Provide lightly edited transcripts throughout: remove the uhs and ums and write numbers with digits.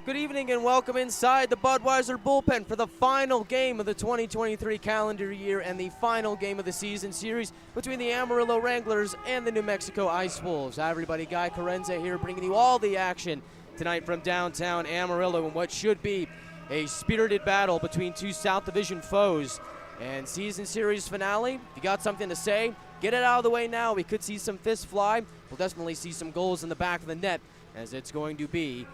Good evening and welcome inside the Budweiser bullpen for the final game of the 2023 calendar year and the final game of the season series between the Amarillo Wranglers and the New Mexico Ice Wolves. Hi everybody, Chiarenza here bringing you all the action tonight from downtown Amarillo in what should be a spirited battle between two South Division foes. And season series finale, if you got something to say, get it out of the way now. We could see some fists fly. We'll definitely see some goals in the back of the net, as it's going to be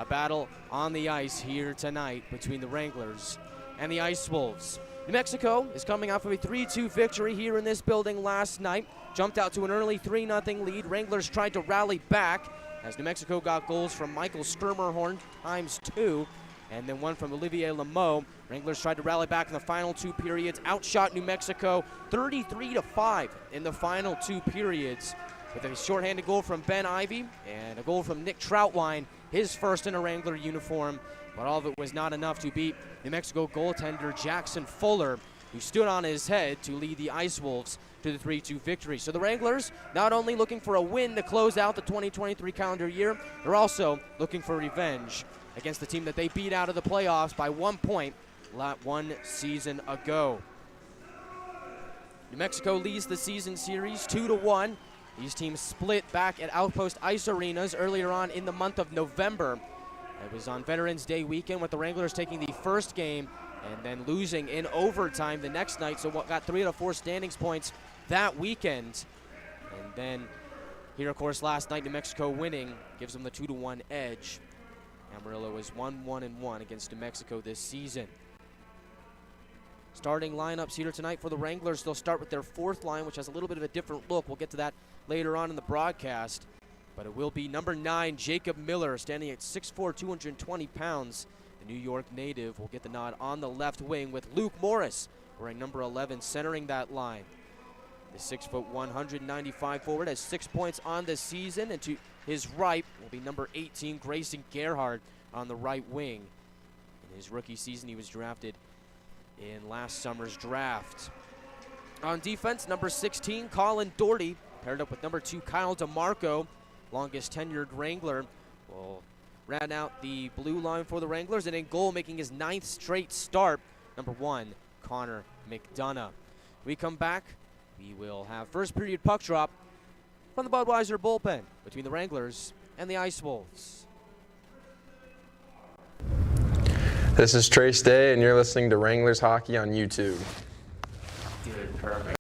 a battle on the ice here tonight between the Wranglers and the Ice Wolves. New Mexico is coming off of a 3-2 victory here in this building last night. Jumped out to an early 3-0 lead. Wranglers tried to rally back as New Mexico got goals from Michael Skirmerhorn ×2 and then one from Olivier Lameau. Wranglers tried to rally back in the final two periods, outshot New Mexico 33-5 in the final two periods, with a shorthanded goal from Ben Ivey and a goal from Nick Troutwine, his first in a Wrangler uniform. But all of it was not enough to beat New Mexico goaltender Jackson Fuller, who stood on his head to lead the Ice Wolves to the 3-2 victory. So the Wranglers not only looking for a win to close out the 2023 calendar year, they're also looking for revenge against the team that they beat out of the playoffs by 1 point one season ago. New Mexico leads the season series 2-1. These teams split back at Outpost Ice Arenas earlier on in the month of November. It was on Veterans Day weekend, with the Wranglers taking the first game and then losing in overtime the next night. So what got 3 out of 4 standings points that weekend. And then here, of course, last night, New Mexico winning gives them the 2-1 edge. Amarillo is 1-1-1 against New Mexico this season. Starting lineups here tonight for the Wranglers. They'll start with their fourth line, which has a little bit of a different look. We'll get to that later on in the broadcast. But it will be number 9, Jacob Miller, standing at 6'4", 220 pounds. The New York native will get the nod on the left wing, with Luke Morris wearing number 11, centering that line. The 6'1", 195 forward has 6 points on the season, and to his right will be number 18, Grayson Gerhardt, on the right wing. In his rookie season, he was drafted in last summer's draft. On defense, number 16, Colin Doherty, paired up with number 2, Kyle DeMarco, longest tenured Wrangler, will round out the blue line for the Wranglers. And in goal, making his 9th straight start, number 1, Connor McDonough. We come back, we will have first period puck drop from the Budweiser bullpen between the Wranglers and the Ice Wolves. This is Trace Day, and you're listening to Wranglers Hockey on YouTube. Dude, perfect.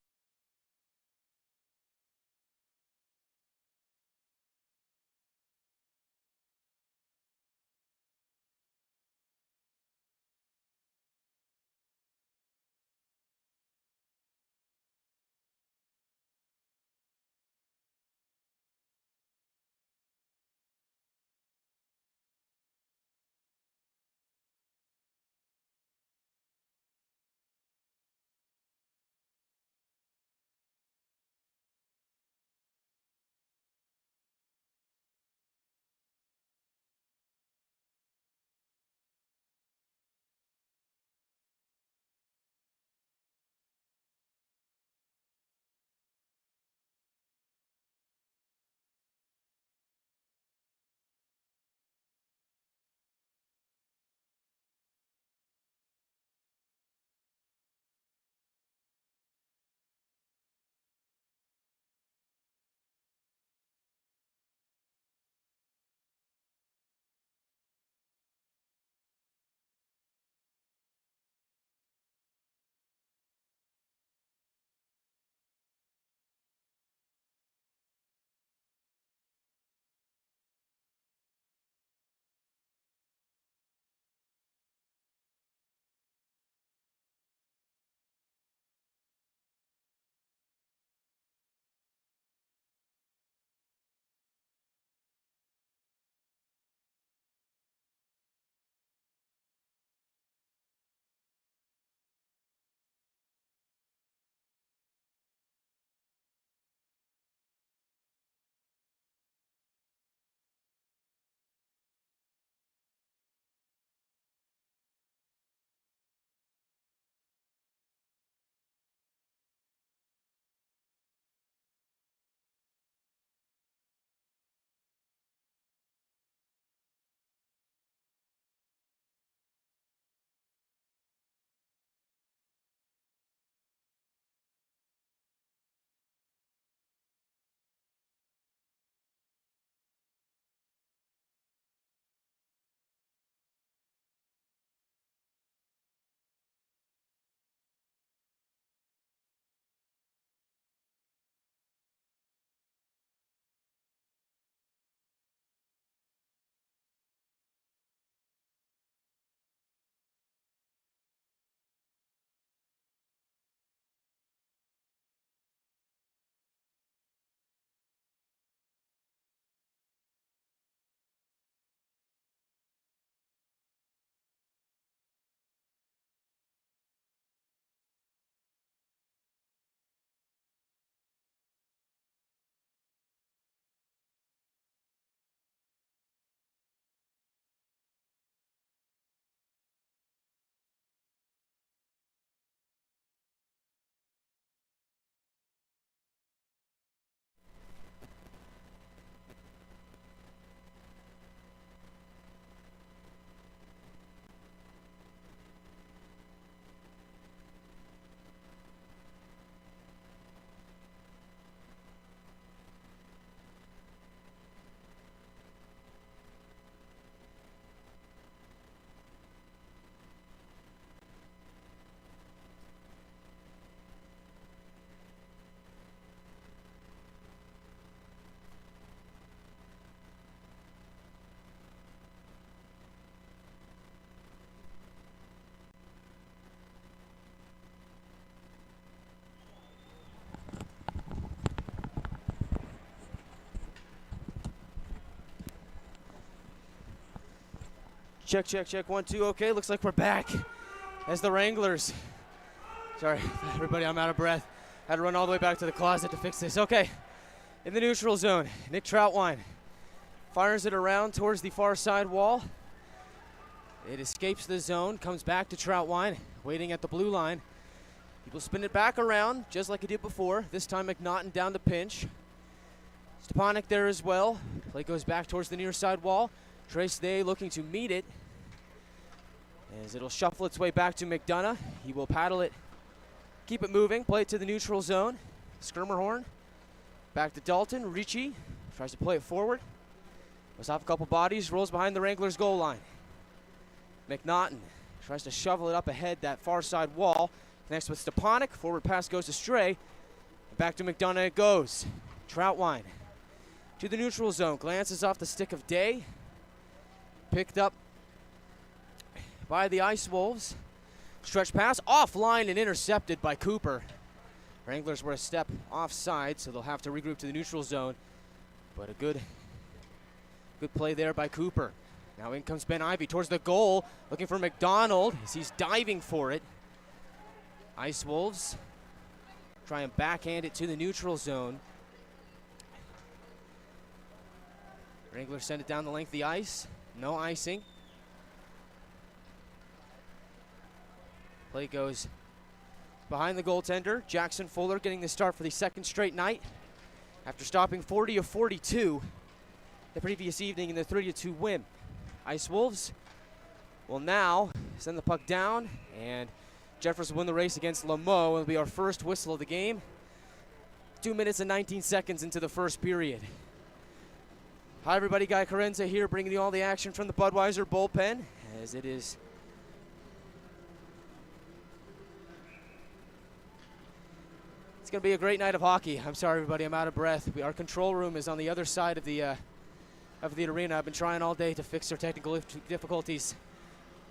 Check, check, check. 1, 2. Okay, looks like we're back as the Wranglers. Sorry, everybody, I'm out of breath. Had to run all the way back to the closet to fix this. Okay, in the neutral zone, Nick Troutwine fires it around towards the far side wall. It escapes the zone, comes back to Troutwine, waiting at the blue line. He will spin it back around, just like he did before. This time McNaughton down to pinch. Stepanek there as well. Play goes back towards the near side wall. Trace Day looking to meet it, as it'll shuffle its way back to McDonough. He will paddle it, keep it moving, play it to the neutral zone. Skirmerhorn, back to Dalton. Ricci tries to play it forward. Goes off a couple bodies, rolls behind the Wranglers' goal line. McNaughton tries to shovel it up ahead that far side wall. Connects with Stepanek, forward pass goes astray. Back to McDonough it goes. Troutwine to the neutral zone, glances off the stick of Day. Picked up by the Ice Wolves. Stretch pass offline and intercepted by Cooper. Wranglers were a step offside, so they'll have to regroup to the neutral zone. But a good play there by Cooper. Now in comes Ben Ivey towards the goal, looking for McDonald as he's diving for it. Ice Wolves try and backhand it to the neutral zone. Wranglers send it down the length of the ice. No icing. Play goes behind the goaltender. Jackson Fuller getting the start for the second straight night after stopping 40 of 42 the previous evening in the 3-2 win. Ice Wolves will now send the puck down, and Jeffers will win the race against Lameau. It'll be our first whistle of the game. 2 minutes and 19 seconds into the first period. Hi everybody, Guy Chiarenza here, bringing you all the action from the Budweiser bullpen, as it is it's going to be a great night of hockey. I'm sorry everybody, I'm out of breath. Our control room is on the other side of the arena. I've been trying all day to fix their technical difficulties.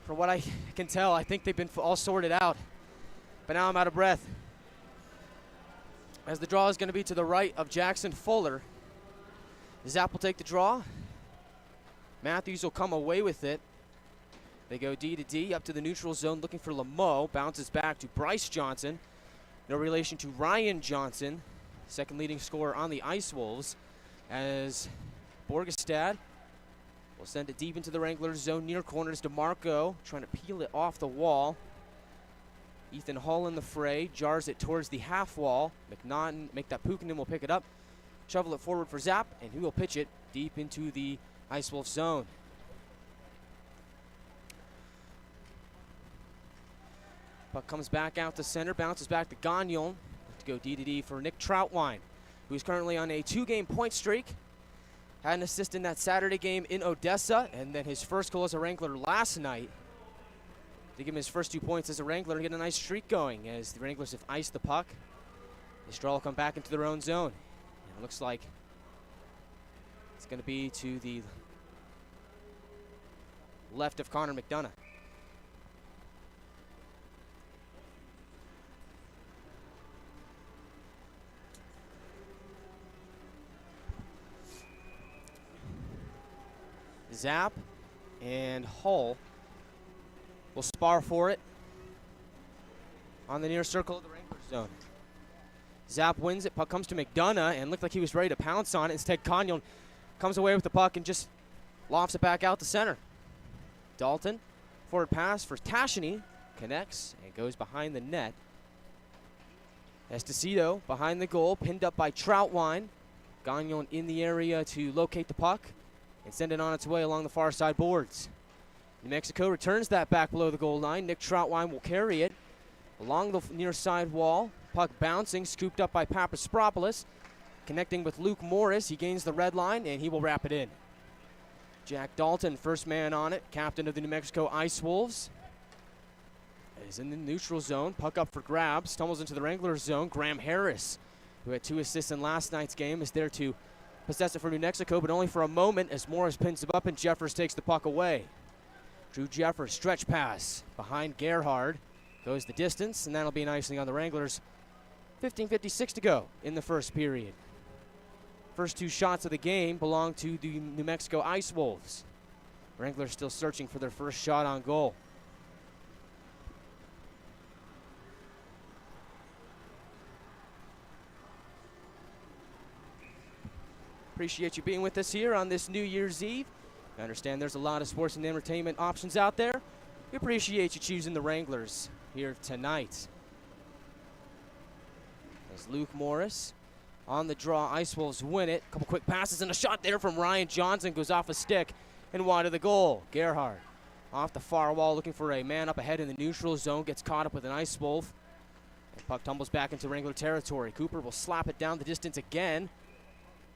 From what I can tell, I think they've been all sorted out, but now I'm out of breath. As the draw is going to be to the right of Jackson Fuller. Zapp will take the draw. Matthews will come away with it. They go D to D up to the neutral zone looking for Lameau. Bounces back to Bryce Johnson. No relation to Ryan Johnson, second leading scorer on the Ice Wolves, as Borgestad will send it deep into the Wranglers zone. Near corners, DeMarco trying to peel it off the wall. Ethan Hull in the fray, jars it towards the half wall. McNaughton, Pukkinen will pick it up. Shovel it forward for Zapp, and he will pitch it deep into the Ice Wolf zone. Puck comes back out to center, bounces back to Gagnon. To go D to D for Nick Troutwine, who's currently on a 2-game point streak. Had an assist in that Saturday game in Odessa, and then his first goal as a Wrangler last night to give him his first 2 points as a Wrangler and get a nice streak going, as the Wranglers have iced the puck. This draw will come back into their own zone. It looks like it's going to be to the left of Connor McDonough. Zapp and Hull will spar for it on the near circle of the Wranglers zone. Zapp wins it, puck comes to McDonough, and looked like he was ready to pounce on it. Instead, Gagnon comes away with the puck and just lofts it back out to center. Dalton, forward pass for Tashiny, connects and goes behind the net. Esposito behind the goal, pinned up by Troutwine. Gagnon in the area to locate the puck and send it on its way along the far side boards. New Mexico returns that back below the goal line. Nick Troutwine will carry it along the near side wall. Puck bouncing, scooped up by Papaspropoulos. Connecting with Luke Morris, he gains the red line, and he will wrap it in. Jack Dalton, first man on it, captain of the New Mexico Ice Wolves. Is in the neutral zone, puck up for grabs, tumbles into the Wranglers zone. Graham Harris, who had 2 assists in last night's game, is there to possess it for New Mexico, but only for a moment as Morris pins him up and Jeffers takes the puck away. Drew Jeffers, stretch pass behind Gerhard. Goes the distance, and that'll be an icing on the Wranglers. 15:56 to go in the first period. First 2 shots of the game belong to the New Mexico Ice Wolves. Wranglers still searching for their first shot on goal. Appreciate you being with us here on this New Year's Eve. I understand there's a lot of sports and entertainment options out there. We appreciate you choosing the Wranglers here tonight. As Luke Morris on the draw, Ice Wolves win it. A couple quick passes and a shot there from Ryan Johnson goes off a stick and wide of the goal. Gerhard off the far wall looking for a man up ahead in the neutral zone, gets caught up with an Ice Wolf. The puck tumbles back into Wrangler territory. Cooper will slap it down the distance again.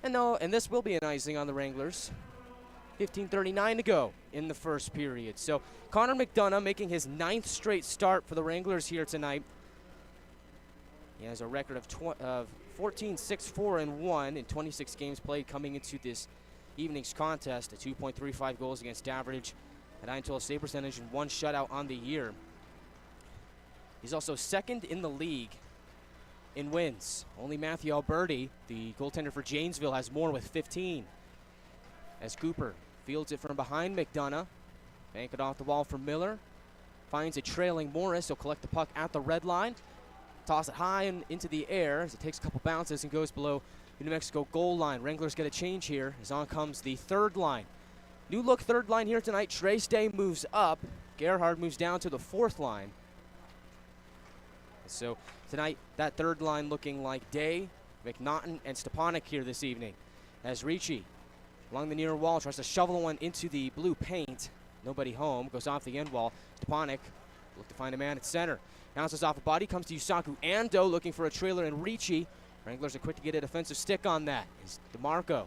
And this will be an icing on the Wranglers. 15:39 to go in the first period. So Connor McDonough making his 9th straight start for the Wranglers here tonight. He has a record of 14-6-4-1 in 26 games played coming into this evening's contest. A 2.35 goals against average, a 9-12 save percentage, and 1 shutout on the year. He's also second in the league in wins. Only Matthew Alberti, the goaltender for Janesville, has more with 15. As Cooper fields it from behind McDonough. Bank it off the wall for Miller. Finds a trailing Morris. He'll collect the puck at the red line. Toss it high and into the air as it takes a couple bounces and goes below the New Mexico goal line. Wranglers get a change here as on comes the third line. New look third line here tonight. Trace Day moves up. Gerhard moves down to the fourth line. So tonight, that third line looking like Day, McNaughton, and Stepanek here this evening. As Ricci, along the near wall, tries to shovel one into the blue paint. Nobody home, goes off the end wall. Stepanek look to find a man at center. Bounces off a body, comes to Yusaku Ando looking for a trailer, and Ricci. Wranglers are quick to get a defensive stick on that. Is DeMarco.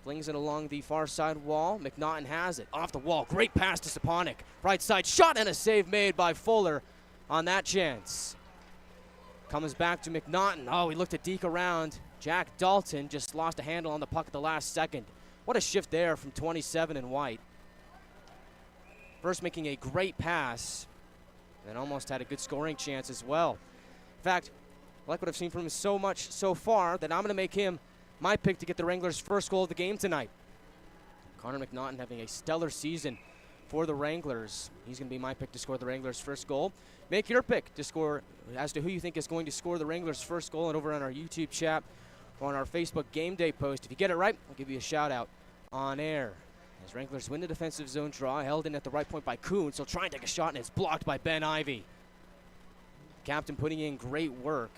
Flings it along the far side wall. McNaughton has it. Off the wall, great pass to Stepanek. Right side shot and a save made by Fuller on that chance. Comes back to McNaughton. Oh, he looked to deke around. Jack Dalton just lost a handle on the puck at the last second. What a shift there from 27 and White. First making a great pass, and almost had a good scoring chance as well. In fact, I like what I've seen from him so much so far that I'm going to make him my pick to get the Wranglers' first goal of the game tonight. Connor McNaughton having a stellar season for the Wranglers. He's going to be my pick to score the Wranglers' first goal. Make your pick to score as to who you think is going to score the Wranglers' first goal, and over on our YouTube chat or on our Facebook Game Day post. If you get it right, I'll give you a shout-out on air. As Wranglers win the defensive zone draw, held in at the right point by Kuhn, so try and take a shot, and it's blocked by Ben Ivey. Captain putting in great work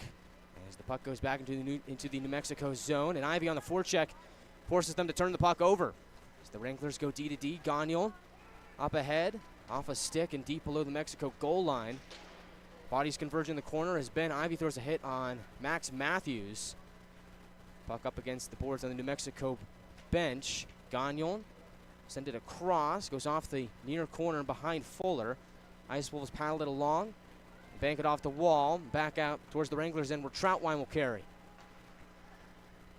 as the puck goes back into the New Mexico zone, and Ivey on the forecheck forces them to turn the puck over. As the Wranglers go D to D, Gagnon up ahead, off a stick and deep below the Mexico goal line. Bodies converge in the corner as Ben Ivey throws a hit on Max Matthews. Puck up against the boards on the New Mexico bench. Gagnon send it across, goes off the near corner behind Fuller. Ice Wolves paddle it along, bank it off the wall, back out towards the Wranglers end where Troutwine will carry.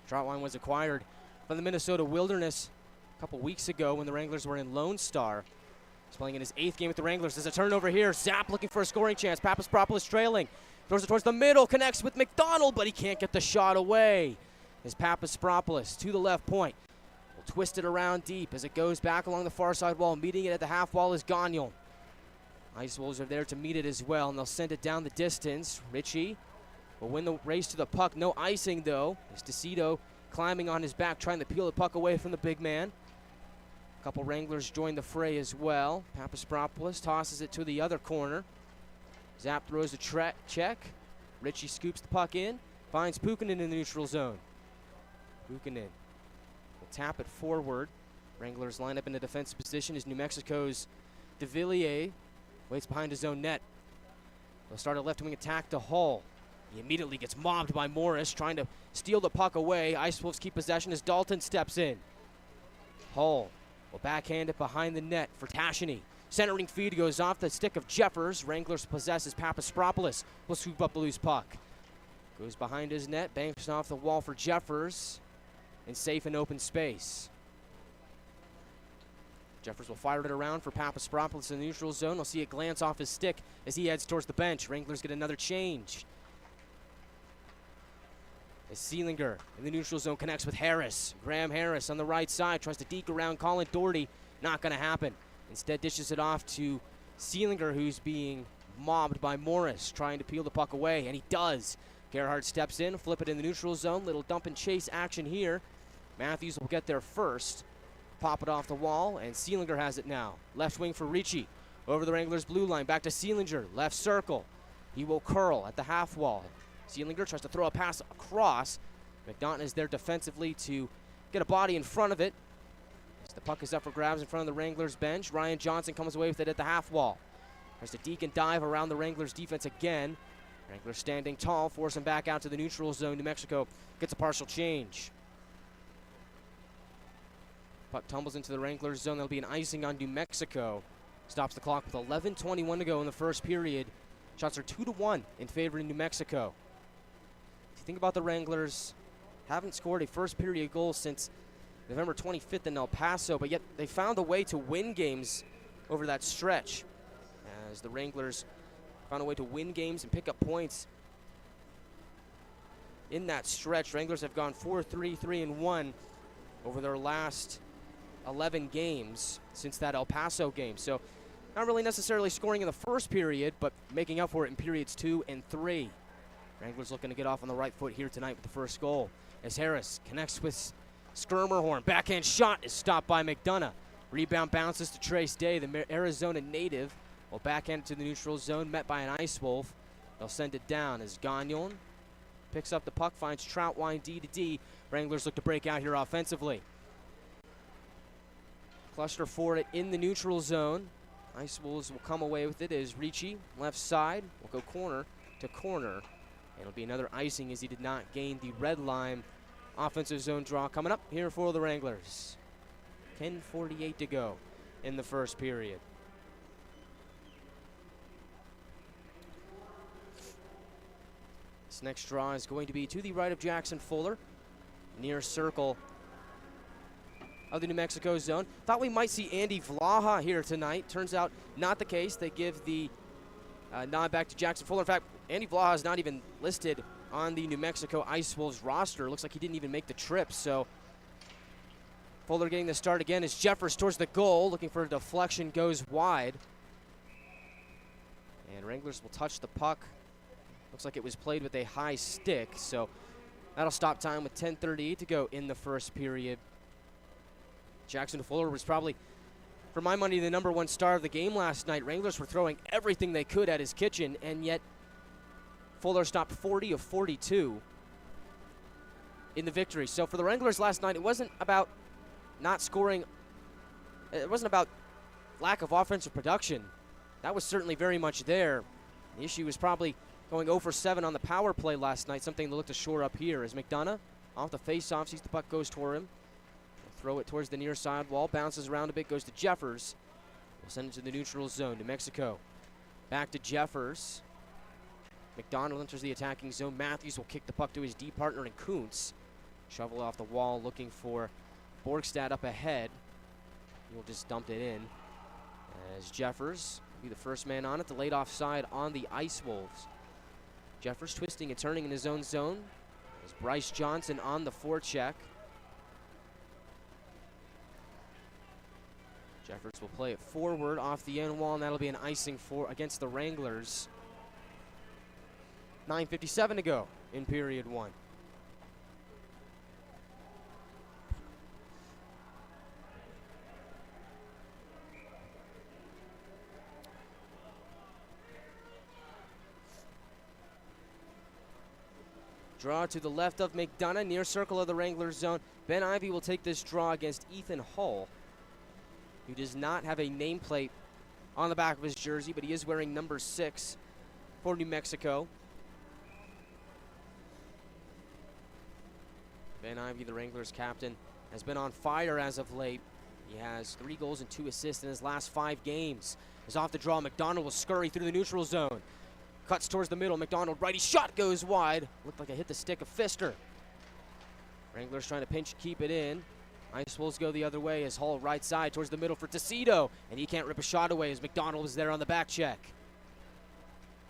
Troutwine was acquired from the Minnesota Wilderness a couple weeks ago when the Wranglers were in Lone Star. He's playing in his 8th game with the Wranglers. There's a turnover here. Zap looking for a scoring chance. Papaspropoulos trailing. Throws it towards the middle, connects with McDonald, but he can't get the shot away. As Papaspropoulos to the left point. Twist it around deep as it goes back along the far side wall. Meeting it at the half wall is Gagnon. Ice Wolves are there to meet it as well, and they'll send it down the distance. Ritchie will win the race to the puck. No icing, though. As DeCito climbing on his back, trying to peel the puck away from the big man. A couple Wranglers join the fray as well. Papaspropoulos tosses it to the other corner. Zap throws a check. Ritchie scoops the puck in. Finds Pukanen in the neutral zone. Pukanen will tap it forward. Wranglers line up in a defensive position as New Mexico's De Villiers waits behind his own net. They'll start a left wing attack to Hull. He immediately gets mobbed by Morris, trying to steal the puck away. Ice Wolves keep possession as Dalton steps in. Hull will backhand it behind the net for Tashiny. Centering feed goes off the stick of Jeffers. Wranglers possesses Papaspropoulos. Will scoop up the loose puck. Goes behind his net, banks off the wall for Jeffers. In safe and open space. Jeffers will fire it around for Papaspropoulos in the neutral zone. We'll see a glance off his stick as he heads towards the bench. Wranglers get another change. As Seelinger in the neutral zone connects with Harris. Graham Harris on the right side tries to deke around Colin Doherty. Not going to happen. Instead, dishes it off to Seelinger, who's being mobbed by Morris, trying to peel the puck away, and he does. Gerhardt steps in, flip it in the neutral zone. Little dump and chase action here. Matthews will get there first. Pop it off the wall, and Seelinger has it now. Left wing for Ricci. Over the Wranglers' blue line, back to Seelinger. Left circle. He will curl at the half wall. Seelinger tries to throw a pass across. McDonough is there defensively to get a body in front of it. As the puck is up for grabs in front of the Wranglers bench, Ryan Johnson comes away with it at the half wall. Tries to deke and dive around the Wranglers defense again. Wranglers standing tall, force him back out to the neutral zone. New Mexico gets a partial change. Puck tumbles into the Wranglers zone. There'll be an icing on New Mexico. Stops the clock with 11:21 to go in the first period. Shots are 2-1 in favor of New Mexico. If you think about the Wranglers, haven't scored a first period goal since November 25th in El Paso, but yet they found a way to win games over that stretch. As the Wranglers found a way to win games and pick up points in that stretch. Wranglers have gone 4-3, 3-1 over their last 11 games since that El Paso game. So not really necessarily scoring in the first period, but making up for it in periods 2 and 3. Wranglers looking to get off on the right foot here tonight with the first goal. As Harris connects with Skirmerhorn. Backhand shot is stopped by McDonough. Rebound bounces to Trace Day, the Arizona native. Will backhand it to the neutral zone, met by an Ice Wolf. They'll send it down as Gagnon picks up the puck, finds Troutwine D-to-D. Wranglers look to break out here offensively. Cluster for it in the neutral zone. Ice Wolves will come away with it as Ricci, left side, will go corner to corner. And it'll be another icing as he did not gain the red line. Offensive zone draw coming up here for the Wranglers. 10:48 to go in the first period. This next draw is going to be to the right of Jackson Fuller, near circle of the New Mexico zone. Thought we might see Andy Vlaha here tonight. Turns out not the case. They give the nod back to Jackson Fuller. In fact, Andy Vlaha is not even listed on the New Mexico Ice Wolves roster. Looks like he didn't even make the trip. So Fuller getting the start again as Jeffers towards the goal, looking for a deflection, goes wide. And Wranglers will touch the puck. Looks like it was played with a high stick, so that'll stop time with 10:38 to go in the first period. Jackson Fuller was probably, for my money, the #1 star of the game last night. Wranglers were throwing everything they could at his kitchen, and yet Fuller stopped 40 of 42 in the victory. So for the Wranglers last night, it wasn't about not scoring. It wasn't about lack of offensive production. That was certainly very much there. The issue was probably going 0 for 7 on the power play last night, something to look to shore up here. As McDonough off the face-off, sees the puck goes toward him. He'll throw it towards the near side wall, bounces around a bit, goes to Jeffers. We'll send it to the neutral zone. New Mexico back to Jeffers. McDonald enters the attacking zone. Matthews will kick the puck to his D partner in Kuntz. Shovel off the wall, looking for Borgstad up ahead. He'll just dump it in. As Jeffers will be the first man on it, the late offside on the Ice Wolves. Jeffers twisting and turning in his own zone. As Bryce Johnson on the forecheck. Jeffers will play it forward off the end wall, and that'll be an icing for against the Wranglers. 9:57 to go in period 1. Draw to the left of McDonough, near circle of the Wranglers zone. Ben Ivey will take this draw against Ethan Hull, who does not have a nameplate on the back of his jersey, but he is wearing number 6 for New Mexico. Ben Ivey, the Wranglers captain, has been on fire as of late. He has 3 goals and 2 assists in his last 5 games. Is off the draw. McDonald will scurry through the neutral zone. Cuts towards the middle. McDonald righty shot goes wide. Looked like it hit the stick of Pfister. Wranglers trying to pinch keep it in. Ice Wolves go the other way as Hull right side towards the middle for Tecido. And he can't rip a shot away as McDonald is there on the back check.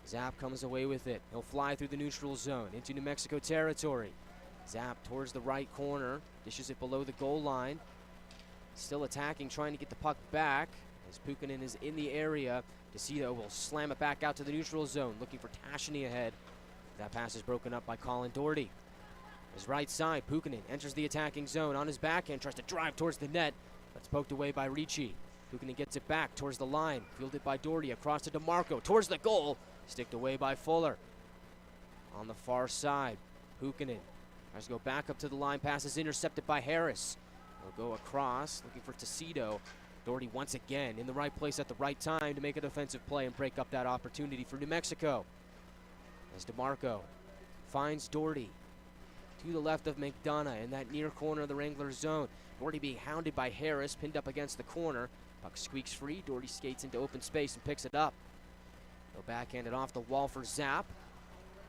Zapp comes away with it. He'll fly through the neutral zone into New Mexico territory. Zapp towards the right corner. Dishes it below the goal line. Still attacking, trying to get the puck back. As Pukkanen is in the area, DeCito will slam it back out to the neutral zone, looking for Tashiny ahead. That pass is broken up by Colin Doherty. His right side, Pukkanen enters the attacking zone. On his backhand, tries to drive towards the net, but it's poked away by Ricci. Pukkanen gets it back towards the line, fielded by Doherty, across to DeMarco, towards the goal, sticked away by Fuller. On the far side, Pukkanen tries to go back up to the line, pass is intercepted by Harris. He'll go across, looking for DeCito. Doherty once again in the right place at the right time to make a defensive play and break up that opportunity for New Mexico. As DeMarco finds Doherty to the left of McDonough in that near corner of the Wranglers zone. Doherty being hounded by Harris, pinned up against the corner. Puck squeaks free. Doherty skates into open space and picks it up. He'll backhand it off the wall for Zapp.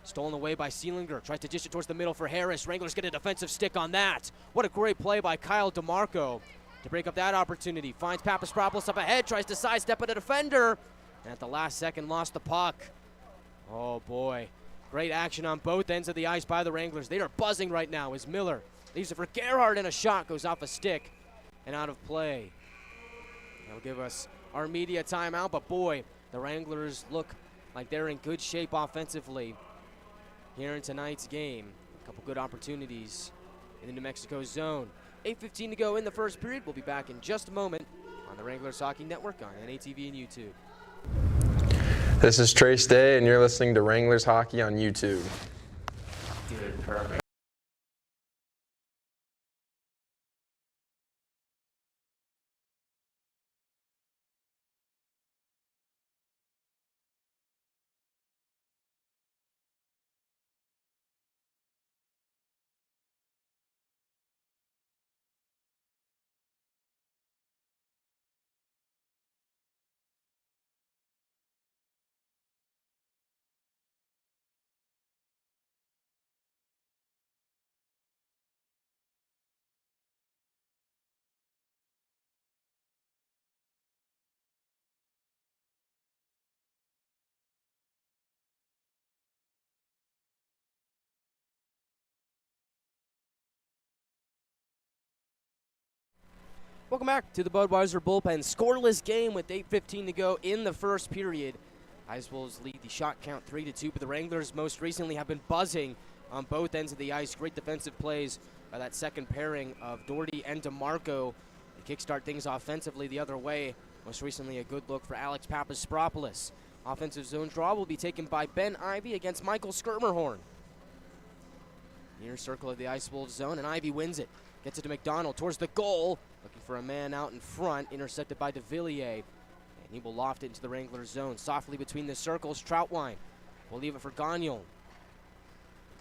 Stolen away by Seelinger. Tries to dish it towards the middle for Harris. Wranglers get a defensive stick on that. What a great play by Kyle DeMarco to break up that opportunity. Finds Papaspropoulos up ahead. Tries to sidestep at a defender. And at the last second lost the puck. Oh boy. Great action on both ends of the ice by the Wranglers. They are buzzing right now as Miller leaves it for Gerhardt, and a shot goes off a stick and out of play. That'll give us our media timeout, but boy, the Wranglers look like they're in good shape offensively here in tonight's game. A couple good opportunities in the New Mexico zone. 8:15 to go in the first period. We'll be back in just a moment on the Wranglers Hockey Network on NATV and YouTube. This is Trace Day, and you're listening to Wranglers Hockey on YouTube. Dude, perfect. Welcome back to the Budweiser Bullpen. Scoreless game with 8:15 to go in the first period. Ice Wolves lead the shot count 3-2, but the Wranglers most recently have been buzzing on both ends of the ice. Great defensive plays by that second pairing of Doherty and DeMarco to kickstart things offensively the other way. Most recently, a good look for Alex Papaspropoulos. Offensive zone draw will be taken by Ben Ivey against Michael Skirmerhorn. Near circle of the Ice Wolves zone, and Ivey wins it. Gets it to McDonald towards the goal. Looking for a man out in front, intercepted by DeVilliers. And he will loft it into the Wranglers zone. Softly between the circles, Troutwine will leave it for Gagnon.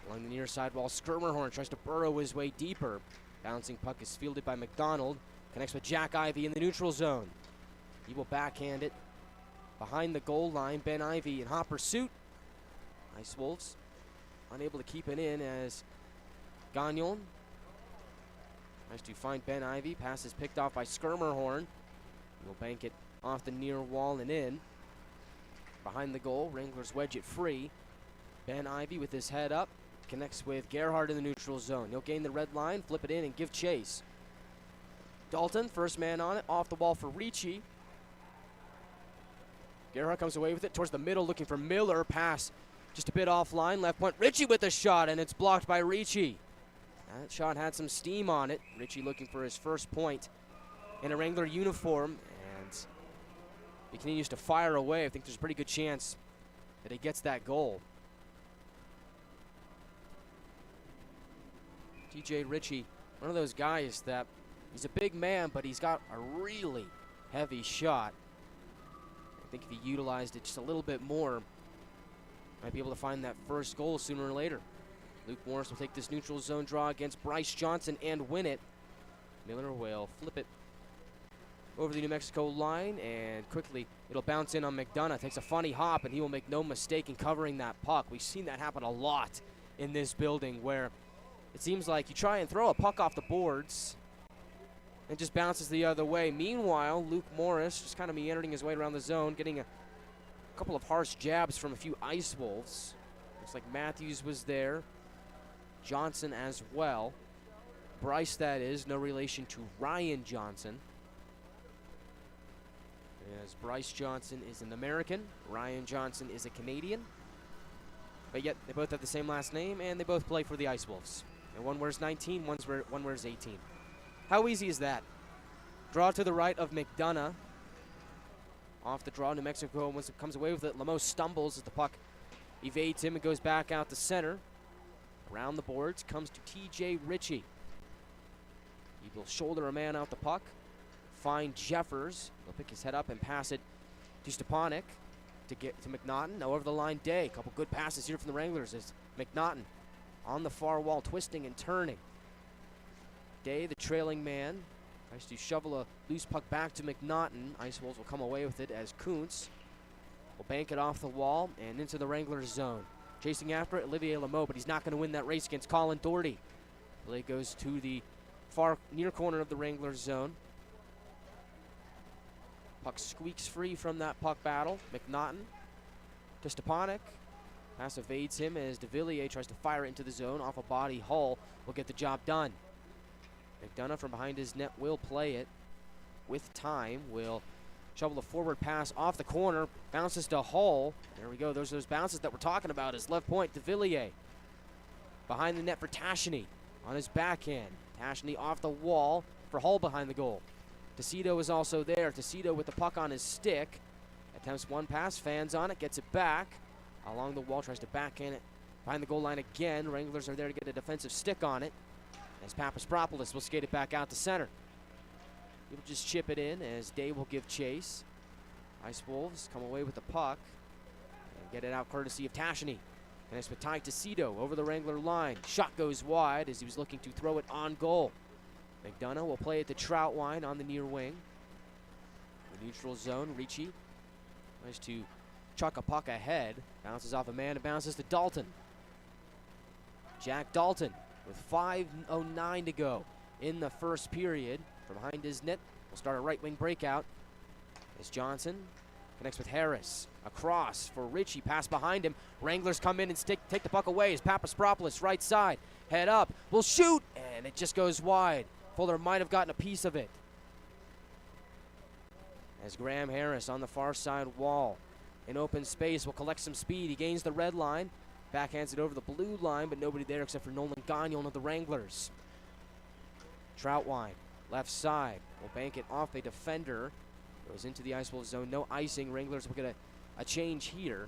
Along the near side wall, Skirmerhorn tries to burrow his way deeper. Bouncing puck is fielded by McDonald. Connects with Jack Ivey in the neutral zone. He will backhand it behind the goal line. Ben Ivey in hot pursuit. Ice Wolves unable to keep it in as Gagnon tries to find Ben Ivey. Pass is picked off by Skirmerhorn. He will bank it off the near wall and in. Behind the goal, Wranglers wedge it free. Ben Ivey with his head up connects with Gerhardt in the neutral zone. He'll gain the red line, flip it in, and give chase. Dalton, first man on it, off the wall for Ricci. Gerhardt comes away with it towards the middle, looking for Miller. Pass just a bit offline. Left point, Ricci with a shot, and it's blocked by Ricci. That shot had some steam on it. Ricci looking for his first point in a Wrangler uniform, and he continues to fire away. I think there's a pretty good chance that he gets that goal. TJ Ricci, one of those guys that he's a big man, but he's got a really heavy shot. I think if he utilized it just a little bit more, might be able to find that first goal sooner or later. Luke Morris will take this neutral zone draw against Bryce Johnson and win it. Miller will flip it over the New Mexico line, and quickly it'll bounce in on McDonough. Takes a funny hop, and he will make no mistake in covering that puck. We've seen that happen a lot in this building, where it seems like you try and throw a puck off the boards and just bounces the other way. Meanwhile, Luke Morris just kind of meandering his way around the zone, getting a couple of harsh jabs from a few Ice Wolves. Looks like Matthews was there. Johnson as well. Bryce, that is, no relation to Ryan Johnson. as Bryce Johnson is an American, Ryan Johnson is a Canadian, but yet they both have the same last name, and they both play for the Ice Wolves. And one wears 19, one wears 18. How easy is that? Draw to the right of McDonough. Off the draw, New Mexico comes away with it. Lamo stumbles as the puck evades him and goes back out to center. Around the boards comes to TJ Ritchie. He will shoulder a man out the puck. Find Jeffers. He'll pick his head up and pass it to Stepanek to get to McNaughton. Now over the line, Day. A couple good passes here from the Wranglers as McNaughton on the far wall, twisting and turning. Day, the trailing man, tries to shovel a loose puck back to McNaughton. Ice Wolves will come away with it as Kuntz will bank it off the wall and into the Wranglers zone. Chasing after it, Olivier Lamo, but he's not going to win that race against Colin Doherty. Play goes to the far near corner of the Wranglers zone. Puck squeaks free from that puck battle. McNaughton to Stepanek. Pass evades him as DeVilliers tries to fire it into the zone. Off a body, Hull will get the job done. McDonough from behind his net will play it with time. Will shovel a forward pass off the corner. Bounces to Hull. There we go. Those are those bounces that we're talking about. His left point, DeVilliers. Behind the net for Tasheny on his backhand. Tasheny off the wall for Hull behind the goal. DeCito is also there. DeCito with the puck on his stick. Attempts one pass, fans on it, gets it back. Along the wall, tries to backhand it behind the goal line again. Wranglers are there to get a defensive stick on it. As Papaspropoulos will skate it back out to center. He'll just chip it in as Day will give chase. Ice Wolves come away with the puck and get it out courtesy of Tasheny. Connects with Ty DeCito over the Wrangler line. Shot goes wide as he was looking to throw it on goal. McDonough will play it to Troutwine on the near wing. The neutral zone, Ricci tries to chuck a puck ahead. Bounces off a man and bounces to Dalton. Jack Dalton with 5:09 to go in the first period. From behind his net, will start a right wing breakout as Johnson connects with Harris. Across for Ritchie, pass behind him. Wranglers come in and take the puck away as Papaspropoulos right side. Head up, will shoot, and it just goes wide. Fuller might have gotten a piece of it. As Graham Harris on the far side wall. In open space will collect some speed. He gains the red line. Backhands it over the blue line, but nobody there except for Nolan Gagnon of the Wranglers. Troutwine, left side, will bank it off a defender. Goes into the Ice Wolves zone. No icing. Wranglers will get a change here.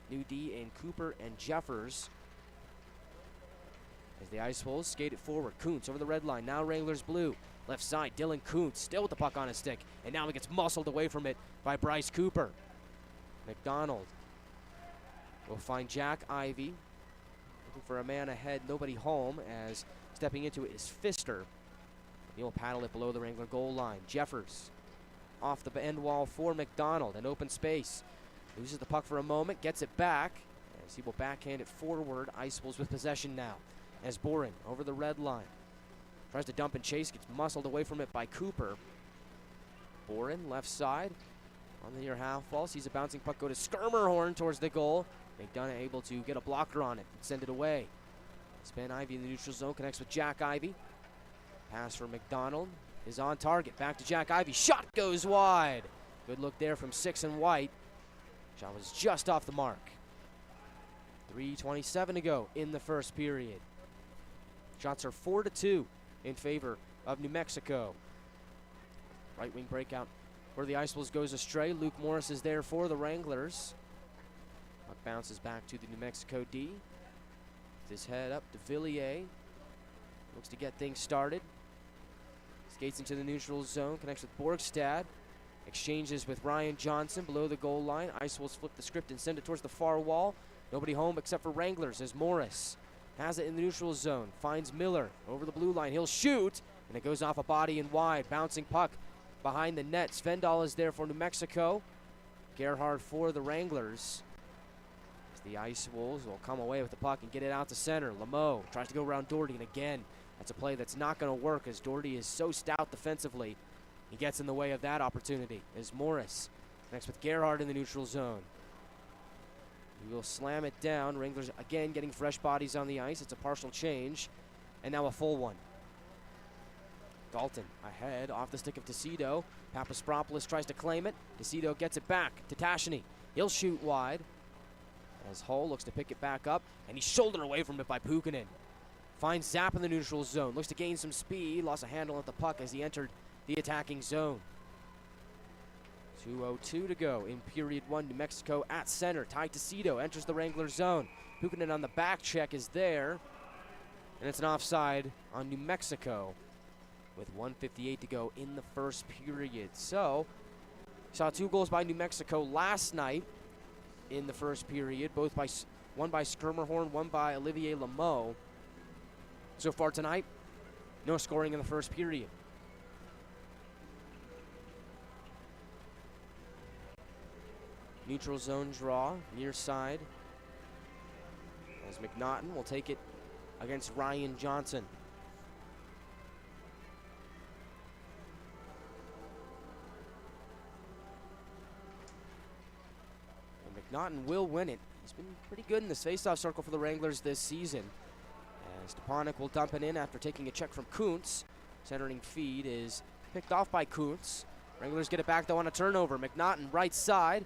New D and Cooper and Jeffers. As the Ice Wolves skate it forward. Kuntz over the red line. Now Wranglers blue. Left side, Dylan Kuntz still with the puck on his stick. And now he gets muscled away from it by Bryce Cooper. McDonald will find Jack Ivey. Looking for a man ahead. Nobody home as stepping into it is Pfister. He'll paddle it below the Wrangler goal line. Jeffers off the end wall for McDonald. An open space. Loses the puck for a moment. Gets it back. As he will backhand it forward. Ice Wolves with possession now. As Boren over the red line. Tries to dump and chase. Gets muscled away from it by Cooper. Boren left side. On the near half wall. Sees a bouncing puck go to Skirmerhorn towards the goal. McDonough able to get a blocker on it and send it away. Span Ivey in the neutral zone. Connects with Jack Ivey. Pass for McDonald is on target. Back to Jack Ivey. Shot goes wide. Good look there from Six and White. Shot was just off the mark. 3:27 to go in the first period. Shots are 4-2 in favor of New Mexico. Right wing breakout where the Ice Wolves goes astray. Luke Morris is there for the Wranglers. Puck bounces back to the New Mexico D. With his head up to Villiers. Looks to get things started. Skates into the neutral zone. Connects with Borgstad. Exchanges with Ryan Johnson below the goal line. Ice Wolves flip the script and send it towards the far wall. Nobody home except for Wranglers as Morris has it in the neutral zone. Finds Miller over the blue line. He'll shoot, and it goes off a body and wide. Bouncing puck behind the net. Svendal is there for New Mexico. Gerhard for the Wranglers. As the Ice Wolves will come away with the puck and get it out to center. Lamo tries to go around Doherty, and again, that's a play that's not going to work as Doherty is so stout defensively. He gets in the way of that opportunity as Morris connects with Gerhard in the neutral zone. He will slam it down. Wranglers again getting fresh bodies on the ice. It's a partial change. And now a full one. Dalton ahead off the stick of Tecido. Papaspropoulos tries to claim it. Tecido gets it back to Tashiny. He'll shoot wide as Hull looks to pick it back up, and he's shouldered away from it by Pukkanen. Finds Zap in the neutral zone. Looks to gain some speed. Lost a handle at the puck as he entered the attacking zone. 2:02 to go in period one. New Mexico at center. Ty Tecido enters the Wrangler zone. Pukkanen on the back check is there. And it's an offside on New Mexico with 1:58 to go in the first period. So, saw 2 goals by New Mexico last night in the first period, one by Skirmerhorn, one by Olivier Lameau. So far tonight, no scoring in the first period. Neutral zone draw, near side, as McNaughton will take it against Ryan Johnson. And McNaughton will win it. He's been pretty good in this faceoff circle for the Wranglers this season. As Stepanek will dump it in after taking a check from Kuntz. Centering feed is picked off by Kuntz. Wranglers get it back though on a turnover. McNaughton right side.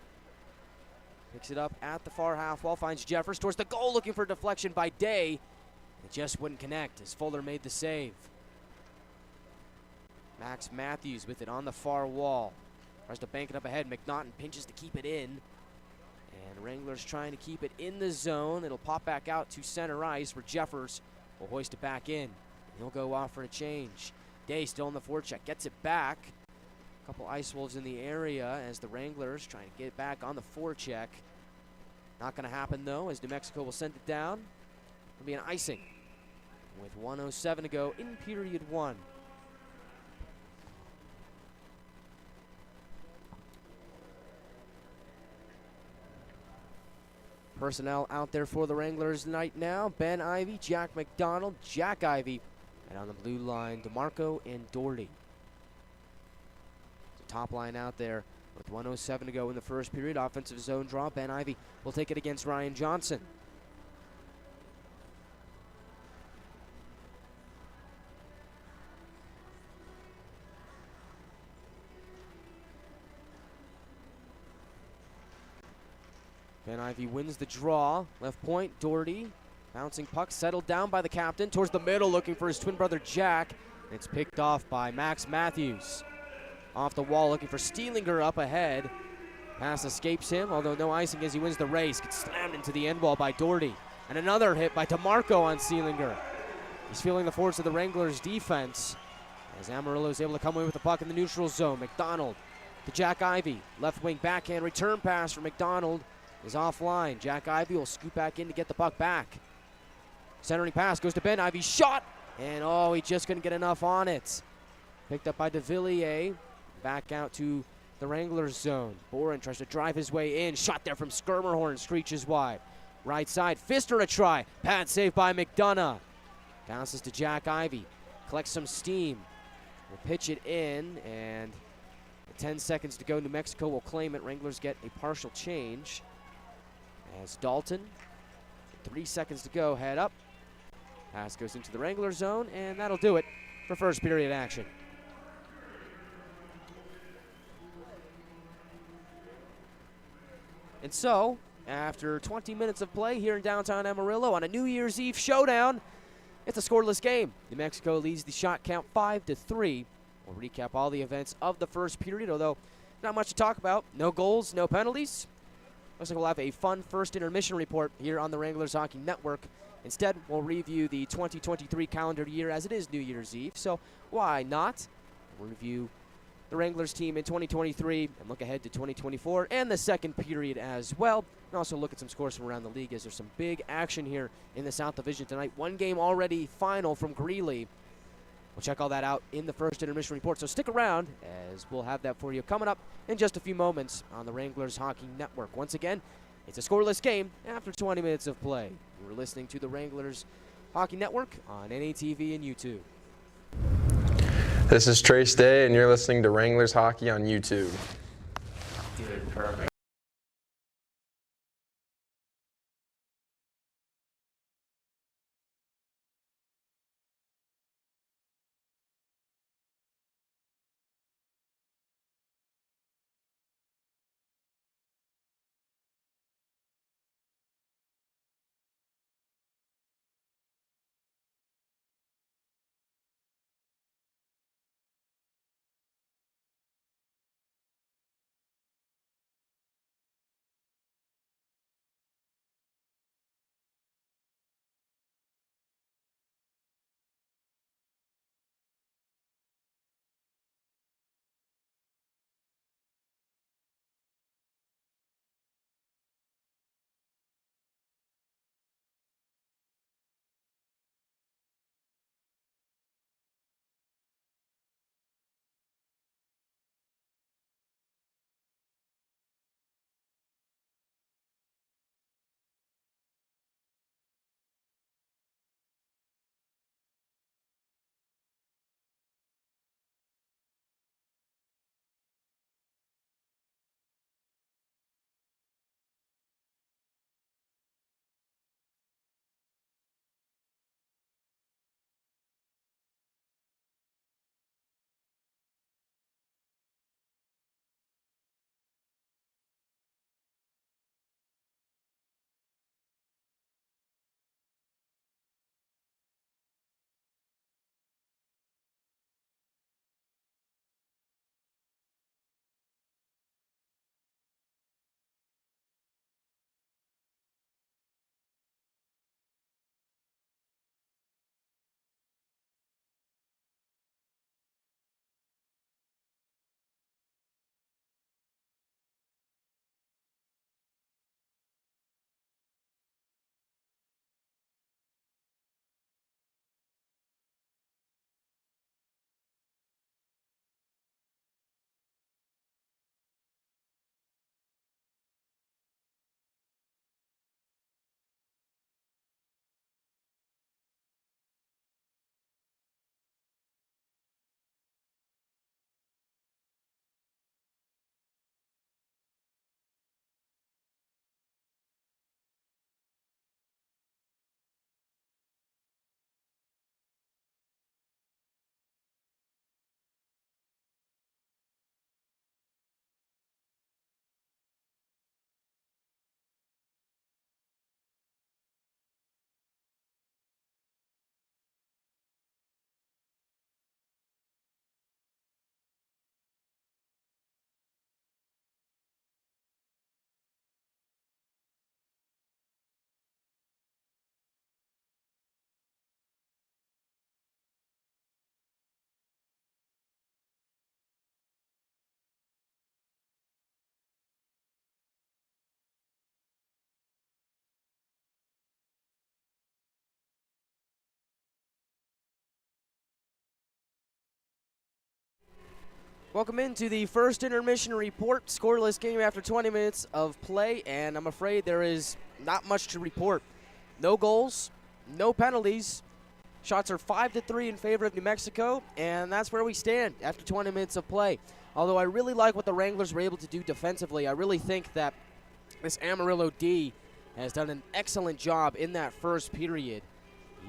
Picks it up at the far half wall, finds Jeffers towards the goal, looking for a deflection by Day. It just wouldn't connect as Fuller made the save. Max Matthews with it on the far wall. Tries to bank it up ahead. McNaughton pinches to keep it in. And Wranglers trying to keep it in the zone. It'll pop back out to center ice where Jeffers will hoist it back in. He'll go off for a change. Day still in the forecheck, gets it back. A couple Ice Wolves in the area as the Wranglers trying to get it back on the forecheck. Not going to happen though, as New Mexico will send it down. It'll be an icing with 1:07 to go in period one. Personnel out there for the Wranglers tonight now. Ben Ivey, Jack McDonald, Jack Ivey, and on the blue line, DeMarco and Doherty. The top line out there with 1:07 to go in the first period. Offensive zone draw. Ben Ivey will take it against Ryan Johnson. Ben Ivey wins the draw. Left point, Doherty. Bouncing puck, settled down by the captain. Towards the middle, looking for his twin brother, Jack. And it's picked off by Max Matthews. Off the wall, looking for Steelinger up ahead. Pass escapes him, although no icing as he wins the race. Gets slammed into the end wall by Doherty. And another hit by DeMarco on Steelinger. He's feeling the force of the Wranglers' defense as Amarillo is able to come away with the puck in the neutral zone. McDonald to Jack Ivey. Left wing backhand return pass for McDonald is offline. Jack Ivey will scoot back in to get the puck back. Centering pass goes to Ben Ivey. Shot! And oh, he just couldn't get enough on it. Picked up by De Villiers. Back out to the Wranglers zone. Boren tries to drive his way in. Shot there from Skirmerhorn. Screeches wide. Right side. Pfister a try. Pad saved by McDonough. Bounces to Jack Ivey. Collects some steam. Will pitch it in. And 10 seconds to go. New Mexico will claim it. Wranglers get a partial change. As Dalton, 3 seconds to go, head up. Pass goes into the Wrangler zone, and that'll do it for first period action. And so, after 20 minutes of play here in downtown Amarillo on a New Year's Eve showdown, it's a scoreless game. New Mexico leads the shot count 5-3. We'll recap all the events of the first period, although not much to talk about. No goals, no penalties. Looks like we'll have a fun first intermission report here on the Wranglers Hockey Network. Instead, we'll review the 2023 calendar year as it is New Year's Eve, so why not? We'll review the Wranglers team in 2023 and look ahead to 2024 and the second period as well. And also look at some scores from around the league as there's some big action here in the South Division tonight. One game already final from Greeley. We'll check all that out in the first intermission report, so stick around as we'll have that for you coming up in just a few moments on the Wranglers Hockey Network. Once again, it's a scoreless game after 20 minutes of play. We're listening to the Wranglers Hockey Network on NATV and YouTube. This is Trace Day, and you're listening to Wranglers Hockey on YouTube. Dude, perfect. Welcome into the first intermission report. Scoreless game after 20 minutes of play, and I'm afraid there is not much to report. No goals, no penalties. Shots are 5-3 in favor of New Mexico, and that's where we stand after 20 minutes of play. Although I really like what the Wranglers were able to do defensively. I really think that this Amarillo D has done an excellent job in that first period.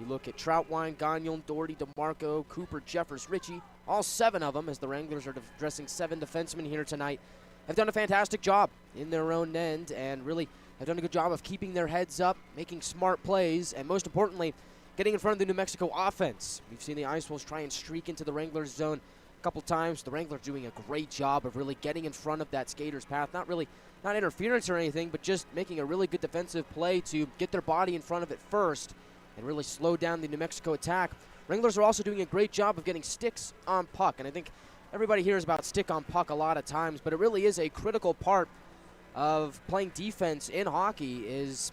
You look at Troutwine, Gagnon, Doherty, DeMarco, Cooper, Jeffers, Ritchie, all 7 of them, as the Wranglers are dressing 7 defensemen here tonight, have done a fantastic job in their own end and really have done a good job of keeping their heads up, making smart plays, and most importantly, getting in front of the New Mexico offense. We've seen the Ice Wolves try and streak into the Wranglers zone a couple times. The Wranglers doing a great job of really getting in front of that skater's path. Not interference or anything, but just making a really good defensive play to get their body in front of it first and really slow down the New Mexico attack. Wranglers are also doing a great job of getting sticks on puck, and I think everybody hears about stick on puck a lot of times, but it really is a critical part of playing defense in hockey. Is,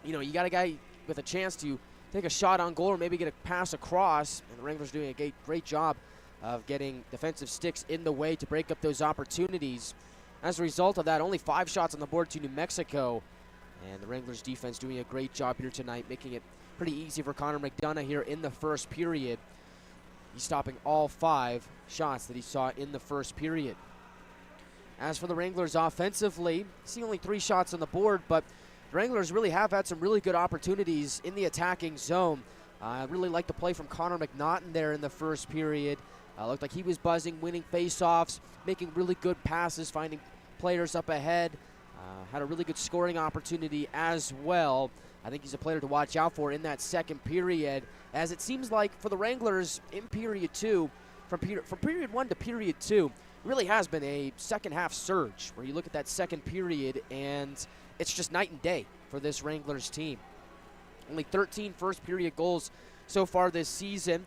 you got a guy with a chance to take a shot on goal or maybe get a pass across, and the Wranglers doing a great job of getting defensive sticks in the way to break up those opportunities. As a result of that, only 5 shots on the board to New Mexico, and the Wranglers defense doing a great job here tonight, making it pretty easy for Connor McDonough here in the first period. He's stopping all 5 shots that he saw in the first period. As for the Wranglers offensively, see only 3 shots on the board, but the Wranglers really have had some really good opportunities in the attacking zone. I really like the play from Connor McNaughton there in the first period. Looked like he was buzzing, winning faceoffs, making really good passes, finding players up ahead. Had a really good scoring opportunity as well. I think he's a player to watch out for in that second period, as it seems like for the Wranglers in period 2, from period 1 to period 2, really has been a second half surge, where you look at that second period and it's just night and day for this Wranglers team. Only 13 first period goals so far this season.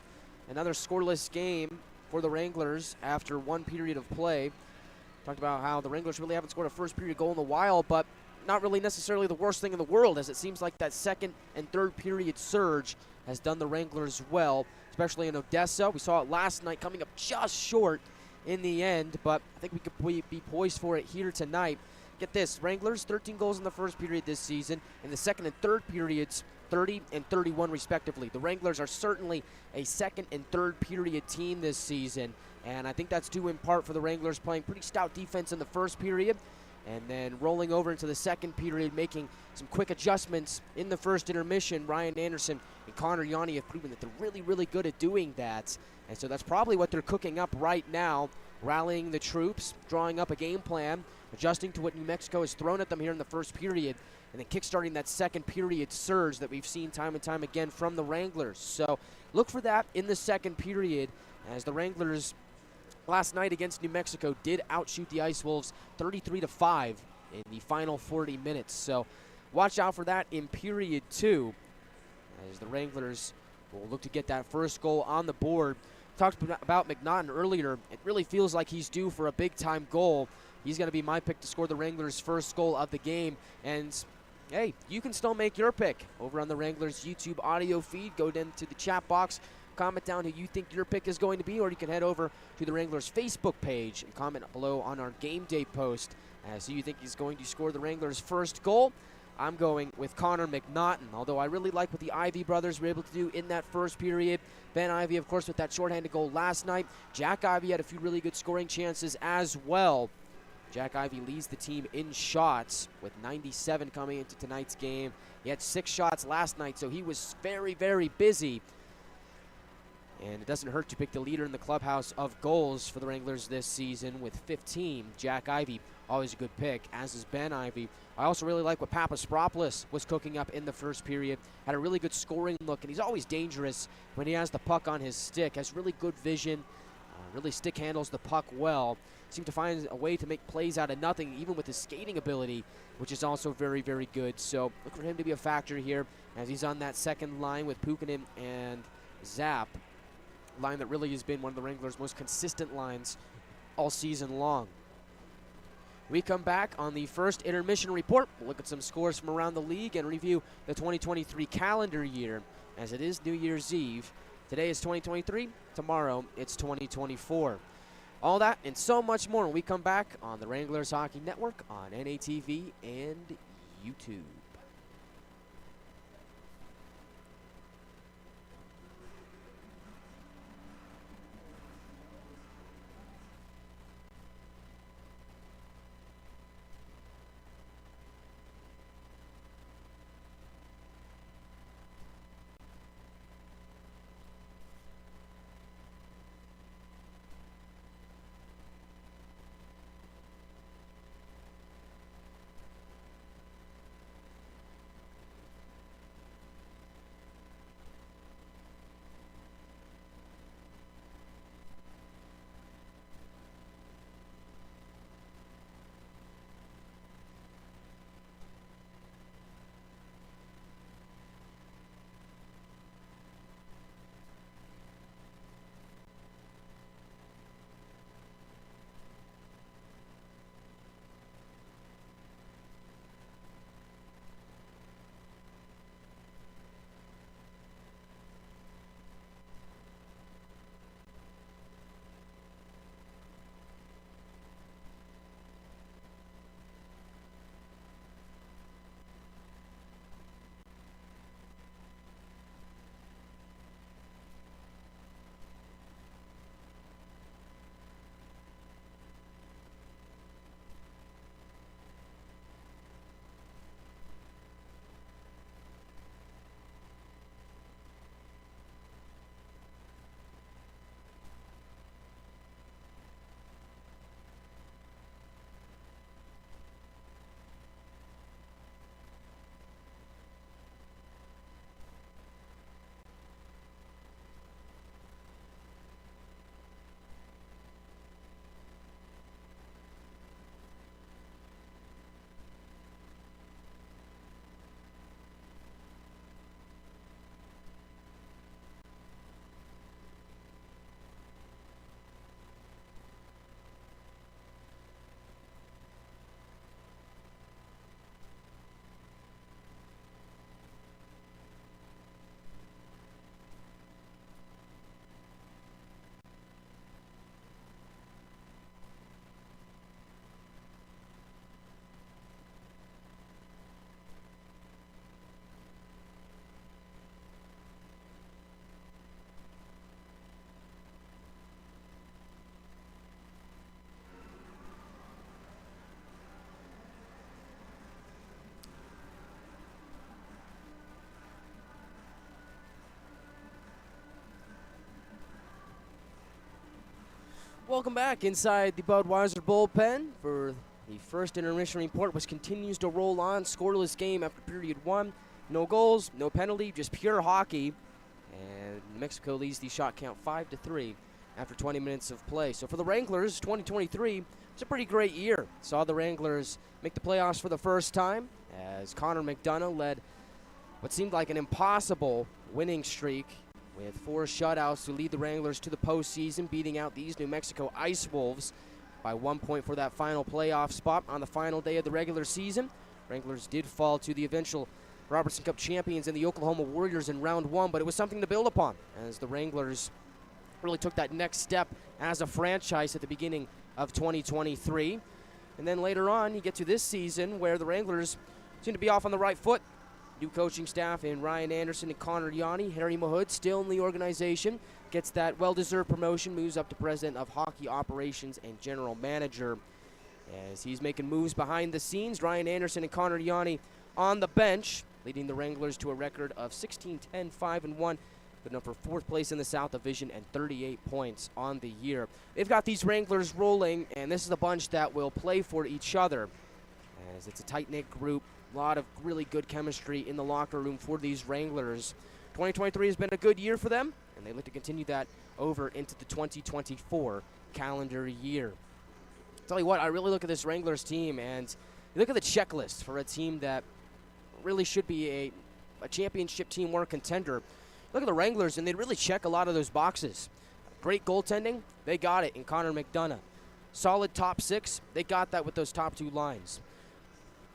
Another scoreless game for the Wranglers after 1 period of play. Talked about how the Wranglers really haven't scored a first period goal in a while, but not really necessarily the worst thing in the world, as it seems like that second and third period surge has done the Wranglers well, especially in Odessa. We saw it last night, coming up just short in the end, but I think we could be poised for it here tonight. Get this, Wranglers 13 goals in the first period this season. In the second and third periods, 30 and 31 respectively. The Wranglers are certainly a second and third period team this season, and I think that's due in part for the Wranglers playing pretty stout defense in the first period, and then rolling over into the second period, making some quick adjustments in the first intermission. Ryan Anderson and Connor Yanni have proven that they're really, really good at doing that. And so that's probably what they're cooking up right now, rallying the troops, drawing up a game plan, adjusting to what New Mexico has thrown at them here in the first period, and then kickstarting that second period surge that we've seen time and time again from the Wranglers. So look for that in the second period, as the Wranglers last night against New Mexico did outshoot the Ice Wolves 33-5 in the final 40 minutes. So watch out for that in period 2, as the Wranglers will look to get that first goal on the board. Talked about McNaughton earlier. It really feels like he's due for a big-time goal. He's going to be my pick to score the Wranglers' first goal of the game. And, hey, you can still make your pick over on the Wranglers' YouTube audio feed. Go into the chat box, comment down who you think your pick is going to be, or you can head over to the Wranglers' Facebook page and comment below on our game day post as who you think is going to score the Wranglers' first goal. I'm going with Connor McNaughton, although I really like what the Ivey brothers were able to do in that first period. Ben Ivey, of course, with that shorthanded goal last night. Jack Ivey had a few really good scoring chances as well. Jack Ivey leads the team in shots with 97 coming into tonight's game. He had 6 shots last night, so he was very, very busy. And it doesn't hurt to pick the leader in the clubhouse of goals for the Wranglers this season with 15. Jack Ivey, always a good pick, as is Ben Ivey. I also really like what Papaspropoulos was cooking up in the first period. Had a really good scoring look, and he's always dangerous when he has the puck on his stick. Has really good vision, really stick handles the puck well. Seemed to find a way to make plays out of nothing, even with his skating ability, which is also very, very good. So look for him to be a factor here as he's on that second line with Pukkanen and Zapp. Line that really has been one of the Wranglers' most consistent lines all season long. We come back on the first intermission report. We'll look at some scores from around the league and review the 2023 calendar year, as it is New Year's Eve. Today is 2023. Tomorrow, it's 2024. All that and so much more when we come back on the Wranglers Hockey Network on NATV and YouTube. Welcome back inside the Budweiser bullpen for the first intermission report, which continues to roll on. Scoreless game after period one. No goals, no penalty, just pure hockey. And New Mexico leads the shot count 5-3 after 20 minutes of play. So for the Wranglers, 2023 was a pretty great year. Saw the Wranglers make the playoffs for the first time as Connor McDonough led what seemed like an impossible winning streak with 4 shutouts to lead the Wranglers to the postseason, beating out these New Mexico Ice Wolves by 1 point for that final playoff spot on the final day of the regular season. Wranglers did fall to the eventual Robertson Cup champions in the Oklahoma Warriors in round 1, but it was something to build upon as the Wranglers really took that next step as a franchise at the beginning of 2023. And then later on, you get to this season where the Wranglers seem to be off on the right foot. New coaching staff in Ryan Anderson and Connor Yanni. Harry Mahood still in the organization. Gets that well-deserved promotion, moves up to president of hockey operations and general manager. As he's making moves behind the scenes, Ryan Anderson and Connor Yanni on the bench, leading the Wranglers to a record of 16-10-5-1. Good enough for 4th place in the South Division and 38 points on the year. They've got these Wranglers rolling, and this is a bunch that will play for each other, as it's a tight-knit group. A lot of really good chemistry in the locker room for these Wranglers. 2023 has been a good year for them, and they look to continue that over into the 2024 calendar year. Tell you what, I really look at this Wranglers team, and you look at the checklist for a team that really should be a championship team or a contender. Look at the Wranglers, and they really check a lot of those boxes. Great goaltending, they got it in Connor McDonough. Solid top 6, they got that with those top 2 lines.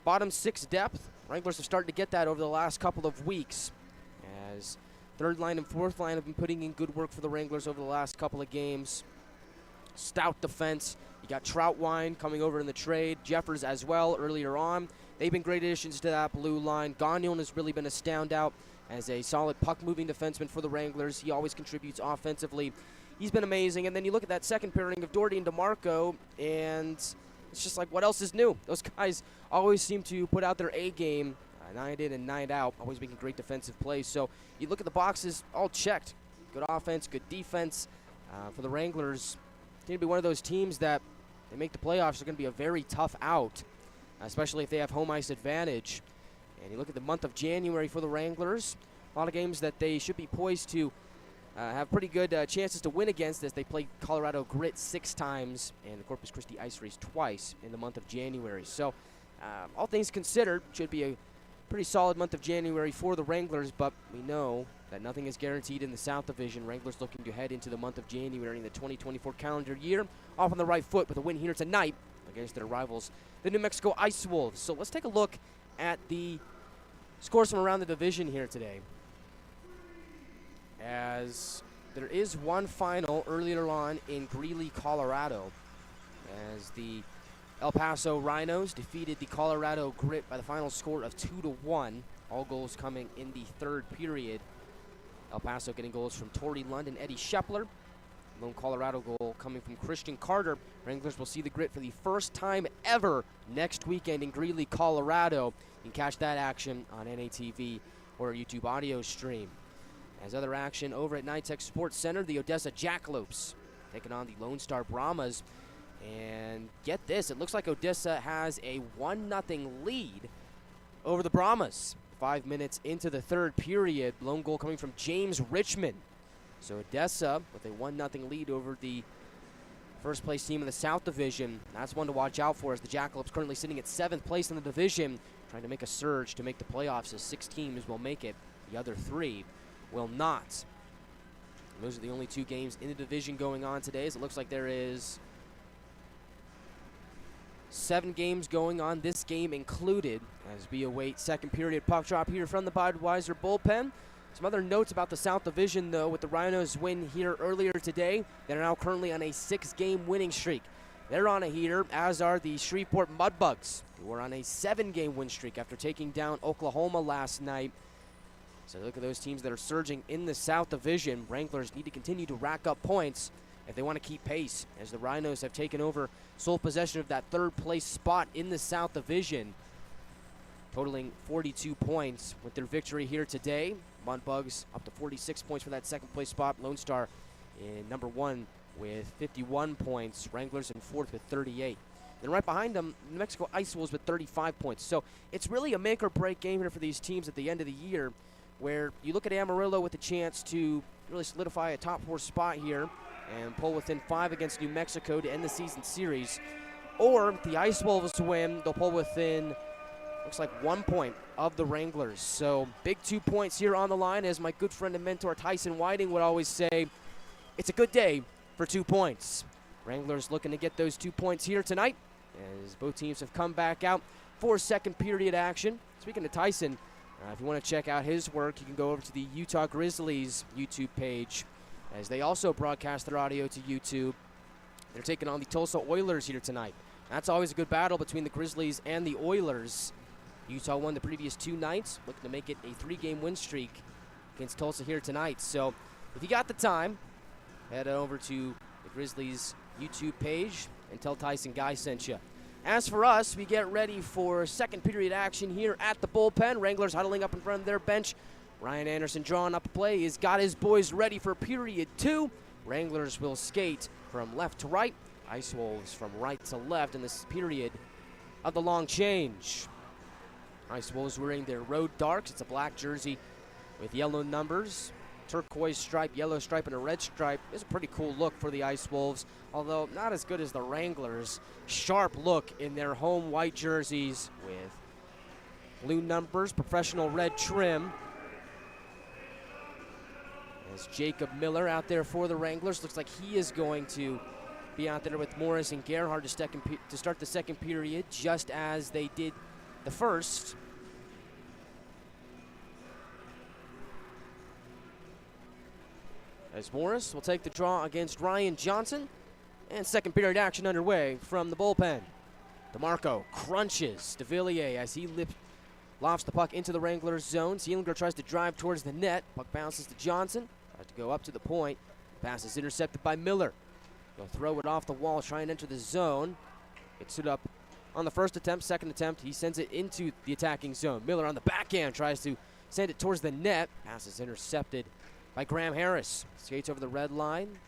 Bottom 6 depth, Wranglers have started to get that over the last couple of weeks, as 3rd line and 4th line have been putting in good work for the Wranglers over the last couple of games. stout defense. You got Troutwine coming over in the trade, Jeffers as well earlier on. They've been great additions to that blue line. Gagnon has really been a standout as a solid puck-moving defenseman for the Wranglers. He always contributes offensively. He's been amazing. And then you look at that second pairing of Doherty and DeMarco, and it's just like, what else is new? Those guys always seem to put out their A game, night in and night out, always making great defensive plays. So you look at the boxes, all checked. Good offense, good defense. For the Wranglers, it's going to be one of those teams that they make the playoffs. They're going to be a very tough out, especially if they have home ice advantage. And you look at the month of January for the Wranglers, a lot of games that they should be poised to have pretty good chances to win against, as they play Colorado Grit 6 times and the Corpus Christi Ice Race twice in the month of January. So all things considered, should be a pretty solid month of January for the Wranglers, but we know that nothing is guaranteed in the South Division. Wranglers looking to head into the month of January in the 2024 calendar year off on the right foot with a win here tonight against their rivals, the New Mexico Ice Wolves. So let's take a look at the scores from around the division here today, as there is one final earlier on in Greeley, Colorado, as the El Paso Rhinos defeated the Colorado Grit by the final score of 2-1. All goals coming in the third period. El Paso getting goals from Torrey Lund and Eddie Shepler. Lone Colorado goal coming from Christian Carter. Wranglers will see the Grit for the first time ever next weekend in Greeley, Colorado. You can catch that action on NATV or YouTube audio stream. As other action over at NYTEX Sports Center, the Odessa Jackalopes taking on the Lone Star Brahmas. And get this, it looks like Odessa has a 1-0 lead over the Brahmas. 5 minutes into the third period, lone goal coming from James Richmond. So Odessa with a 1-0 lead over the first place team in the South Division. That's one to watch out for, as the Jackalopes currently sitting at 7th place in the division, trying to make a surge to make the playoffs, as 6 teams will make it. The other 3 will not. And those are the only 2 games in the division going on today, as it looks like there is 7 games going on, this game included, as we await second period puck drop here from the Budweiser bullpen. Some other notes about the South Division, though, with the Rhinos win here earlier today. They're now currently on a 6-game winning streak. They're on a heater, as are the Shreveport Mudbugs, who are on a 7-game win streak after taking down Oklahoma last night. So look at those teams that are surging in the South Division. Wranglers need to continue to rack up points if they want to keep pace, as the Rhinos have taken over sole possession of that third-place spot in the South Division, totaling 42 points with their victory here today. Mudbugs up to 46 points for that second-place spot. Lone Star in number 1 with 51 points. Wranglers in 4th with 38. Then right behind them, New Mexico Ice Wolves with 35 points. So it's really a make-or-break game here for these teams at the end of the year, where you look at Amarillo with a chance to really solidify a top 4 spot here and pull within 5 against New Mexico to end the season series. Or if the Ice Wolves win, they'll pull within, looks like, 1 point of the Wranglers. So big 2 points here on the line, as my good friend and mentor Tyson Whiting would always say, it's a good day for 2 points. Wranglers looking to get those 2 points here tonight, as both teams have come back out for second period action. Speaking to Tyson, if you want to check out his work, you can go over to the Utah Grizzlies YouTube page, as they also broadcast their audio to YouTube. They're taking on the Tulsa Oilers here tonight. That's always a good battle between the Grizzlies and the Oilers. Utah won the previous 2 nights, looking to make it a 3-game win streak against Tulsa here tonight. So if you got the time, head over to the Grizzlies YouTube page and tell Tyson Guy sent you. As for us, we get ready for second period action here at the bullpen. Wranglers huddling up in front of their bench. Ryan Anderson drawing up a play. He's got his boys ready for period 2. Wranglers will skate from left to right. Ice Wolves from right to left in this period of the long change. Ice Wolves wearing their road darks. It's a black jersey with yellow numbers, turquoise stripe, yellow stripe, and a red stripe. It's a pretty cool look for the Ice Wolves, although not as good as the Wranglers. Sharp look in their home white jerseys with blue numbers, professional red trim. As Jacob Miller out there for the Wranglers. Looks like he is going to be out there with Morris and Gerhard to start the second period, just as they did the first. As Morris will take the draw against Ryan Johnson. And second period action underway from the bullpen. DeMarco crunches DeVilliers as he lofts the puck into the Wranglers zone. Seelinger tries to drive towards the net. Puck bounces to Johnson. Tries to go up to the point. Pass is intercepted by Miller. He'll throw it off the wall, try and enter the zone. Gets it up on the first attempt. Second attempt, he sends it into the attacking zone. Miller on the backhand tries to send it towards the net. Pass is intercepted by Graham Harris. Skates over the red line.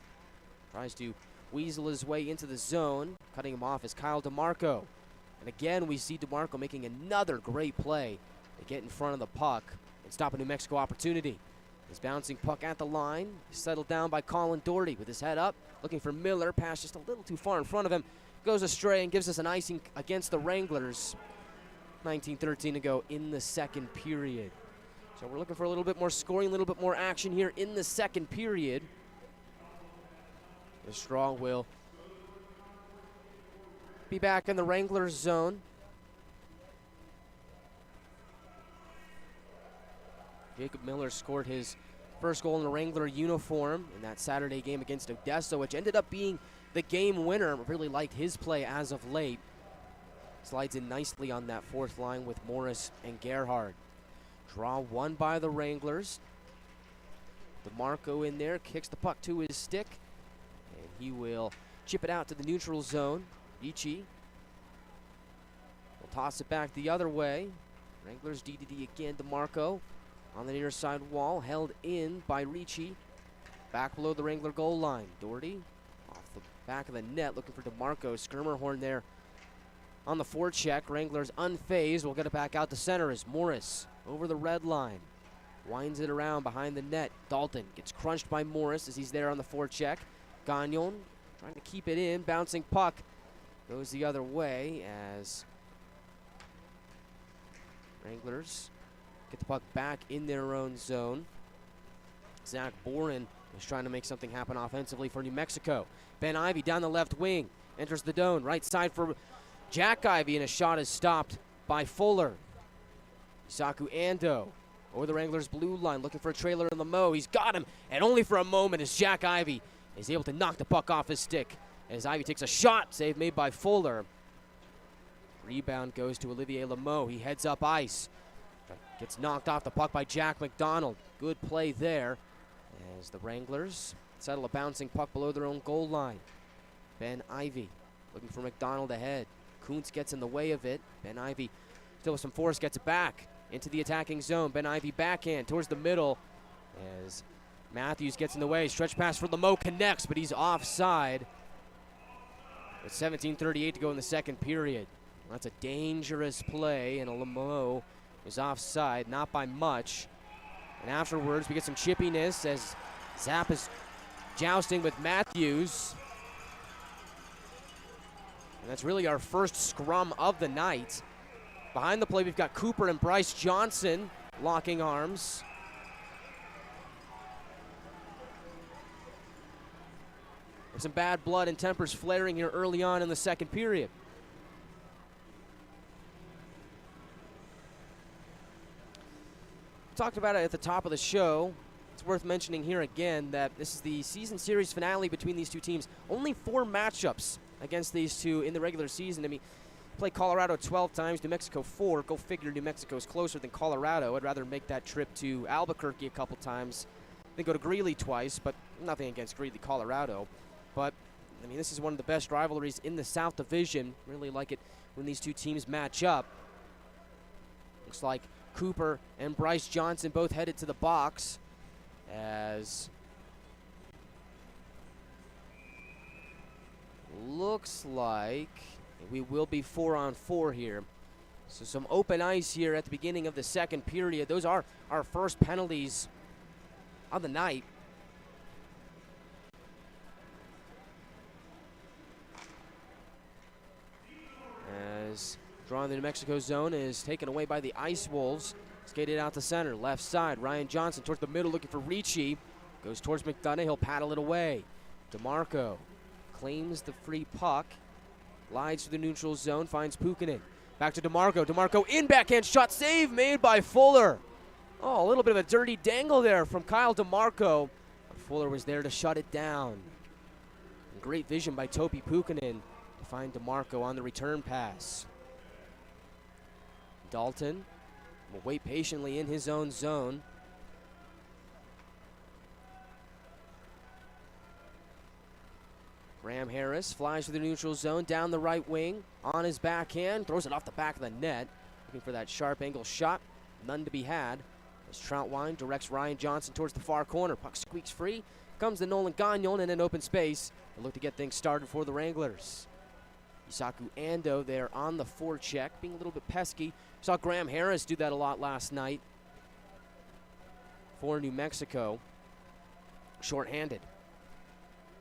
Tries to weasel his way into the zone. Cutting him off is Kyle DeMarco. And again, we see DeMarco making another great play to get in front of the puck and stop a New Mexico opportunity. His bouncing puck at the line, settled down by Colin Doherty with his head up, looking for Miller. Pass just a little too far in front of him. Goes astray and gives us an icing against the Wranglers. 19:13 to go in the second period. So we're looking for a little bit more scoring, a little bit more action here in the second period. The Straw will be back in the Wranglers zone. Jacob Miller scored his first goal in the Wrangler uniform in that Saturday game against Odessa, which ended up being the game winner. Really liked his play as of late. Slides in nicely on that fourth line with Morris and Gerhard. Draw won by the Wranglers. DeMarco in there, kicks the puck to his stick, and he will chip it out to the neutral zone. Ricci will toss it back the other way. Wranglers DDD again. DeMarco on the near side wall, held in by Ricci. Back below the Wrangler goal line. Doherty off the back of the net, looking for DeMarco. Skirmerhorn there on the forecheck. Wranglers unfazed. We'll get it back out to center as Morris over the red line. Winds it around behind the net. Dalton gets crunched by Morris as he's there on the forecheck. Gagnon trying to keep it in. Bouncing puck goes the other way as Wranglers get the puck back in their own zone. Zach Boren is trying to make something happen offensively for New Mexico. Ben Ivey down the left wing. Enters the zone. Right side for Jack Ivey, and a shot is stopped by Fuller. Isaku Ando over the Wranglers blue line, looking for a trailer in the Mo. He's got him, and only for a moment as Jack Ivey is able to knock the puck off his stick. As Ivey takes a shot, save made by Fuller. Rebound goes to Olivier Lameau. He heads up ice. Gets knocked off the puck by Jack McDonald. Good play there as the Wranglers settle a bouncing puck below their own goal line. Ben Ivey looking for McDonald ahead. Kuntz gets in the way of it. Ben Ivey still with some force gets it back into the attacking zone. Ben Ivey backhand towards the middle as Matthews gets in the way. Stretch pass for Lameau connects, but he's offside. With 17:38 to go in the second period. That's a dangerous play, and Lameau is offside, not by much. And afterwards, we get some chippiness as Zapp is jousting with Matthews. And that's really our first scrum of the night. Behind the play, we've got Cooper and Bryce Johnson locking arms. And some bad blood and tempers flaring here early on in the second period. Talked about it at the top of the show. It's worth mentioning here again that this is the season series finale between these two teams. Only 4 matchups against these two in the regular season. I mean, play Colorado 12 times, New Mexico 4. Go figure, New Mexico's closer than Colorado. I'd rather make that trip to Albuquerque a couple times than go to Greeley twice, but nothing against Greeley, Colorado. But, I mean, this is one of the best rivalries in the South Division. Really like it when these two teams match up. Looks like Cooper and Bryce Johnson both headed to the box as looks like we will be 4-on-4 here. So some open ice here at the beginning of the second period. Those are our first penalties of the night. As drawing the New Mexico zone is taken away by the Ice Wolves. Skated out to center, left side. Ryan Johnson towards the middle looking for Ricci. Goes towards McDonough, he'll paddle it away. DeMarco claims the free puck. Glides to the neutral zone, finds Pukkanen. Back to DeMarco. DeMarco in backhand shot, save made by Fuller. Oh, a little bit of a dirty dangle there from Kyle DeMarco. But Fuller was there to shut it down. Great vision by Topi Pukkanen to find DeMarco on the return pass. Dalton will wait patiently in his own zone. Graham Harris flies to the neutral zone, down the right wing, on his backhand, throws it off the back of the net. Looking for that sharp angle shot, none to be had. As Troutwine directs Ryan Johnson towards the far corner. Puck squeaks free, comes to Nolan Gagnon in an open space. They look to get things started for the Wranglers. Isaku Ando there on the forecheck, being a little bit pesky. Saw Graham Harris do that a lot last night for New Mexico. Shorthanded.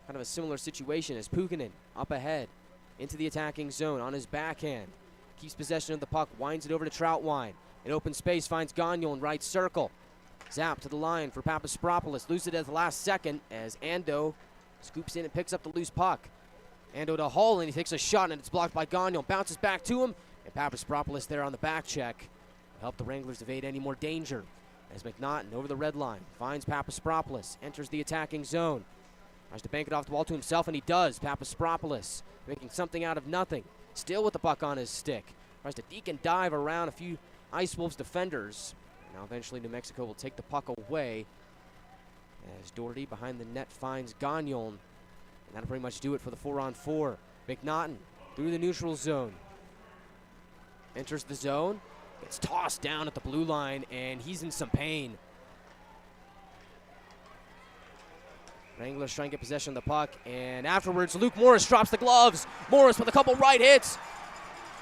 Kind of a similar situation as Pukkanen up ahead into the attacking zone on his backhand. Keeps possession of the puck, winds it over to Troutwine. In open space, finds Gagnon, right circle. Zap to the line for Papaspropoulos. Loses it at the last second as Ando scoops in and picks up the loose puck. Ando to Hull, and he takes a shot, and it's blocked by Gagnon. Bounces back to him, and Papaspropoulos there on the back check. Help the Wranglers evade any more danger. As McNaughton over the red line finds Papaspropoulos, enters the attacking zone. Tries to bank it off the wall to himself, and he does. Papaspropoulos making something out of nothing. Still with the puck on his stick. Tries to deke and dive around a few Ice Wolves defenders. Now eventually New Mexico will take the puck away as Doherty behind the net finds Gagnon. And that'll pretty much do it for the 4-on-4. McNaughton through the neutral zone. Enters the zone. Gets tossed down at the blue line, and he's in some pain. Wranglers trying to get possession of the puck, and afterwards Luke Morris drops the gloves. Morris with a couple right hits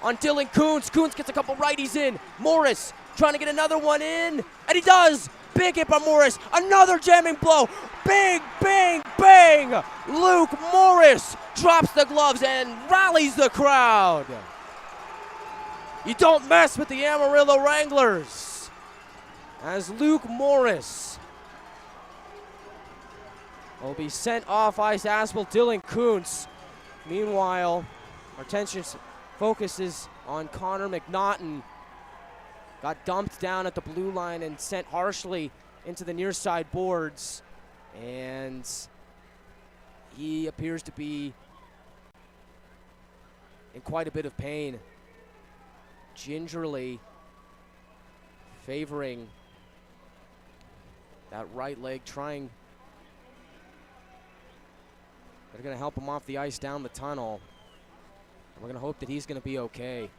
on Dylan Kuntz. Kuntz gets a couple righties in. Morris trying to get another one in, and he does. Big hit by Morris. Another jamming blow. Bang, bang, bang. Luke Morris drops the gloves and rallies the crowd. You don't mess with the Amarillo Wranglers. As Luke Morris will be sent off ice as will Dylan Kuntz. Meanwhile, our attention focuses on Connor McNaughton. Got dumped down at the blue line and sent harshly into the near side boards. And he appears to be in quite a bit of pain. Gingerly favoring that right leg, trying. They're going to help him off the ice down the tunnel. And we're going to hope that he's going to be okay.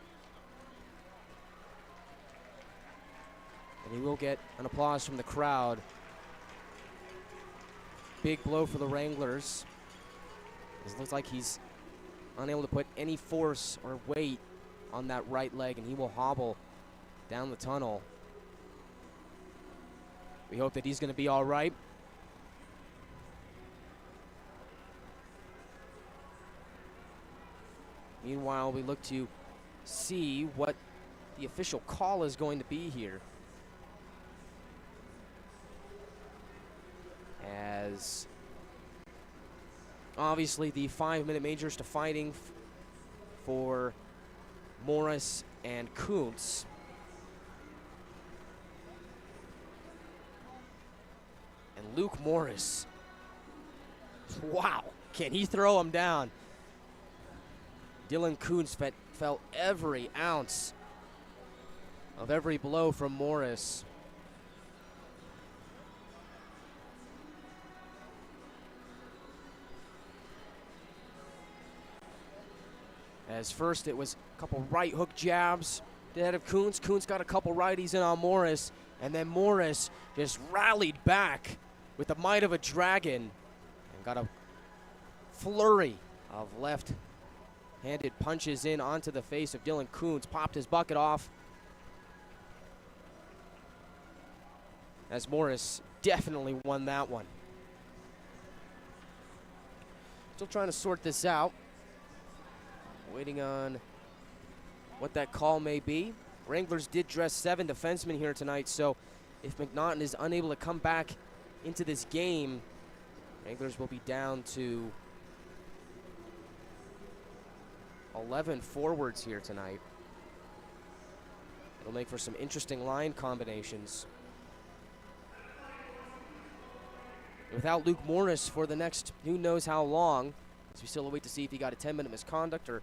And he will get an applause from the crowd. Big blow for the Wranglers. It looks like he's unable to put any force or weight on that right leg, and he will hobble down the tunnel. We hope that he's going to be all right. Meanwhile, we look to see what the official call is going to be here. As obviously the 5-minute majors to fighting for Morris and Kuntz. And Luke Morris, wow, can he throw him down? Dylan Kuntz felt every ounce of every blow from Morris. As first it was a couple right hook jabs to the head of Kuntz. Kuntz got a couple righties in on Morris, and then Morris just rallied back with the might of a dragon and got a flurry of left-handed punches in onto the face of Dylan Kuntz. Popped his bucket off as Morris definitely won that one. Still trying to sort this out. Waiting on what that call may be. Wranglers did dress 7 defensemen here tonight, so if McNaughton is unable to come back into this game, Wranglers will be down to 11 forwards here tonight. It'll make for some interesting line combinations. Without Luke Morris for the next who knows how long, So we still wait to see if he got a 10-minute misconduct or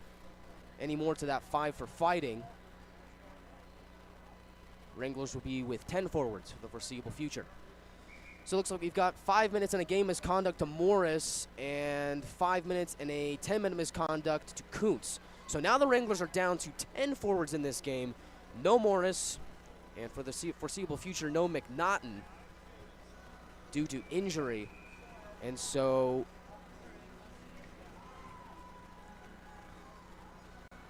any more to that 5 for fighting. Wranglers will be with 10 forwards for the foreseeable future. So it looks like we've got 5 minutes and a game misconduct to Morris and 5 minutes and a 10-minute misconduct to Kuntz. So now the Wranglers are down to 10 forwards in this game. No Morris, and for the foreseeable future, no McNaughton due to injury. And so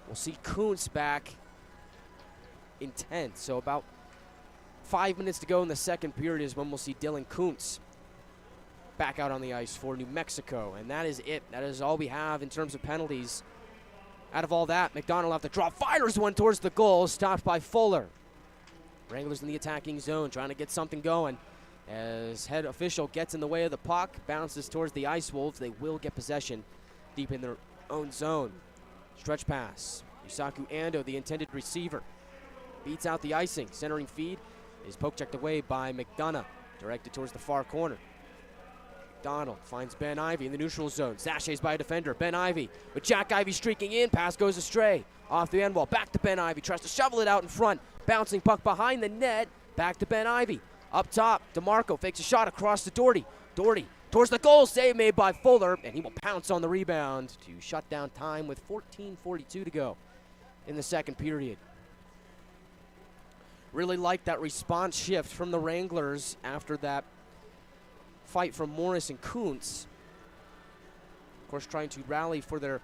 we'll see Kuntz back in 10th. So about 5 minutes to go in the second period is when we'll see Dylan Kuntz back out on the ice for New Mexico. And that is it. That is all we have in terms of penalties. Out of all that, McDonald will have to draw. Fires one towards the goal, stopped by Fuller. Wranglers in the attacking zone, trying to get something going. As head official gets in the way of the puck, bounces towards the Ice Wolves. They will get possession deep in their own zone. Stretch pass. Yusaku Ando, the intended receiver, beats out the icing. Centering feed is poke checked away by McDonough, directed towards the far corner. McDonald finds Ben Ivey in the neutral zone. Sachets by a defender. Ben Ivey with Jack Ivey streaking in. Pass goes astray. Off the end wall. Back to Ben Ivey. Tries to shovel it out in front. Bouncing puck behind the net. Back to Ben Ivey. Up top, DeMarco fakes a shot across to Doherty. Doherty towards the goal. Save made by Fuller. And he will pounce on the rebound to shut down time with 14:42 to go in the second period. Really like that response shift from the Wranglers after that fight from Morris and Kuntz. Of course, trying to rally for their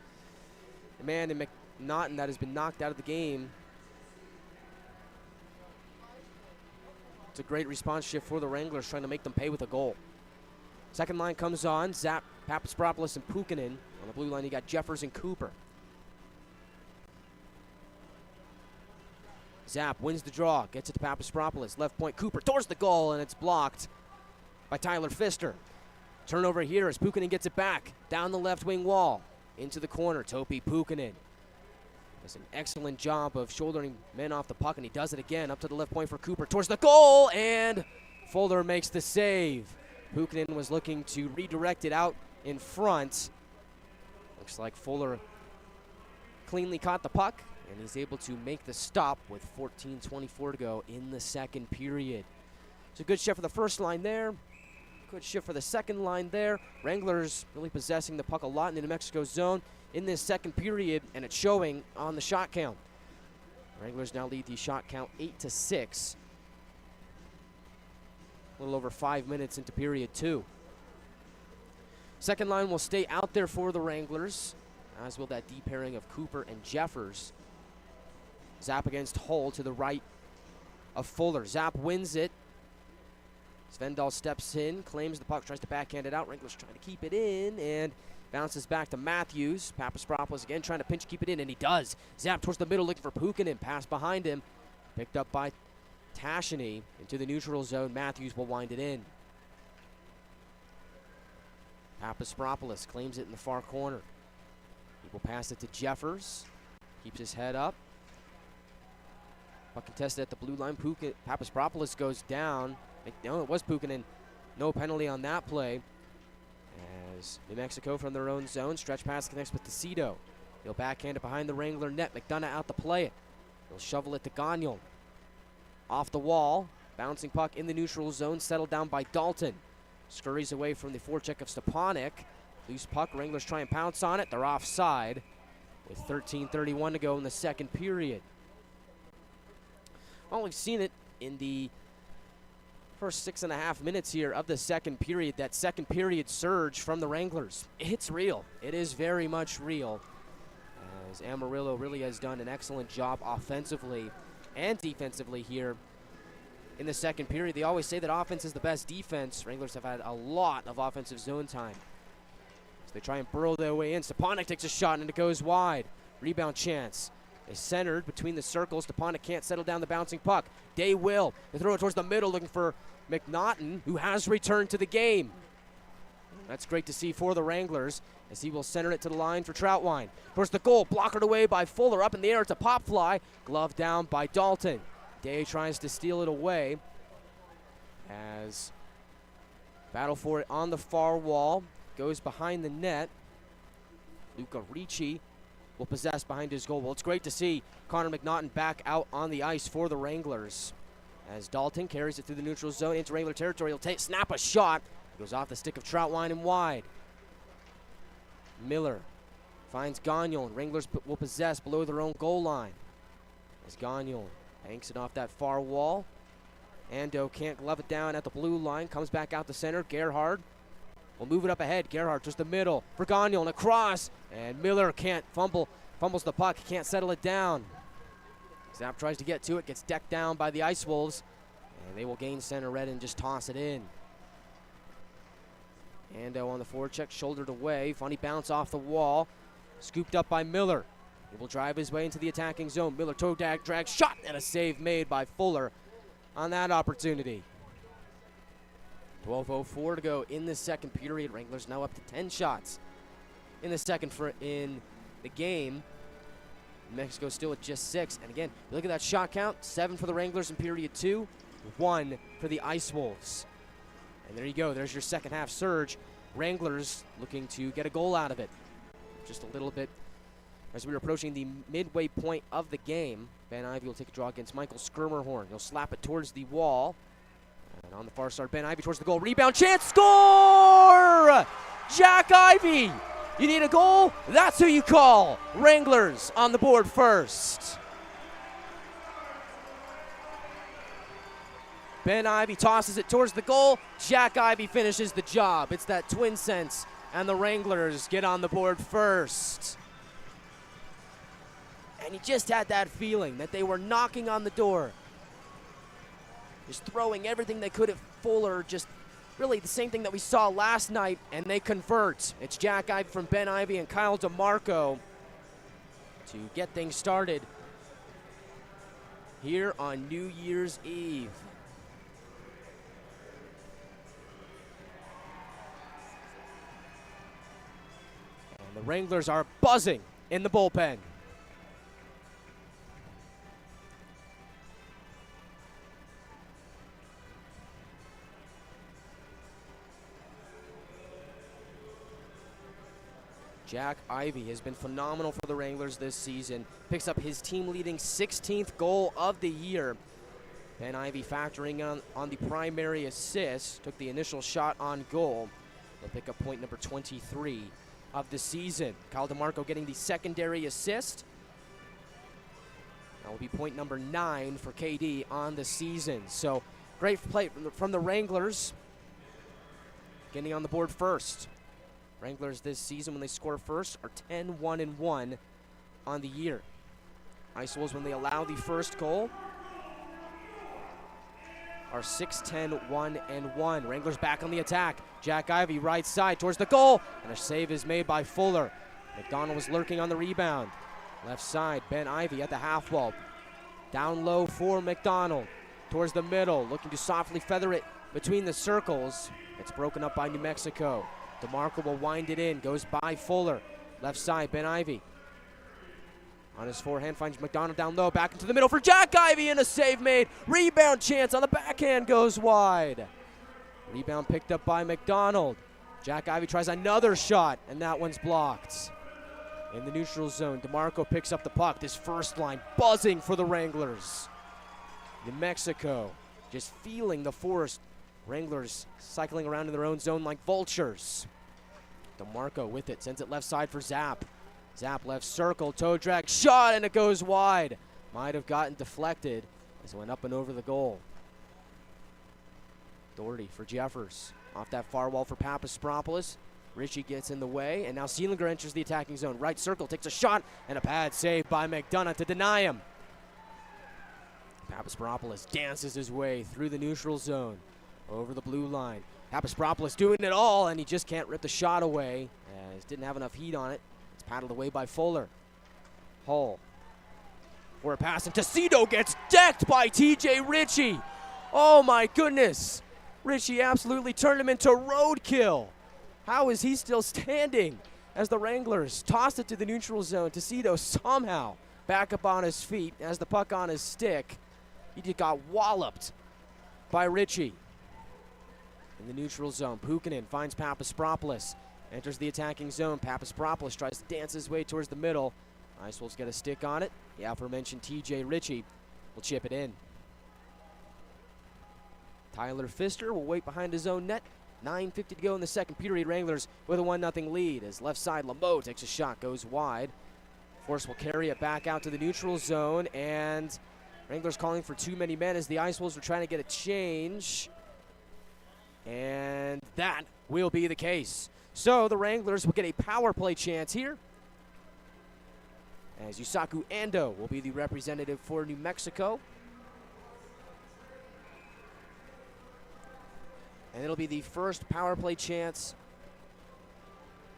man in McNaughton that has been knocked out of the game. It's a great response shift for the Wranglers, trying to make them pay with a goal. Second line comes on. Zap, Papaspropoulos, and Pukinen. On the blue line, you got Jeffers and Cooper. Zap wins the draw, gets it to Papaspropoulos. Left point, Cooper towards the goal, and it's blocked by Tyler Pfister. Turnover here as Pukinen gets it back. Down the left wing wall. Into the corner, Topi Pukinen does an excellent job of shouldering men off the puck, and he does it again. Up to the left point for Cooper, towards the goal, and Fuller makes the save. Pukinen was looking to redirect it out in front. Looks like Fuller cleanly caught the puck, and he's able to make the stop with 14:24 to go in the second period. It's a good shift for the first line there. Good shift for the second line there. Wranglers really possessing the puck a lot in the New Mexico zone in this second period, and it's showing on the shot count. Wranglers now lead the shot count 8-6. A little over 5 minutes into period 2. Second line will stay out there for the Wranglers, as will that deep pairing of Cooper and Jeffers. Zap against Hull to the right of Fuller. Zap wins it. Svendal steps in, claims the puck, tries to backhand it out. Wranglers trying to keep it in, and bounces back to Matthews. Papaspropoulos again trying to pinch keep it in, and he does. Zap towards the middle looking for Pukinen. Pass behind him. Picked up by Tashiny into the neutral zone. Matthews will wind it in. Papaspropoulos claims it in the far corner. He will pass it to Jeffers. Keeps his head up. Puck contested at the blue line. Papaspropoulos goes down. No, it was Pukinen. No penalty on that play. As New Mexico from their own zone. Stretch pass connects with Tecido. He'll backhand it behind the Wrangler net. McDonough out to play it. He'll shovel it to Gagnon. Off the wall. Bouncing puck in the neutral zone. Settled down by Dalton. Scurries away from the forecheck of Stepanek. Loose puck. Wranglers try and pounce on it. They're offside with 13:31 to go in the second period. Well, we've seen it in the first 6.5 minutes here of the second period. That second period surge from the Wranglers. It's real. It is very much real. As Amarillo really has done an excellent job offensively and defensively here in the second period. They always say that offense is the best defense. Wranglers have had a lot of offensive zone time. So they try and burrow their way in. Stepanek takes a shot and it goes wide. Rebound chance. Is centered between the circles. Stepanek can't settle down the bouncing puck. Day will. They throw it towards the middle looking for McNaughton, who has returned to the game. That's great to see for the Wranglers as he will center it to the line for Troutwine. Towards the goal, blockered away by Fuller. Up in the air, it's a pop fly. Glove down by Dalton. Day tries to steal it away as battle for it on the far wall. Goes behind the net. Luca Ricci will possess behind his goal. Well, it's great to see Connor McNaughton back out on the ice for the Wranglers. As Dalton carries it through the neutral zone into Wrangler territory, he'll snap a shot. Goes off the stick of Troutwine and wide. Miller finds Gagnon. Wranglers will possess below their own goal line. As Gagnon banks it off that far wall. Ando can't glove it down at the blue line. Comes back out the center. Gerhard will move it up ahead. Gerhard towards the middle for Gagnon. Across. And Miller can't fumbles the puck. Can't settle it down. Zap tries to get to it. Gets decked down by the Ice Wolves. And they will gain center red and just toss it in. Ando on the forecheck, shouldered away. Funny bounce off the wall. Scooped up by Miller. He will drive his way into the attacking zone. Miller toe drag shot and a save made by Fuller on that opportunity. 12:04 to go in the second period. Wranglers now up to 10 shots in the second in the game. Mexico still at just 6. And again, look at that shot count. 7 for the Wranglers in period 2, 1 for the Ice Wolves. And there you go. There's your second half surge. Wranglers looking to get a goal out of it. Just a little bit as we were approaching the midway point of the game. Ben Ivey will take a draw against Michael Skirmerhorn. He'll slap it towards the wall. And on the far side, Ben Ivey towards the goal. Rebound chance. Score! Jack Ivey. You need a goal? That's who you call. Wranglers on the board first. Ben Ivey tosses it towards the goal. Jack Ivey finishes the job. It's that twin sense, and the Wranglers get on the board first. And he just had that feeling that they were knocking on the door. Just throwing everything they could at Fuller. Just really the same thing that we saw last night, and they convert. It's Jack Ivey from Ben Ivey and Kyle DeMarco to get things started here on New Year's Eve. The Wranglers are buzzing in the bullpen. Jack Ivey has been phenomenal for the Wranglers this season. Picks up his team-leading 16th goal of the year. Ben Ivey factoring on the primary assist. Took the initial shot on goal. They'll pick up point number 23 of the season. Kyle DeMarco getting the secondary assist. That will be point number 9 for KD on the season. So great play from the Wranglers. Getting on the board first. Wranglers this season, when they score first, are 10-1-1 on the year. Ice Wolves, when they allow the first goal, are 6-10-1-1. Wranglers back on the attack. Jack Ivey right side towards the goal, and a save is made by Fuller. McDonald was lurking on the rebound. Left side, Ben Ivey at the half wall. Down low for McDonald. Towards the middle, looking to softly feather it between the circles. It's broken up by New Mexico. DeMarco will wind it in, goes by Fuller. Left side, Ben Ivey. On his forehand, finds McDonald down low, back into the middle for Jack Ivey, and a save made. Rebound chance on the backhand goes wide. Rebound picked up by McDonald. Jack Ivey tries another shot, and that one's blocked. In the neutral zone, DeMarco picks up the puck. This first line buzzing for the Wranglers. New Mexico just feeling the force. Wranglers cycling around in their own zone like vultures. DeMarco with it, sends it left side for Zap. Zap left circle, toe drag, shot, and it goes wide. Might have gotten deflected as it went up and over the goal. Doherty for Jeffers. Off that far wall for Papaspropoulos. Richie gets in the way, and now Seelinger enters the attacking zone. Right circle, takes a shot, and a pad save by McDonough to deny him. Papaspropoulos dances his way through the neutral zone, over the blue line. Papaspropoulos doing it all, and he just can't rip the shot away, as didn't have enough heat on it. It's paddled away by Fuller. Hull for a pass, and Tecido gets decked by TJ Ritchie. Oh my goodness. Ritchie absolutely turned him into roadkill. How is he still standing as the Wranglers toss it to the neutral zone? Tecido somehow back up on his feet as the puck on his stick. He just got walloped by Ritchie. In the neutral zone, Puukkonen finds Papaspropoulos. Enters the attacking zone. Papaspropoulos tries to dance his way towards the middle. Ice Wolves get a stick on it. The aforementioned TJ Ritchie will chip it in. Tyler Pfister will wait behind his own net. 9:50 to go in the second period. Wranglers with a 1-0 lead as left side Lameau takes a shot, goes wide. Force will carry it back out to the neutral zone, and Wranglers calling for too many men as the Ice Wolves are trying to get a change. And that will be the case. So the Wranglers will get a power play chance here, as Yusaku Ando will be the representative for New Mexico. And it'll be the first power play chance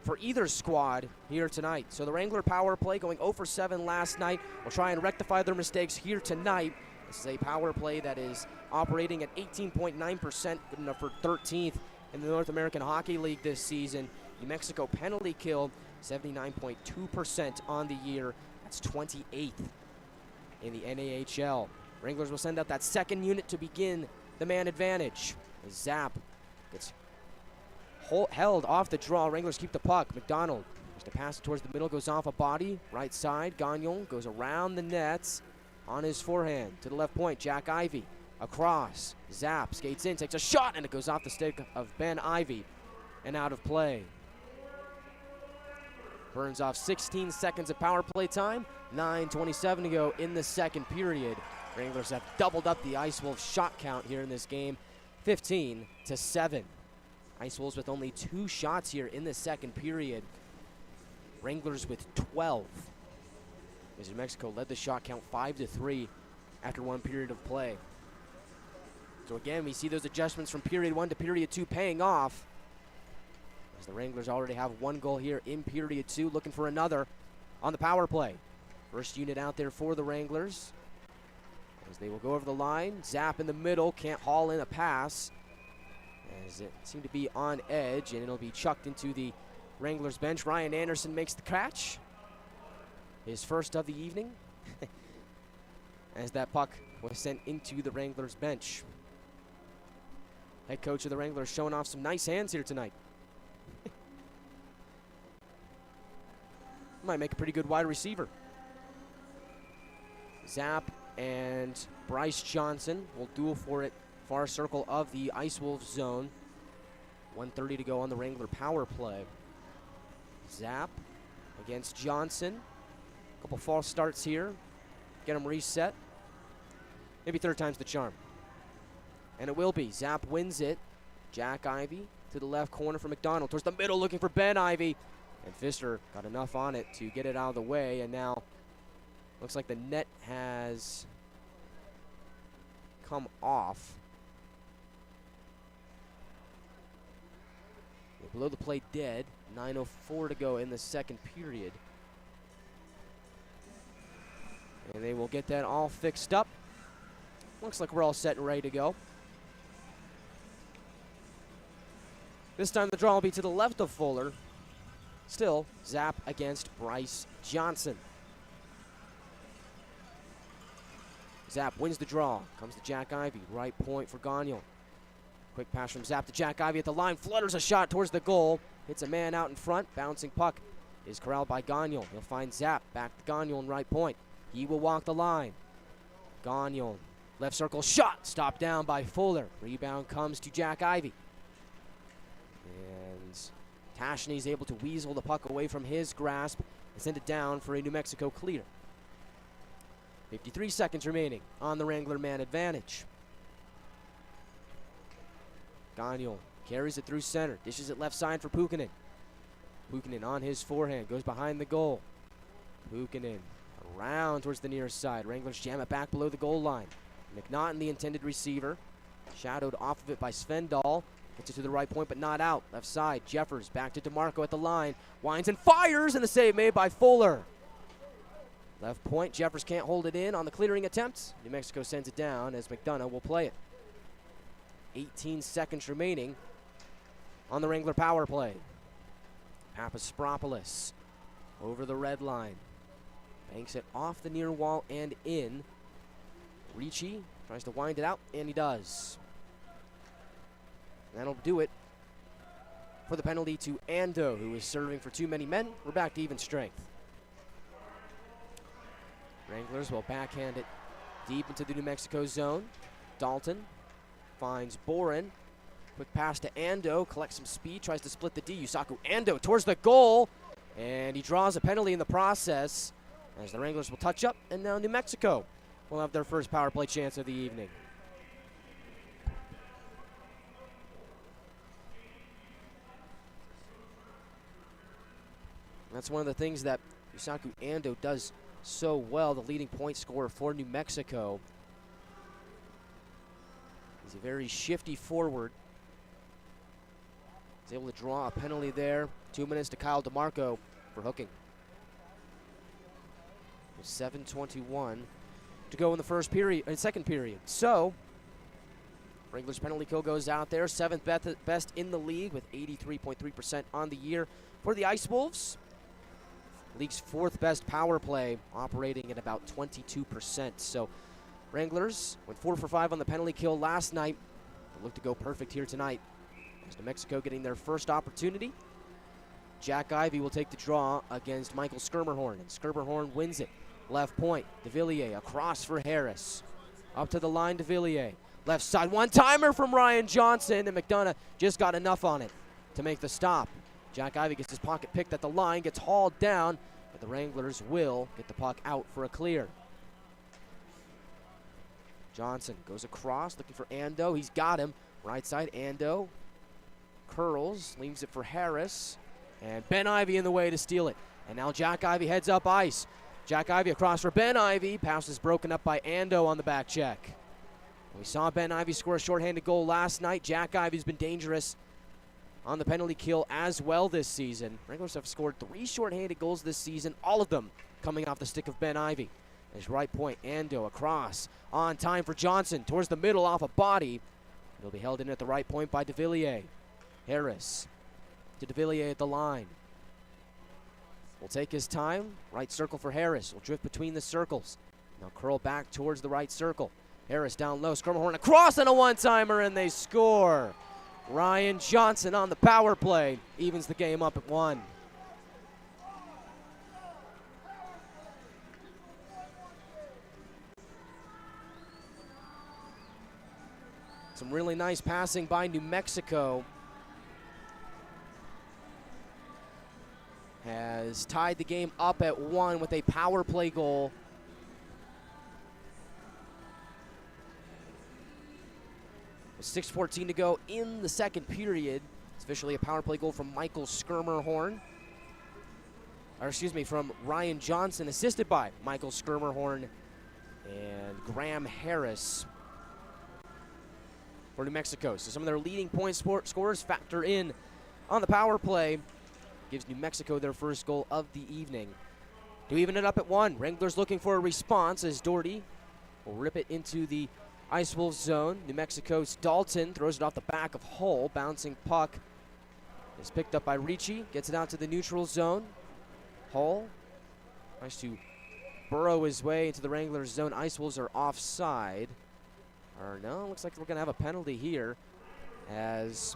for either squad here tonight. So the Wrangler power play going 0 for 7 last night will try and rectify their mistakes here tonight. This is a power play that is operating at 18.9%, good enough for 13th in the North American Hockey League this season. New Mexico penalty kill, 79.2% on the year. That's 28th in the NAHL. Wranglers will send out that second unit to begin the man advantage. Zap gets held off the draw. Wranglers keep the puck. McDonald has to pass it towards the middle, goes off a body. Right side, Gagnon goes around the nets on his forehand. To the left point, Jack Ivey across. Zap skates in, takes a shot, and it goes off the stick of Ben Ivey and out of play. Burns off 16 seconds of power play time. 9:27 to go in the second period. Wranglers have doubled up the Ice Wolves shot count here in this game, 15-7. Ice Wolves with only 2 shots here in the second period. Wranglers with 12. As New Mexico led the shot count 5-3 after 1 period of play. So again, we see those adjustments from period 1 to period 2 paying off, as the Wranglers already have 1 goal here in period 2, looking for another on the power play. First unit out there for the Wranglers, as they will go over the line. Zap in the middle, can't haul in a pass, as it seemed to be on edge, and it'll be chucked into the Wranglers bench. Ryan Anderson makes the catch, his first of the evening, as that puck was sent into the Wranglers bench. Head coach of the Wranglers showing off some nice hands here tonight. Might make a pretty good wide receiver. Zap and Bryce Johnson will duel for it far circle of the Ice Wolves zone. 1:30 to go on the Wrangler power play. Zap against Johnson. A couple false starts here. Get him reset. Maybe third time's the charm. And it will be. Zap wins it. Jack Ivey to the left corner for McDonald. Towards the middle looking for Ben Ivey. And Pfister got enough on it to get it out of the way. And now looks like the net has come off. Below the play dead. 9:04 to go in the second period. And they will get that all fixed up. Looks like we're all set and ready to go. This time the draw will be to the left of Fuller. Still, Zap against Bryce Johnson. Zap wins the draw. Comes to Jack Ivey. Right point for Gagnon. Quick pass from Zap to Jack Ivey at the line. Flutters a shot towards the goal. Hits a man out in front. Bouncing puck is corralled by Gagnon. He'll find Zap. Back to Gagnon, right point. He will walk the line. Gagnon. Left circle shot. Stopped down by Fuller. Rebound comes to Jack Ivey. And Tashney is able to weasel the puck away from his grasp and send it down for a New Mexico clear. 53 seconds remaining on the Wrangler man advantage. Gagnon carries it through center. Dishes it left side for Puukkonen. Puukkonen on his forehand. Goes behind the goal. Puukkonen around towards the near side. Wranglers jam it back below the goal line. McNaughton, the intended receiver. Shadowed off of it by Svendal. Gets it to the right point, but not out. Left side, Jeffers back to DeMarco at the line. Winds and fires, and the save made by Fuller. Left point, Jeffers can't hold it in on the clearing attempt. New Mexico sends it down as McDonough will play it. 18 seconds remaining on the Wrangler power play. Papaspropoulos over the red line. Banks it off the near wall and in. Ricci tries to wind it out, and he does. That'll do it for the penalty to Ando, who is serving for too many men. We're back to even strength. Wranglers will backhand it deep into the New Mexico zone. Dalton finds Boren. Quick pass to Ando, collects some speed, tries to split the D. Yusaku Ando towards the goal, and he draws a penalty in the process as the Wranglers will touch up, and now New Mexico will have their first power play chance of the evening. That's one of the things that Yusaku Ando does so well, the leading point scorer for New Mexico. He's a very shifty forward. He's able to draw a penalty there. 2 minutes to Kyle DeMarco for hooking. 7:21 to go in the second period. So, Wranglers penalty kill goes out there. 7th best in the league with 83.3% on the year for the Ice Wolves. League's 4th best power play, operating at about 22%. So, Wranglers went 4 for 5 on the penalty kill last night. They look to go perfect here tonight. As New Mexico getting their first opportunity. Jack Ivey will take the draw against Michael Skirmerhorn, and Skirmerhorn wins it. Left point, DeVilliers across for Harris. Up to the line, DeVilliers. Left side, one-timer from Ryan Johnson, and McDonough just got enough on it to make the stop. Jack Ivey gets his pocket picked at the line, gets hauled down, but the Wranglers will get the puck out for a clear. Johnson goes across, looking for Ando. He's got him. Right side, Ando curls, leaves it for Harris, and Ben Ivey in the way to steal it. And now Jack Ivey heads up ice. Jack Ivey across for Ben Ivey. Pass is broken up by Ando on the back check. We saw Ben Ivey score a shorthanded goal last night. Jack Ivey's been dangerous on the penalty kill as well this season. Wranglers have scored 3 shorthanded goals this season, all of them coming off the stick of Ben Ivey. His right point, Ando across, on time for Johnson, towards the middle off a body. It'll be held in at the right point by DeVilliers. Harris to DeVilliers at the line. Will take his time, right circle for Harris. Will drift between the circles. Now curl back towards the right circle. Harris down low, Skirmerhorn across and a one-timer, and they score. Ryan Johnson on the power play evens the game up at 1. Some really nice passing by New Mexico has tied the game up at 1 with a power play goal. With 6:14 to go in the second period. It's officially a power play goal from Michael Skirmerhorn. Or excuse me, from Ryan Johnson, assisted by Michael Skirmerhorn and Graham Harris for New Mexico. So some of their leading point scorers factor in on the power play. Gives New Mexico their first goal of the evening. To even it up at 1, Wranglers looking for a response as Doherty will rip it into the Ice Wolves zone. New Mexico's Dalton throws it off the back of Hull. Bouncing puck is picked up by Ricci. Gets it out to the neutral zone. Hull tries to burrow his way into the Wranglers zone. Ice Wolves are offside. Or no, looks like we're going to have a penalty here as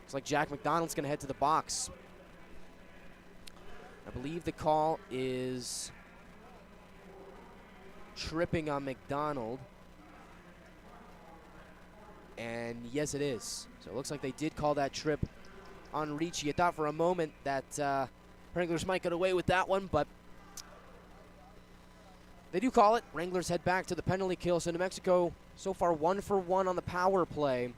looks like Jack McDonald's going to head to the box. I believe the call is tripping on McDonald. And yes, it is. So it looks like they did call that trip on Ricci. I thought for a moment that Wranglers might get away with that one, but they do call it. Wranglers head back to the penalty kill. So New Mexico so far 1 for 1 on the power play.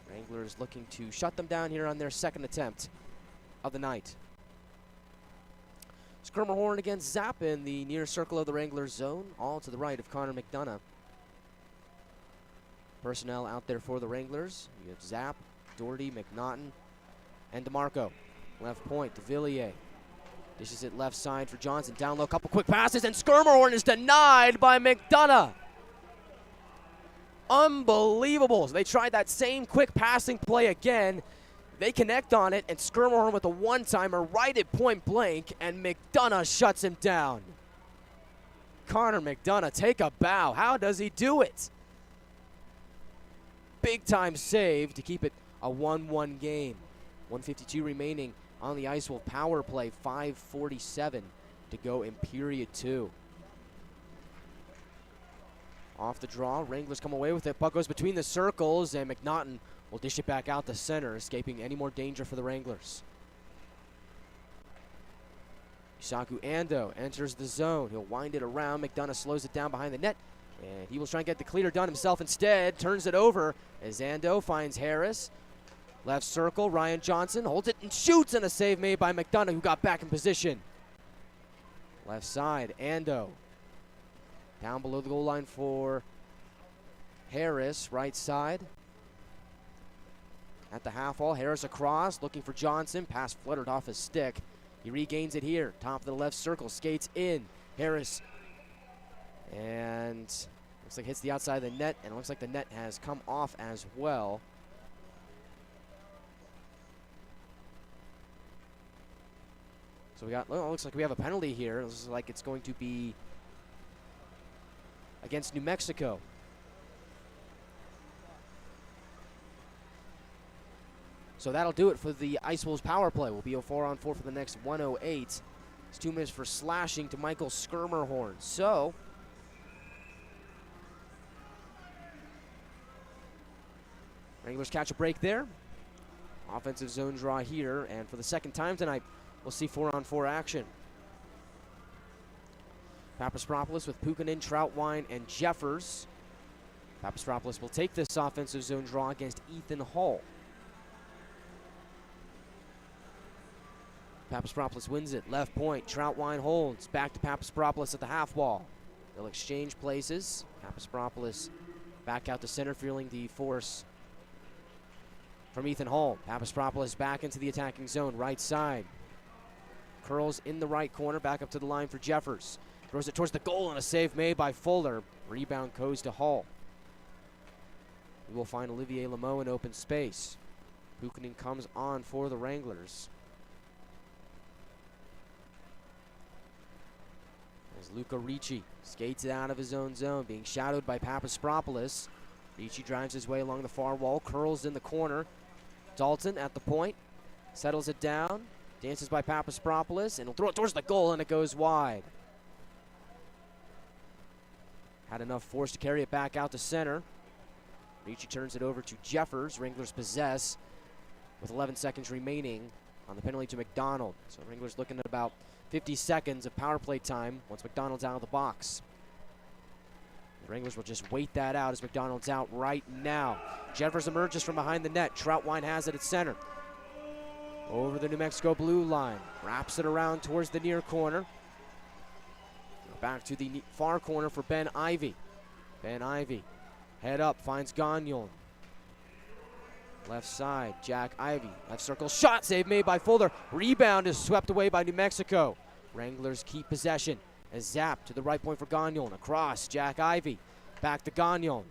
Wranglers looking to shut them down here on their second attempt of the night. Skirmerhorn against Zapp in the near circle of the Wranglers zone, all to the right of Connor McDonough. Personnel out there for the Wranglers. You have Zapp, Doherty, McNaughton, and DeMarco. Left point, DeVilliers. Dishes it left side for Johnson. Down low, couple quick passes, and Skirmerhorn is denied by McDonough. Unbelievable. So they tried that same quick passing play again. They connect on it, and Skirmerhorn with a one-timer right at point blank, and McDonough shuts him down. Connor McDonough, take a bow. How does he do it? Big-time save to keep it a 1-1 game. 1:52 remaining on the Ice Wolf power play. 5:47 to go in period 2. Off the draw, Wranglers come away with it. Puck goes between the circles, and McNaughton will dish it back out the center, escaping any more danger for the Wranglers. Isaku Ando enters the zone. He'll wind it around. McDonough slows it down behind the net, and he will try and get the clear done himself instead. Turns it over as Ando finds Harris. Left circle, Ryan Johnson holds it and shoots, and a save made by McDonough, who got back in position. Left side, Ando. Down below the goal line for Harris, right side. At the half wall, Harris across, looking for Johnson. Pass fluttered off his stick. He regains it here. Top of the left circle, skates in. Harris. And looks like hits the outside of the net, and it looks like the net has come off as well. So we got, well, looks like we have a penalty here. It looks like it's going to be against New Mexico. So that'll do it for the Ice Wolves power play. We'll be a 4-on-4 for the next 108. It's 2 minutes for slashing to Michael Skirmerhorn. So Wranglers catch a break there. Offensive zone draw here, and for the second time tonight, we'll see 4-on-4 action. Papaspropoulos with Pukkanen, Troutwine, and Jeffers. Papaspropoulos will take this offensive zone draw against Ethan Hall. Papaspropoulos wins it. Left point, Troutwine holds. Back to Papaspropoulos at the half wall. They'll exchange places. Papaspropoulos back out to center, feeling the force from Ethan Hall. Papaspropoulos back into the attacking zone, right side. Curls in the right corner, back up to the line for Jeffers. Throws it towards the goal, and a save made by Fuller. Rebound goes to Hall. We will find Olivier Lameau in open space. Pukkanen comes on for the Wranglers. As Luca Ricci skates it out of his own zone, being shadowed by Papaspropoulos. Ricci drives his way along the far wall, curls in the corner. Dalton at the point, settles it down, dances by Papaspropoulos, and will throw it towards the goal, and it goes wide. Had enough force to carry it back out to center. Ricci turns it over to Jeffers. Wranglers possess with 11 seconds remaining on the penalty to McDonald. So Wranglers looking at about 50 seconds of power play time once McDonald's out of the box. The Wranglers will just wait that out as McDonald's out right now. Jeffers emerges from behind the net. Troutwine has it at center. Over the New Mexico blue line. Wraps it around towards the near corner. Back to the far corner for Ben Ivey. Ben Ivey, head up, finds Gagnon. Left side, Jack Ivey. Left circle, shot, save made by Fuller. Rebound is swept away by New Mexico. Wranglers keep possession as Zap to the right point for Gagnon. Across, Jack Ivey. Back to Gagnon.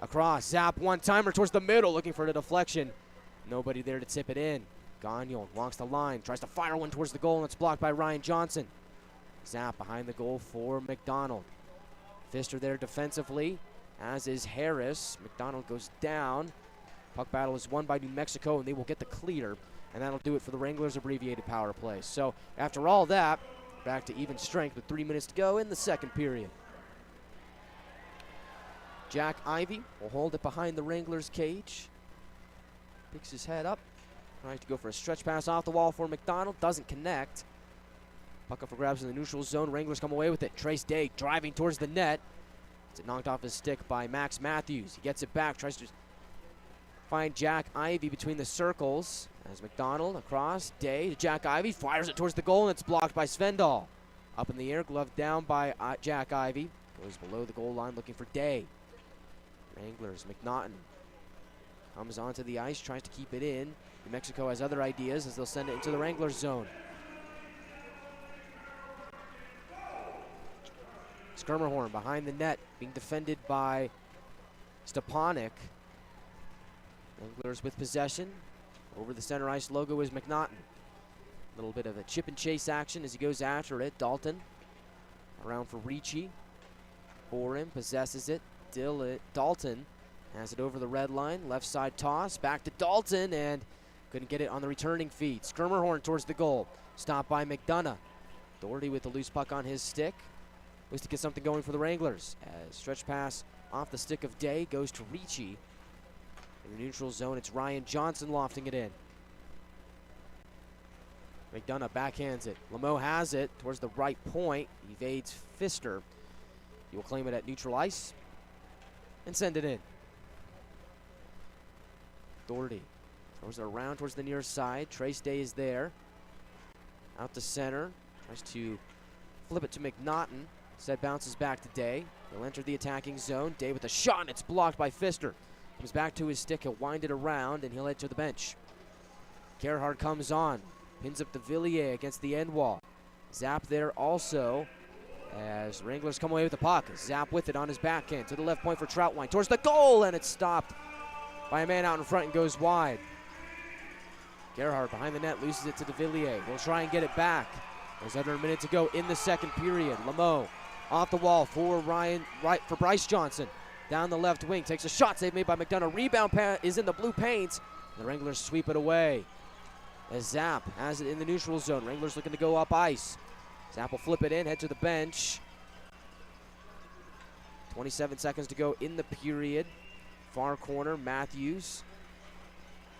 Across, Zap one-timer towards the middle, looking for the deflection. Nobody there to tip it in. Gagnon walks the line, tries to fire one towards the goal, and it's blocked by Ryan Johnson. Zap behind the goal for McDonald. Pfister there defensively, as is Harris. McDonald goes down. Puck battle is won by New Mexico, and they will get the clear, and that'll do it for the Wranglers' abbreviated power play. So after all that, back to even strength with 3 minutes to go in the second period. Jack Ivey will hold it behind the Wranglers' cage. Picks his head up, tries to go for a stretch pass off the wall for McDonald, doesn't connect. Puck up for grabs in the neutral zone. Wranglers come away with it. Trace Day driving towards the net. Gets it knocked off his stick by Max Matthews. He gets it back, tries to find Jack Ivey between the circles. As McDonald across, Day to Jack Ivey, fires it towards the goal, and it's blocked by Svendal. Up in the air, gloved down by Jack Ivey. Goes below the goal line looking for Day. Wranglers, McNaughton comes onto the ice, tries to keep it in. New Mexico has other ideas as they'll send it into the Wranglers zone. Skirmerhorn behind the net, being defended by Stepanek. Wranglers with possession. Over the center ice logo is McNaughton. A little bit of a chip and chase action as he goes after it. Dalton around for Ricci. For him, possesses it. Dalton has it over the red line. Left side toss, back to Dalton, and couldn't get it on the returning feed. Skirmerhorn towards the goal. Stopped by McDonough. Doherty with the loose puck on his stick. Looks to get something going for the Wranglers. As stretch pass off the stick of Day goes to Ricci. In the neutral zone, it's Ryan Johnson lofting it in. McDonough backhands it. Lemo has it towards the right point. Evades Pfister. He will claim it at neutral ice and send it in. Doherty throws it around towards the near side. Trace Day is there. Out to center. Tries to flip it to McNaughton. Instead bounces back to Day. He'll enter the attacking zone. Day with a shot, and it's blocked by Pfister. Comes back to his stick. He'll wind it around, and he'll head to the bench. Gerhard comes on. Pins up the Villiers against the end wall. Zap there also as Wranglers come away with the puck. Zap with it on his backhand to the left point for Troutwine. Towards the goal, and it's stopped by a man out in front and goes wide. Gerhard behind the net loses it to the Villiers. He'll try and get it back. There's under a minute to go in the second period. Lemo off the wall for for Bryce Johnson. Down the left wing, takes a shot, save made by McDonough. Rebound is in the blue paint. The Wranglers sweep it away. As Zap has it in the neutral zone. Wranglers looking to go up ice. Zap will flip it in, head to the bench. 27 seconds to go in the period. Far corner, Matthews.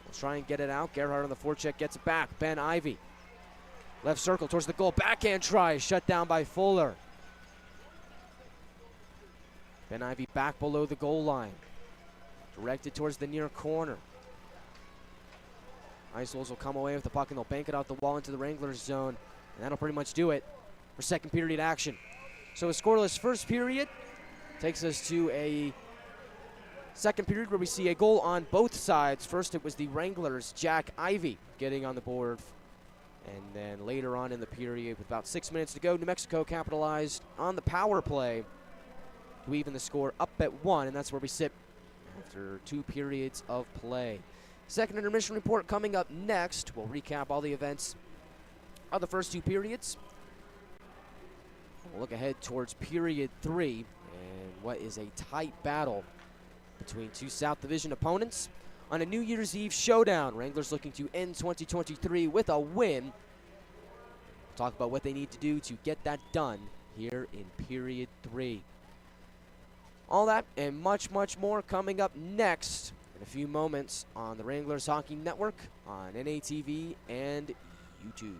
Will try and get it out. Gerhard on the forecheck gets it back. Ben Ivey. Left circle towards the goal. Backhand try, shut down by Fuller. Ben Ivey back below the goal line. Directed towards the near corner. Ice Wolves will come away with the puck and they'll bank it out the wall into the Wranglers zone. And that'll pretty much do it for second period action. So a scoreless first period takes us to a second period where we see a goal on both sides. First it was the Wranglers' Jack Ivey getting on the board. And then later on in the period with about 6 minutes to go, New Mexico capitalized on the power play to even the score up at 1, and that's where we sit after 2 periods of play. Second intermission report coming up next. We'll recap all the events of the first 2 periods. We'll look ahead towards period 3 and what is a tight battle between 2 South Division opponents on a New Year's Eve showdown. Wranglers looking to end 2023 with a win. We'll talk about what they need to do to get that done here in period 3. All that and much, much more coming up next in a few moments on the Wranglers Hockey Network, on NATV and YouTube.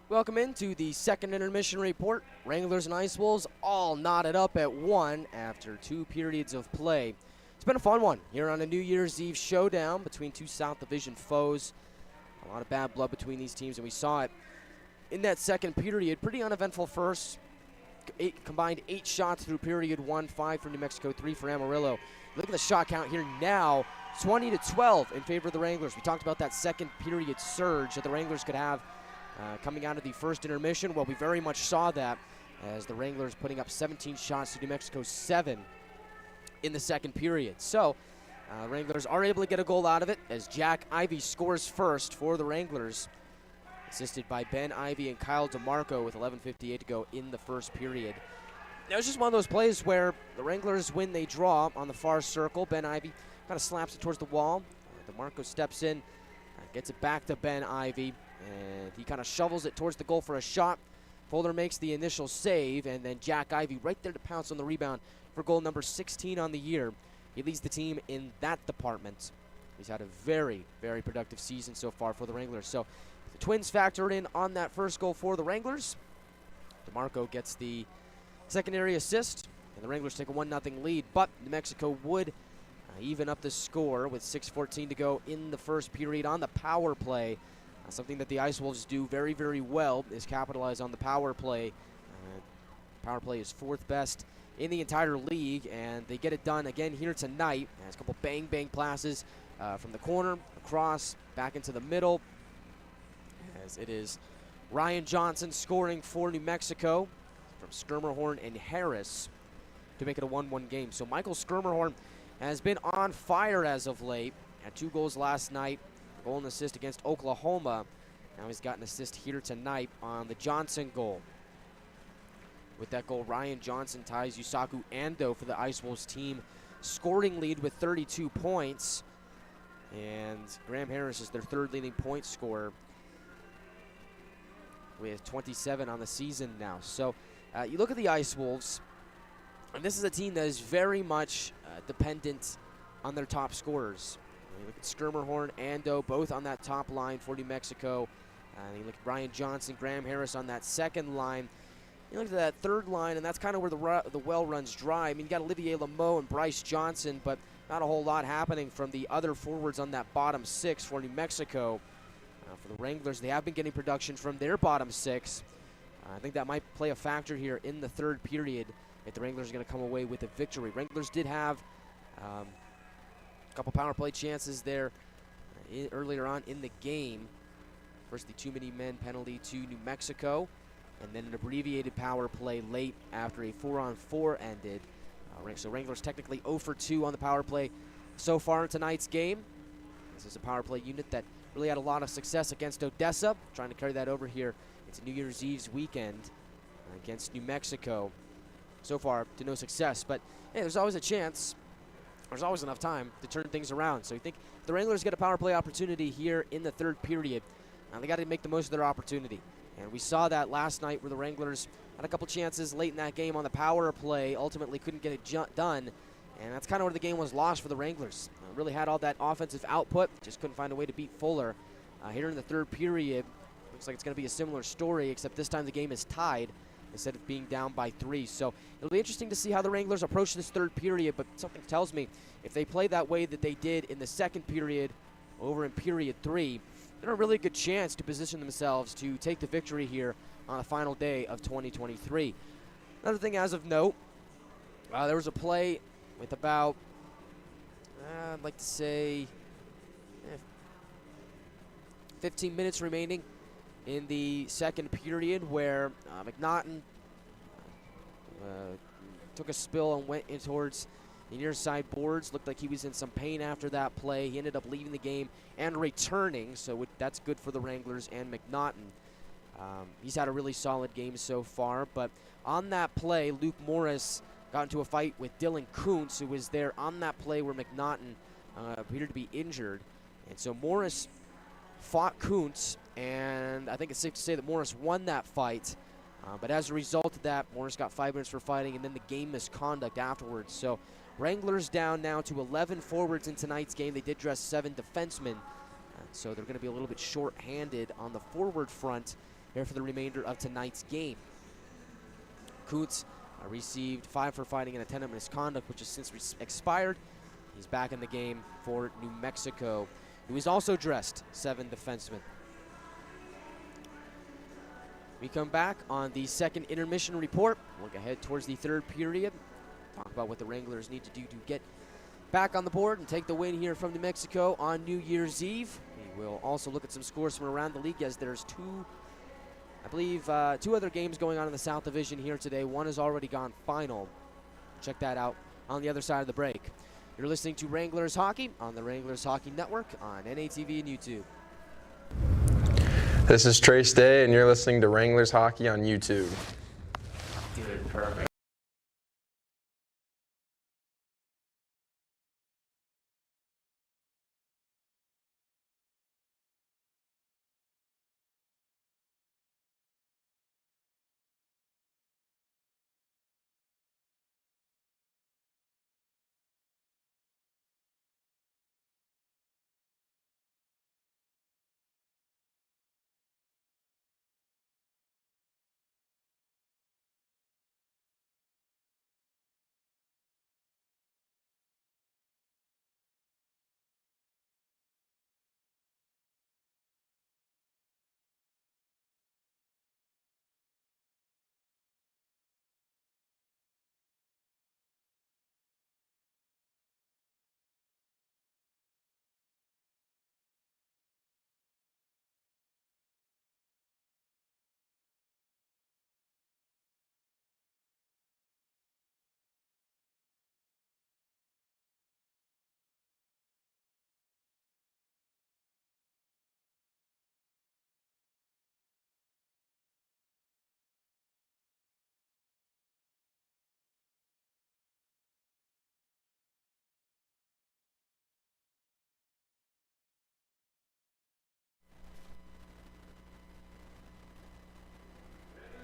Welcome into the second intermission report. Wranglers and Ice Wolves all knotted up at 1 after 2 periods of play. It's been a fun one here on a New Year's Eve showdown between two South Division foes. A lot of bad blood between these teams, and we saw it in that second period. Pretty uneventful first. Combined 8 shots through period 1, 5 for New Mexico, 3 for Amarillo. Look at the shot count here now, 20-12 in favor of the Wranglers. We talked about that second period surge that the Wranglers could have coming out of the first intermission. Well, we very much saw that as the Wranglers putting up 17 shots to New Mexico's 7 in the second period. So, Wranglers are able to get a goal out of it as Jack Ivey scores first for the Wranglers, assisted by Ben Ivey and Kyle DeMarco with 11:58 to go in the first period. Now, it's just one of those plays where the Wranglers win, they draw on the far circle. Ben Ivey kind of slaps it towards the wall. DeMarco steps in, gets it back to Ben Ivey, and he kind of shovels it towards the goal for a shot. Fuller makes the initial save, and then Jack Ivey right there to pounce on the rebound for goal number 16 on the year. He leads the team in that department. He's had a very, very productive season so far for the Wranglers. So the Twins factor in on that first goal for the Wranglers. DeMarco gets the secondary assist, and the Wranglers take a 1-0 lead, but New Mexico would even up the score with 6:14 to go in the first period on the power play. Something that the Ice Wolves do very, very well is capitalize on the power play. Power play is 4th best in the entire league, and they get it done again here tonight. Has a couple bang-bang passes from the corner, across, back into the middle, as it is Ryan Johnson scoring for New Mexico from Skirmerhorn and Harris to make it a 1-1 game. So Michael Skirmerhorn has been on fire as of late. Had 2 goals last night, goal and assist against Oklahoma. Now he's got an assist here tonight on the Johnson goal. With that goal, Ryan Johnson ties Yusaku Ando for the Ice Wolves team scoring lead with 32 points. And Graham Harris is their 3rd leading point scorer with 27 on the season now. So you look at the Ice Wolves, and this is a team that is very much dependent on their top scorers. You look at Skirmerhorn, Ando, both on that top line for New Mexico. You look at Ryan Johnson, Graham Harris on that second line. You look at that third line, and that's kind of where the well runs dry. I mean, you got Olivier Lameau and Bryce Johnson, but not a whole lot happening from the other forwards on that bottom 6 for New Mexico. For the Wranglers, they have been getting production from their bottom 6. I think that might play a factor here in the third period if the Wranglers are going to come away with a victory. Wranglers did have a couple power play chances there earlier on in the game. First, the too many men penalty to New Mexico, and then an abbreviated power play late after a 4-on-4 ended. So Wranglers technically 0 for 2 on the power play so far in tonight's game. This is a power play unit that really had a lot of success against Odessa, trying to carry that over here into New Year's Eve's weekend against New Mexico. So far, to no success, but hey, there's always a chance. There's always enough time to turn things around. So you think if the Wranglers get a power play opportunity here in the third period, they got to make the most of their opportunity. And we saw that last night where the Wranglers had a couple chances late in that game on the power play, ultimately couldn't get it done. And that's kind of where the game was lost for the Wranglers. Really had all that offensive output, just couldn't find a way to beat Fuller. Here in the third period, looks like it's going to be a similar story, except this time the game is tied instead of being down by 3. So it'll be interesting to see how the Wranglers approach this third period, but something tells me if they play that way that they did in the second period over in period 3, they're a really good chance to position themselves to take the victory here on the final day of 2023. Another thing as of note, there was a play with about, I'd like to say, 15 minutes remaining in the second period where McNaughton took a spill and went in towards the near side boards. Looked like he was in some pain after that play. He ended up leaving the game and returning, so that's good for the Wranglers and McNaughton. He's had a really solid game so far, but on that play, Luke Morris got into a fight with Dylan Kuntz, who was there on that play where McNaughton appeared to be injured. And so Morris fought Kuntz, and I think it's safe to say that Morris won that fight. But as a result of that, Morris got 5 minutes for fighting, and then the game misconduct afterwards. So Wranglers down now to 11 forwards in tonight's game. They did dress 7 defensemen, so they're going to be a little bit short-handed on the forward front here for the remainder of tonight's game. Kuntz received 5 for fighting and attendant misconduct, which has since expired. He's back in the game for New Mexico. He was also dressed 7 defensemen. We come back on the second intermission report. Look ahead towards the third period. Talk about what the Wranglers need to do to get back on the board and take the win here from New Mexico on New Year's Eve. We will also look at some scores from around the league, as there's two other games going on in the South Division here today. One has already gone final. Check that out on the other side of the break. You're listening to Wranglers Hockey on the Wranglers Hockey Network on NATV and YouTube. This is Trace Day, and you're listening to Wranglers Hockey on YouTube. Dude, perfect.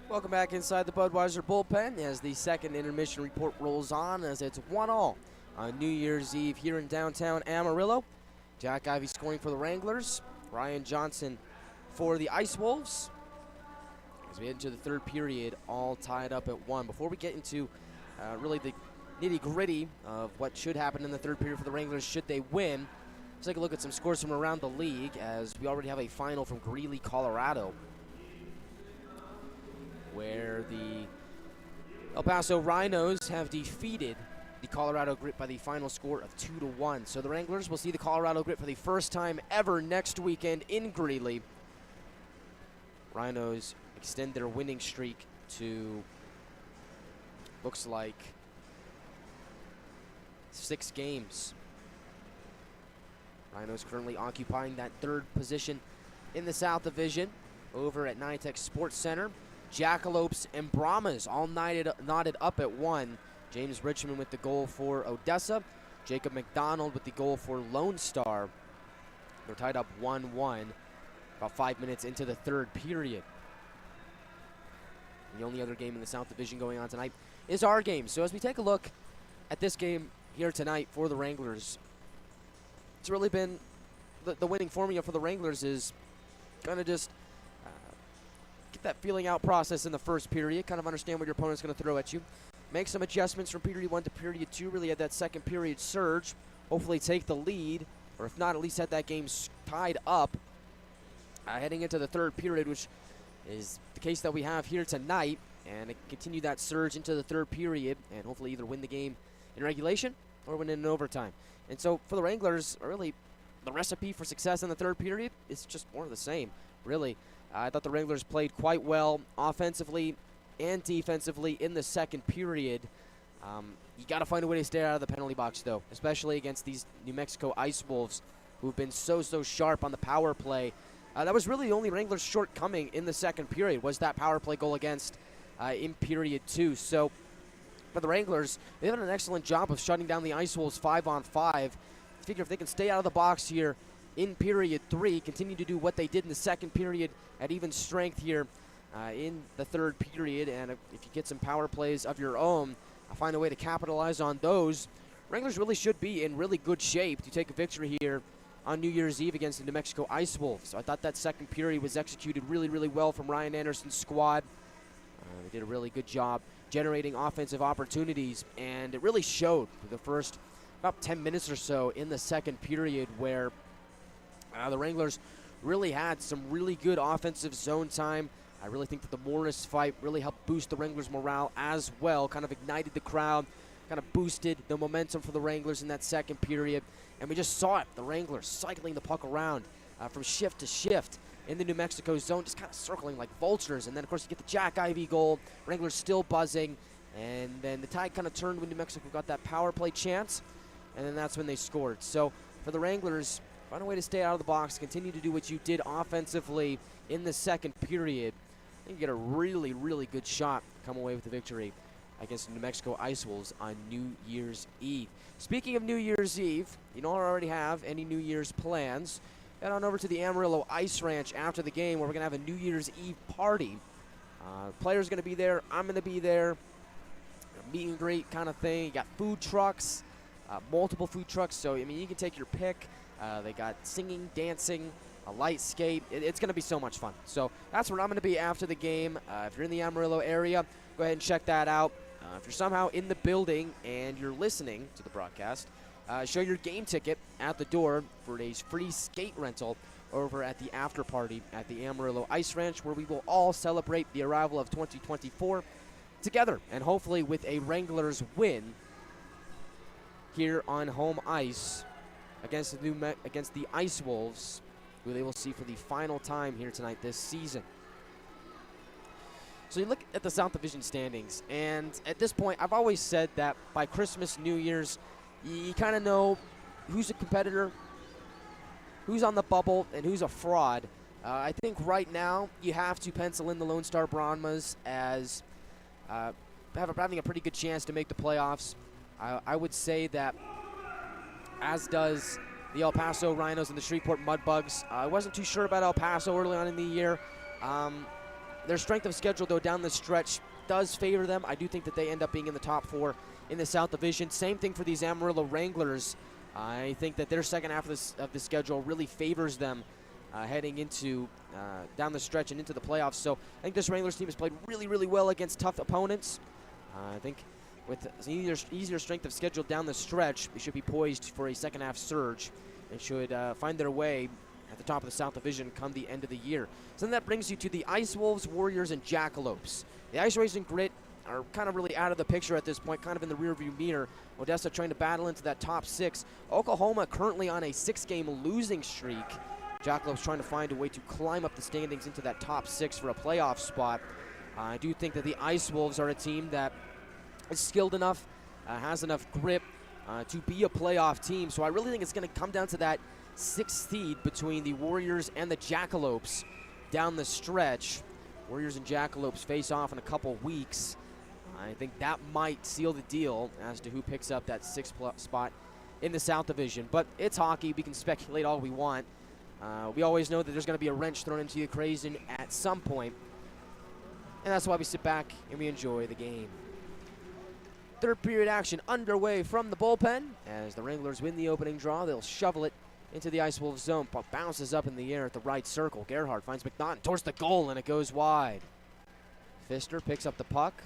Welcome back inside the Budweiser bullpen as the second intermission report rolls on, as it's 1-1 on New Year's Eve here in downtown Amarillo. Jack Ivey scoring for the Wranglers, Ryan Johnson for the Ice Wolves. As we head into the third period, all tied up at 1. Before we get into really the nitty-gritty of what should happen in the third period for the Wranglers should they win, let's take a look at some scores from around the league, as we already have a final from Greeley, Colorado, where the El Paso Rhinos have defeated the Colorado Grit by the final score of 2-1. So the Wranglers will see the Colorado Grit for the first time ever next weekend in Greeley. Rhinos extend their winning streak to, looks like, 6 games. Rhinos currently occupying that third position in the South Division over at NYTEX Sports Center. Jackalopes and Brahmas all knotted up at 1. James Richmond with the goal for Odessa. Jacob McDonald with the goal for Lone Star. They're tied up 1-1 about 5 minutes into the third period. And the only other game in the South Division going on tonight is our game. So as we take a look at this game here tonight for the Wranglers, it's really been the winning formula for the Wranglers is kind of just get that feeling out process in the first period, kind of understand what your opponent's going to throw at you. Make some adjustments from period 1 to period 2, really had that second period surge, hopefully take the lead, or if not, at least had that game tied up heading into the third period, which is the case that we have here tonight, and continue that surge into the third period, and hopefully either win the game in regulation or win it in overtime. And so for the Wranglers, really, the recipe for success in the third period is just more of the same, really. I thought the Wranglers played quite well offensively and defensively in the second period. You got to find a way to stay out of the penalty box, though, especially against these New Mexico Ice Wolves, who've been so sharp on the power play. That was really the only Wranglers' shortcoming in the second period, was that power play goal against in period 2. So for the Wranglers, they've done an excellent job of shutting down the Ice Wolves 5-on-5. I figure if they can stay out of the box here in period 3, continue to do what they did in the second period at even strength here in the third period, and if you get some power plays of your own, find a way to capitalize on those, Wranglers really should be in really good shape to take a victory here on New Year's Eve against the New Mexico Ice Wolves. So I thought that second period was executed really, really well from Ryan Anderson's squad. They did a really good job generating offensive opportunities, and it really showed for the first about 10 minutes or so in the second period, where the Wranglers really had some really good offensive zone time. I really think that the Morris fight really helped boost the Wranglers' morale as well, kind of ignited the crowd, kind of boosted the momentum for the Wranglers in that second period. And we just saw it, the Wranglers cycling the puck around from shift to shift in the New Mexico zone, just kind of circling like vultures. And then, of course, you get the Jack Ivey goal. Wranglers still buzzing. And then the tide kind of turned when New Mexico got that power play chance. And then that's when they scored. So for the Wranglers, find a way to stay out of the box, continue to do what you did offensively in the second period. I think you get a really, really good shot, come away with the victory against the New Mexico Ice Wolves on New Year's Eve. Speaking of New Year's Eve, you don't already have any New Year's plans. Head on over to the Amarillo Ice Ranch after the game, where we're going to have a New Year's Eve party. Players going to be there. I'm going to be there. A meet and greet kind of thing. You got food trucks, multiple food trucks. So, I mean, you can take your pick. They got singing, dancing, a light skate. It's going to be so much fun. So that's where I'm going to be after the game. If you're in the Amarillo area, go ahead and check that out. If you're somehow in the building and you're listening to the broadcast, show your game ticket at the door for a free skate rental over at the after party at the Amarillo Ice Ranch, where we will all celebrate the arrival of 2024 together, and hopefully with a Wranglers win here on home ice against the Ice Wolves, who they will see for the final time here tonight this season. So you look at the South Division standings, and at this point, I've always said that by Christmas, New Year's, you kind of know who's a competitor, who's on the bubble, and who's a fraud. I think right now you have to pencil in the Lone Star Brahmas as having a pretty good chance to make the playoffs. I would say that, as does the El Paso Rhinos and the Shreveport Mudbugs. I wasn't too sure about El Paso early on in the year. Their strength of schedule, though, down the stretch does favor them. I do think that they end up being in the top four in the South Division. Same thing for these Amarillo Wranglers. I think that their second half of the schedule really favors them heading into down the stretch and into the playoffs. So I think this Wranglers team has played really, really well against tough opponents. I think with easier strength of schedule down the stretch, they should be poised for a second half surge and should find their way at the top of the South Division come the end of the year. So then that brings you to the Ice Wolves, Warriors, and Jackalopes. The Ice Rays and Grit are kind of really out of the picture at this point, kind of in the rearview mirror. Odessa trying to battle into that top six. Oklahoma currently on a 6-game losing streak. Jackalopes trying to find a way to climb up the standings into that top six for a playoff spot. I do think that the Ice Wolves are a team that is skilled enough, has enough grip to be a playoff team. So I really think it's going to come down to that sixth seed between the Warriors and the Jackalopes down the stretch. Warriors and Jackalopes face off in a couple weeks. I think that might seal the deal as to who picks up that sixth spot in the South Division. But it's hockey. We can speculate all we want. We always know that there's going to be a wrench thrown into the equation at some point. And that's why we sit back and we enjoy the game. Third period action underway from the bullpen. As the Wranglers win the opening draw, they'll shovel it into the Ice Wolves zone. Puck bounces up in the air at the right circle. Gerhard finds McNaughton towards the goal, and it goes wide. Pfister picks up the puck.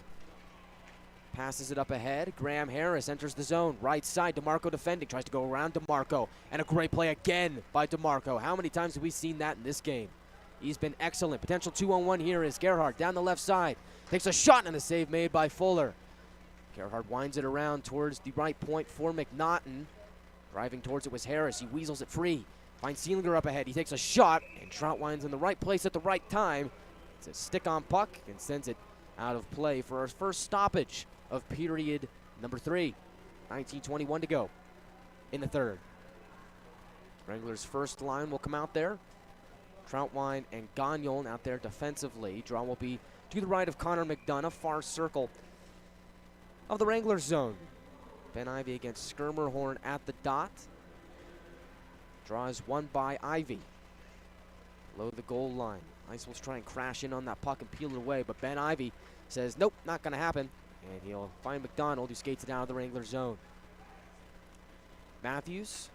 Passes it up ahead. Graham Harris enters the zone. Right side, DeMarco defending. Tries to go around DeMarco. And a great play again by DeMarco. How many times have we seen that in this game? He's been excellent. Potential 2-on-1 here is Gerhard down the left side. Takes a shot and a save made by Fuller. Gerhard winds it around towards the right point for McNaughton. Driving towards it was Harris. He weasels it free. Finds Seelinger up ahead. He takes a shot, and Troutwine's in the right place at the right time. It's a stick-on puck and sends it out of play for our first stoppage of period number 3. 19:21 to go in the third. Wranglers' first line will come out there. Troutwine and Gagnon out there defensively. Draw will be to the right of Connor McDonough, far circle of the Wranglers zone. Ben Ivey against Skirmerhorn at the dot. Draw is won by Ivey. Below the goal line. Ice Wolves try and crash in on that puck and peel it away, but Ben Ivey says, nope, not going to happen. And he'll find McDonald, who skates it out of the Wrangler zone. Matthews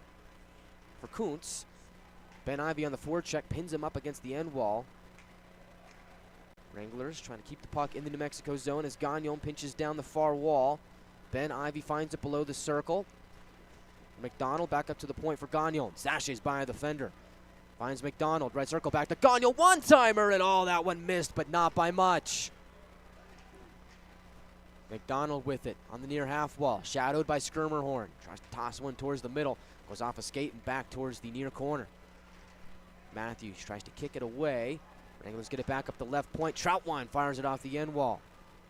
for Kuntz. Ben Ivey on the forecheck, pins him up against the end wall. Wranglers trying to keep the puck in the New Mexico zone as Gagnon pinches down the far wall. Ben Ivey finds it below the circle. McDonald back up to the point for Gagnon. Sashes by the defender. Finds McDonald. Right circle back to Gagnon. One-timer, and all that one missed, but not by much. McDonald with it on the near half wall. Shadowed by Skirmerhorn. Tries to toss one towards the middle. Goes off a skate and back towards the near corner. Matthews tries to kick it away. Wranglers get it back up the left point. Troutwine fires it off the end wall.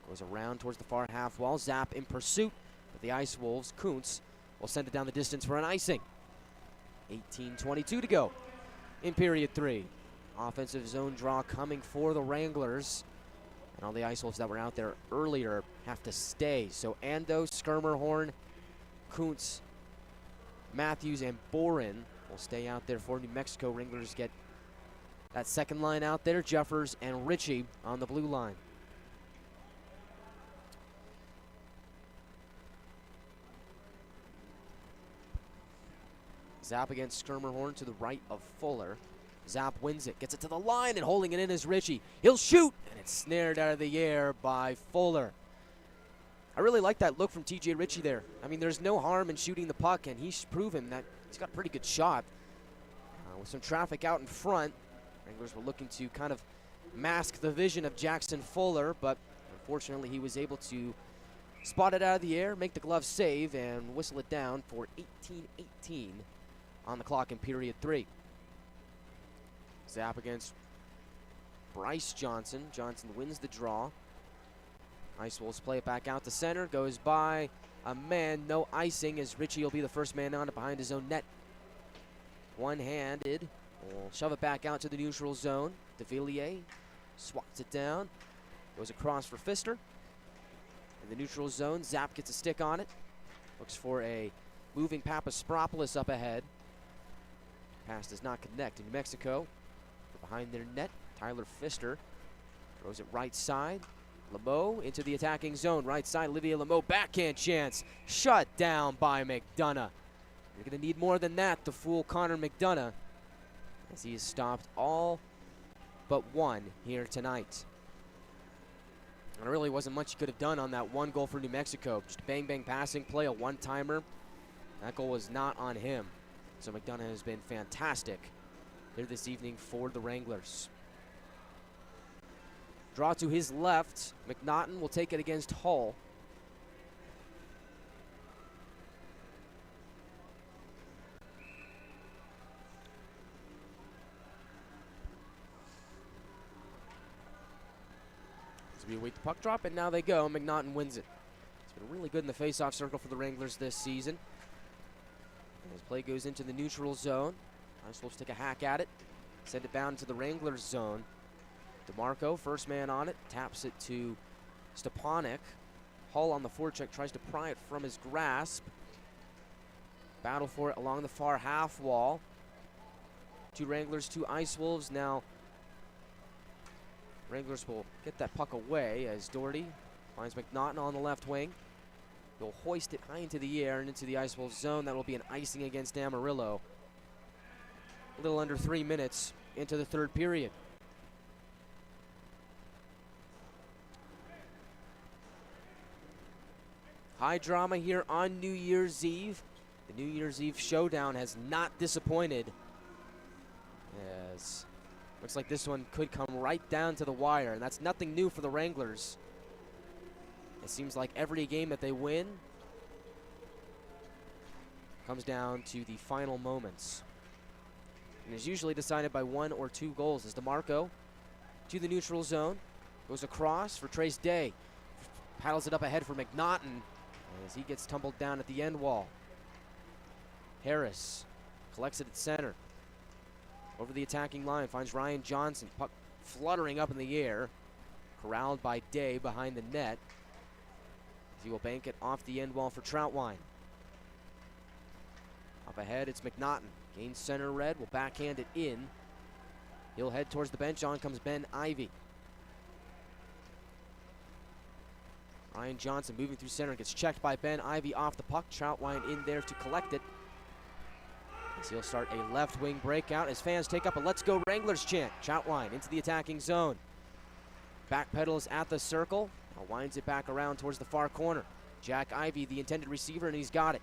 Goes around towards the far half wall. Zap in pursuit. But the Ice Wolves, Kuntz, will send it down the distance for an icing. 18:22 to go in period 3. Offensive zone draw coming for the Wranglers. And all the Ice Wolves that were out there earlier have to stay. So Ando, Skirmerhorn, Kuntz, Matthews, and Boren will stay out there for New Mexico. Wranglers get that second line out there. Jeffers and Ritchie on the blue line. Zap against Skirmerhorn to the right of Fuller. Zap wins it, gets it to the line, and holding it in is Ritchie. He'll shoot, and it's snared out of the air by Fuller. I really like that look from TJ Ritchie there. I mean, there's no harm in shooting the puck, and he's proven that he's got a pretty good shot. With some traffic out in front, Wranglers were looking to kind of mask the vision of Jackson Fuller, but unfortunately he was able to spot it out of the air, make the glove save, and whistle it down for 18-18 on the clock in period 3. Zap against Bryce Johnson. Johnson wins the draw. Ice Wolves play it back out to center. Goes by a man. No icing as Ritchie will be the first man on it behind his own net. One-handed. Will shove it back out to the neutral zone. De Villiers swats it down. Goes across for Pfister. In the neutral zone, Zap gets a stick on it. Looks for a moving Papaspropoulos up ahead. Pass does not connect. In New Mexico, behind their net, Tyler Pfister throws it right side. Lameau into the attacking zone. Right side, Olivier Lameau, backhand chance. Shut down by McDonough. You're going to need more than that to fool Connor McDonough, as he has stopped all but one here tonight. And there really wasn't much he could have done on that one goal for New Mexico. Just a bang-bang passing play, a one-timer. That goal was not on him. So McDonough has been fantastic here this evening for the Wranglers. Draw to his left. McNaughton will take it against Hull. So we await the puck drop, and now they go. McNaughton wins it. It's been really good in the face-off circle for the Wranglers this season. As play goes into the neutral zone, Ice Wolves take a hack at it, send it down to the Wranglers zone. DeMarco, first man on it, taps it to Stepanek. Hull on the forecheck tries to pry it from his grasp. Battle for it along the far half wall. 2 Wranglers, 2 Ice Wolves. Now Wranglers will get that puck away as Doherty finds McNaughton on the left wing. He'll hoist it high into the air and into the Ice Wolves zone. That will be an icing against Amarillo. A little under 3 minutes into the third period. High drama here on New Year's Eve. The New Year's Eve showdown has not disappointed. Yes. Looks like this one could come right down to the wire, and that's nothing new for the Wranglers. It seems like every game that they win comes down to the final moments. And is usually decided by 1 or 2 goals as DeMarco to the neutral zone. Goes across for Trace Day. Paddles it up ahead for McNaughton as he gets tumbled down at the end wall. Harris collects it at center. Over the attacking line, finds Ryan Johnson. Puck fluttering up in the air. Corralled by Day behind the net. He will bank it off the end wall for Troutwine. Up ahead, it's McNaughton. Gains center red, will backhand it in. He'll head towards the bench. On comes Ben Ivey. Ryan Johnson moving through center, gets checked by Ben Ivey off the puck. Troutwine in there to collect it. as he'll start a left wing breakout as fans take up a "Let's Go Wranglers" chant. Troutwine into the attacking zone. Backpedals at the circle. Now winds it back around towards the far corner. Jack Ivey, the intended receiver, and he's got it.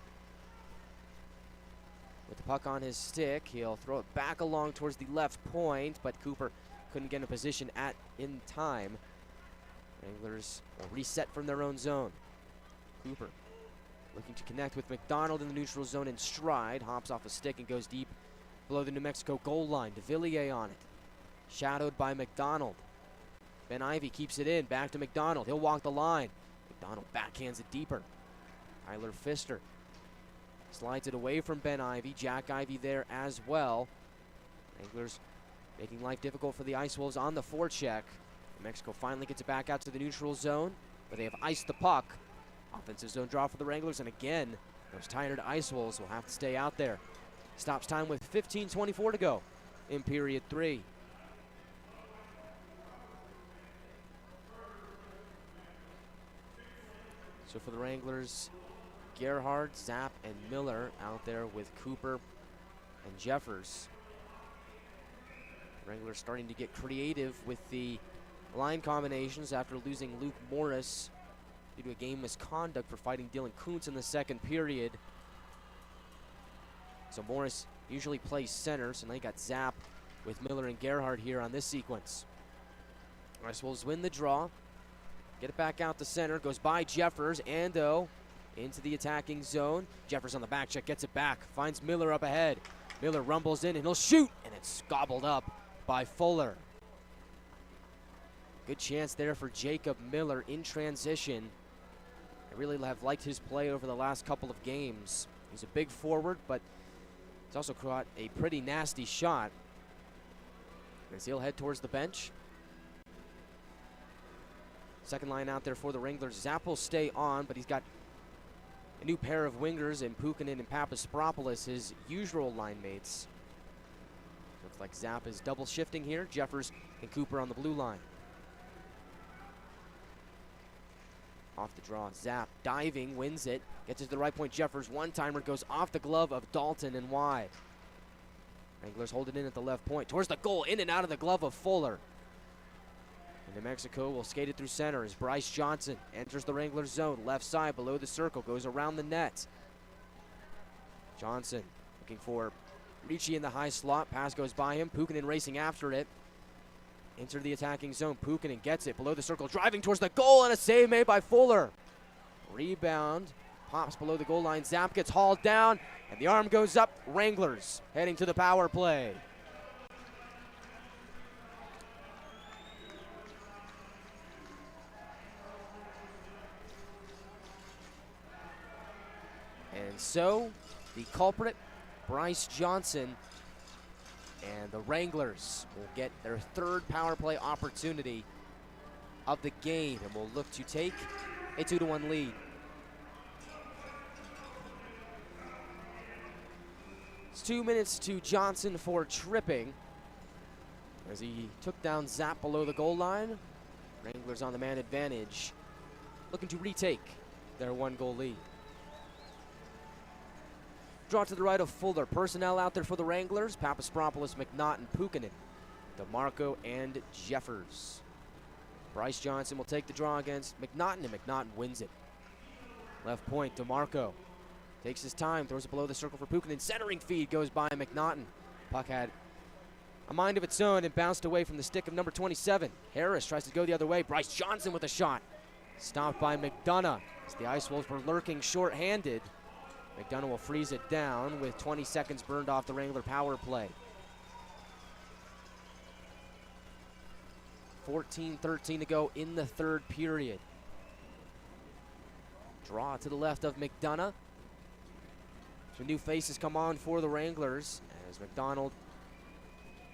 With the puck on his stick, he'll throw it back along towards the left point, but Cooper couldn't get in position in time. Wranglers will reset from their own zone. Cooper looking to connect with McDonald in the neutral zone in stride. Hops off a stick and goes deep below the New Mexico goal line. De Villiers on it. Shadowed by McDonald. Ben Ivey keeps it in. Back to McDonald. He'll walk the line. McDonald backhands it deeper. Tyler Pfister slides it away from Ben Ivey. Jack Ivey there as well. Wranglers making life difficult for the Ice Wolves on the forecheck. New Mexico finally gets it back out to the neutral zone, where they have iced the puck. Offensive zone draw for the Wranglers, and again, those tired Ice Wolves will have to stay out there. Stops time with 15:24 to go in period 3. So for the Wranglers, Gerhard, Zapp, and Miller out there with Cooper and Jeffers. Wranglers starting to get creative with the line combinations after losing Luke Morris due to a game misconduct for fighting Dylan Kuntz in the second period. So Morris usually plays center, so now you got Zapp with Miller and Gerhard here on this sequence. Ice Wolves win the draw. Get it back out to center, goes by Jeffers. Ando into the attacking zone. Jeffers on the back check, gets it back, finds Miller up ahead. Miller rumbles in and he'll shoot, and it's gobbled up by Fuller. Good chance there for Jacob Miller in transition. I really have liked his play over the last couple of games. He's a big forward, but he's also caught a pretty nasty shot. As he'll head towards the bench. Second line out there for the Wranglers. Zapp will stay on, but he's got a new pair of wingers in Pukkanen and Papaspropoulos, his usual line mates. Looks like Zapp is double shifting here. Jeffers and Cooper on the blue line. Off the draw, Zapp diving, wins it, gets it to the right point. Jeffers, one-timer, goes off the glove of Dalton and wide. Wranglers hold it in at the left point, towards the goal, in and out of the glove of Fuller. And New Mexico will skate it through center as Bryce Johnson enters the Wranglers zone, left side below the circle, goes around the net. Johnson looking for Ricci in the high slot, pass goes by him, Pukkanen racing after it. Enter the attacking zone, Pukkanen gets it below the circle, driving towards the goal, and a save made by Fuller. Rebound, pops below the goal line, Zapp gets hauled down, and the arm goes up. Wranglers heading to the power play. And so, the culprit, Bryce Johnson, and the Wranglers will get their third power play opportunity of the game and will look to take a 2-1 lead. It's 2 minutes to Johnson for tripping as he took down Zapp below the goal line. Wranglers on the man advantage, looking to retake their 1-goal lead. Draw to the right of Fuller. Personnel out there for the Wranglers. Papaspropoulos, McNaughton, Pukkanen, DeMarco, and Jeffers. Bryce Johnson will take the draw against McNaughton, and McNaughton wins it. Left point, DeMarco takes his time, throws it below the circle for Pukkanen. Centering feed goes by McNaughton. Puck had a mind of its own and bounced away from the stick of number 27. Harris tries to go the other way. Bryce Johnson with a shot. Stopped by McDonough as the Ice Wolves were lurking short-handed. McDonough will freeze it down with 20 seconds burned off the Wrangler power play. 14-13 to go in the third period. Draw to the left of McDonough. Some new faces come on for the Wranglers as McDonald,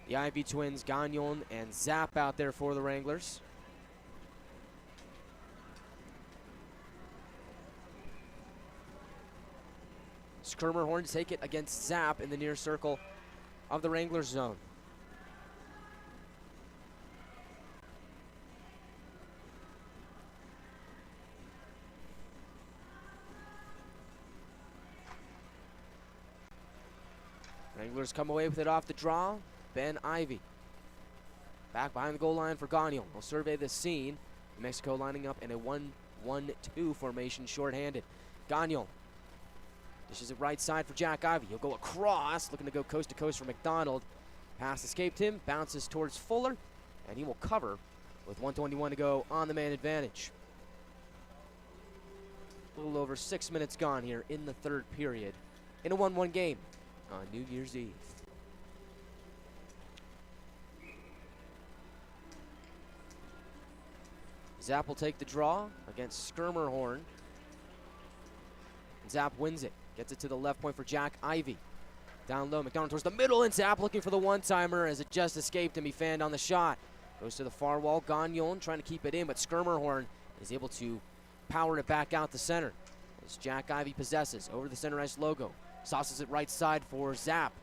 the Ivey twins, Gagnon, and Zapp out there for the Wranglers. Skirmerhorn to take it against Zapp in the near circle of the Wranglers zone. Wranglers come away with it off the draw. Ben Ivey. Back behind the goal line for Gagnon. We'll survey the scene. New Mexico lining up in a 1-1-2 formation, shorthanded. Gagnon dishes it right side for Jack Ivey. He'll go across, looking to go coast to coast for McDonald. Pass escaped him, bounces towards Fuller, and he will cover with 1:21 to go on the man advantage. A little over 6 minutes gone here in the third period in a 1-1 game on New Year's Eve. Zapp will take the draw against Skirmerhorn. Zapp wins it. Gets it to the left point for Jack Ivey. Down low, McDonald towards the middle, and Zapp looking for the one-timer as it just escaped him. He fanned on the shot. Goes to the far wall. Gagnon trying to keep it in, but Skirmerhorn is able to power it back out the center. As Jack Ivey possesses over the center ice logo. Sauces it right side for Zapp.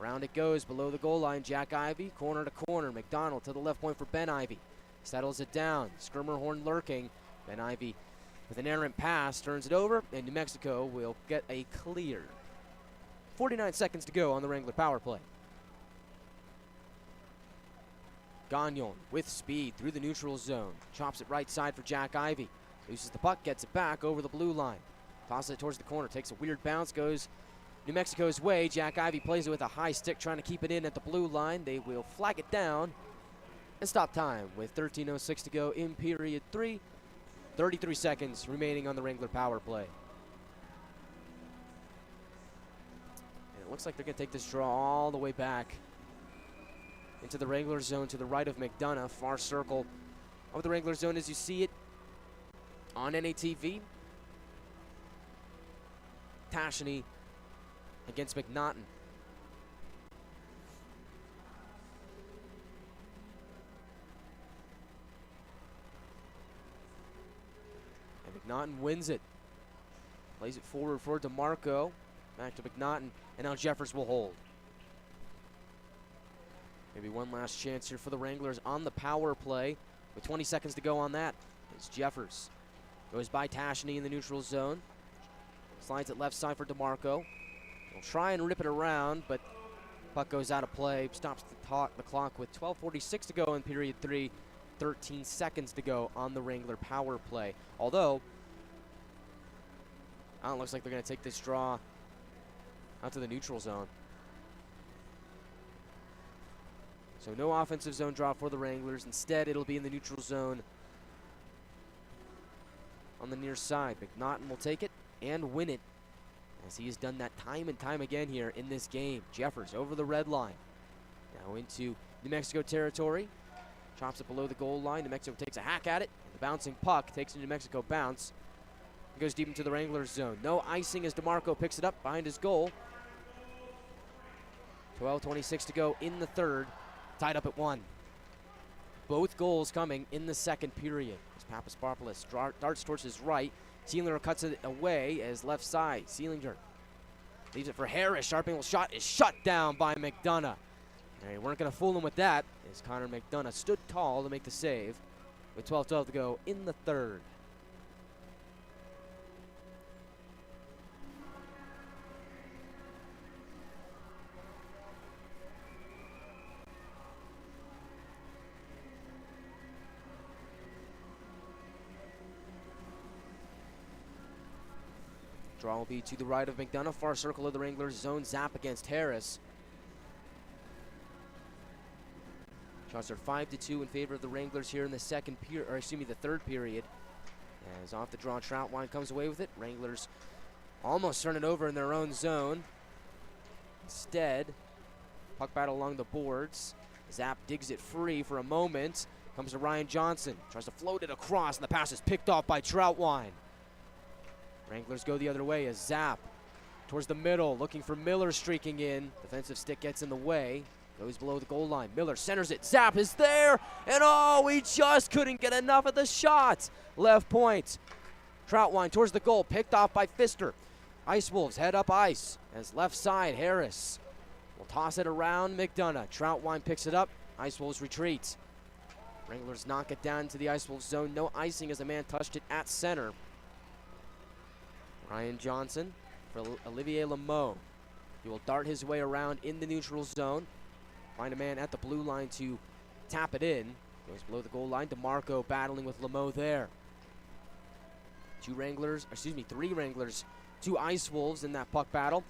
Around it goes below the goal line. Jack Ivey, corner to corner. McDonald to the left point for Ben Ivey. Settles it down. Skirmerhorn lurking. Ben Ivey with an errant pass turns it over, and New Mexico will get a clear. 49 seconds to go on the Wrangler power play. Gagnon with speed through the neutral zone. Chops it right side for Jack Ivey. Loses the puck, gets it back over the blue line. Tosses it towards the corner, takes a weird bounce, goes New Mexico's way. Jack Ivey plays it with a high stick, trying to keep it in at the blue line. They will flag it down and stop time with 13:06 to go in period 3. 33 seconds remaining on the Wrangler power play. And it looks like they're going to take this draw all the way back into the Wrangler zone to the right of McDonough. Far circle of the Wrangler zone as you see it on NATV. Tasheny against McNaughton. McNaughton wins it. Plays it forward for DeMarco. Back to McNaughton. And now Jeffers will hold. Maybe one last chance here for the Wranglers on the power play. With 20 seconds to go on that. It's Jeffers. Goes by Tasheny in the neutral zone. Slides it left side for DeMarco. He'll try and rip it around, but puck goes out of play. Stops the clock with 12:46 to go in period 3. 13 seconds to go on the Wrangler power play. Although, it looks like they're going to take this draw out to the neutral zone. So no offensive zone draw for the Wranglers. Instead, it'll be in the neutral zone on the near side. McNaughton will take it and win it, as he has done that time and time again here in this game. Jeffers over the red line. Now into New Mexico territory. Chops it below the goal line. New Mexico takes a hack at it. The bouncing puck takes a New Mexico bounce. Goes deep into the Wranglers zone. No icing as DeMarco picks it up behind his goal. 12:26 to go in the third. Tied up at 1. Both goals coming in the second period. As Papaspopoulos darts towards his right. Sealinger cuts it away as left side. Sealinger leaves it for Harris. Sharp angle shot is shut down by McDonough. They weren't going to fool him with that, as Connor McDonough stood tall to make the save with 12:12 to go in the third. Draw will be to the right of McDonough. Far circle of the Wranglers zone. Zapp against Harris. Shots are 5-2 in favor of the Wranglers here in the the third period. As off the draw, Troutwine comes away with it. Wranglers almost turn it over in their own zone. Instead, puck battle along the boards. Zapp digs it free for a moment. Comes to Ryan Johnson. Tries to float it across, and the pass is picked off by Troutwine. Wranglers go the other way as Zapp towards the middle, looking for Miller streaking in. Defensive stick gets in the way. Goes below the goal line. Miller centers it. Zapp is there. And oh, he just couldn't get enough of the shot. Left point. Troutwine towards the goal. Picked off by Pfister. Ice Wolves head up ice. As left side, Harris will toss it around McDonough. Troutwine picks it up. Ice Wolves retreat. Wranglers knock it down to the Ice Wolves zone. No icing as a man touched it at center. Ryan Johnson for Olivier Lameau. He will dart his way around in the neutral zone. Find a man at the blue line to tap it in. Goes below the goal line. DeMarco battling with Lemo there. Three Wranglers, 2 Ice Wolves in that puck battle.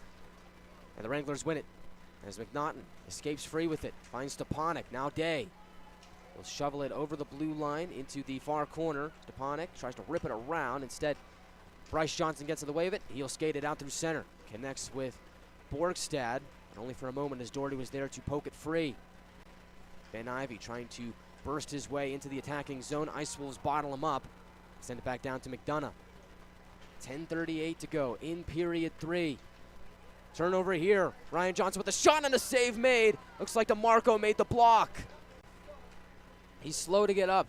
And the Wranglers win it as McNaughton escapes free with it. Finds Stepanek, now Day. He'll shovel it over the blue line into the far corner. Stepanek tries to rip it around. Instead, Bryce Johnson gets in the way of it. He'll skate it out through center. Connects with Borgstad, and only for a moment as Doherty was there to poke it free. Ben Ivey trying to burst his way into the attacking zone. Ice Wolves bottle him up. Send it back down to McDonough. 10:38 to go in period 3. Turnover here. Ryan Johnson with a shot and a save made. Looks like DeMarco made the block. He's slow to get up.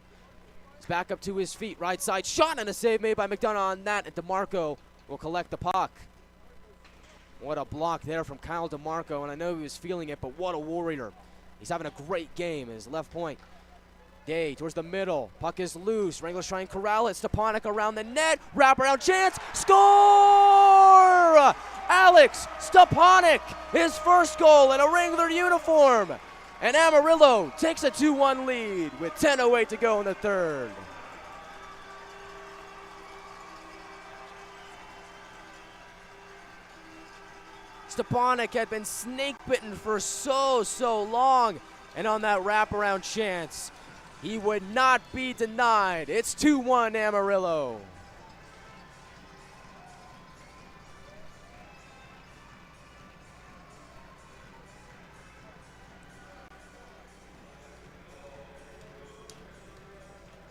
He's back up to his feet. Right side shot and a save made by McDonough on that. And DeMarco will collect the puck. What a block there from Kyle DeMarco. And I know he was feeling it, but what a warrior. He's having a great game at his left point. Day towards the middle. Puck is loose. Wranglers try and corral it. Stepanek around the net. Wraparound chance. Score! Alex Stepanek, his first goal in a Wrangler uniform. And Amarillo takes a 2-1 lead with 10:08 to go in the third. Stepanek had been snake bitten for so long. And on that wraparound chance, he would not be denied. It's 2-1 Amarillo.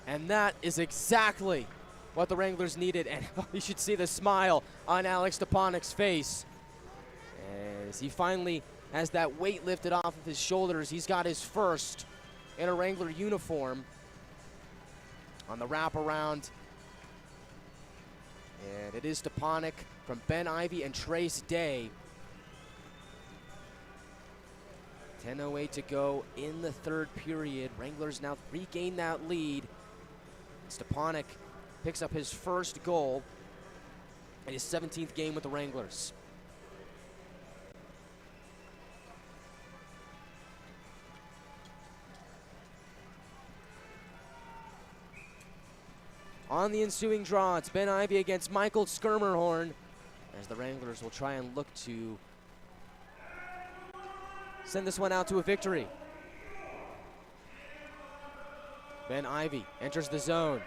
And that is exactly what the Wranglers needed. And you should see the smile on Alex Stepanek's face as he finally has that weight lifted off of his shoulders. He's got his first in a Wrangler uniform on the wraparound. And it is Stepanek from Ben Ivey and Trace Day. 10:08 to go in the third period. Wranglers now regain that lead. Stepanek picks up his first goal in his 17th game with the Wranglers. On the ensuing draw, it's Ben Ivey against Michael Skirmerhorn, as the Wranglers will try and look to send this one out to a victory. Ben Ivey enters the zone.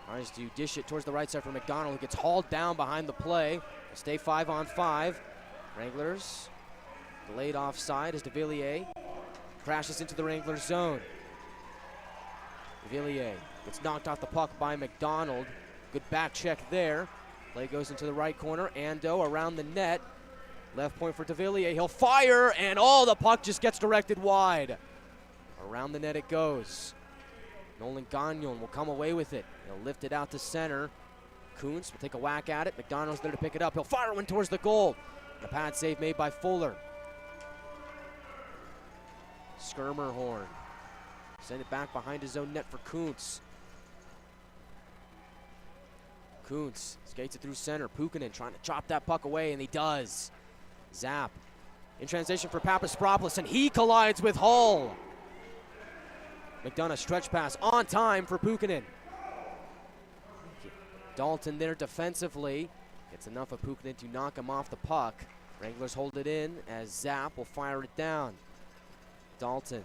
Tries to dish it towards the right side for McDonald, who gets hauled down behind the play. Will stay 5-on-5. Wranglers delayed offside as de Villiers crashes into the Wranglers zone. De Villiers gets knocked off the puck by McDonald. Good back check there. Play goes into the right corner. Ando around the net. Left point for de Villiers. He'll fire, and the puck just gets directed wide. Around the net it goes. Nolan Gagnon will come away with it. He'll lift it out to center. Kuntz will take a whack at it. McDonald's there to pick it up. He'll fire one towards the goal. The pad save made by Fuller. Skirmerhorn. Send it back behind his own net for Kuntz. Kuntz skates it through center. Puukkonen trying to chop that puck away, and he does. Zap. In transition for Papaspropoulos, and he collides with Hull. McDonough stretch pass on time for Puukkonen. Dalton there defensively. Gets enough of Puukkonen to knock him off the puck. Wranglers hold it in as Zap will fire it down. Dalton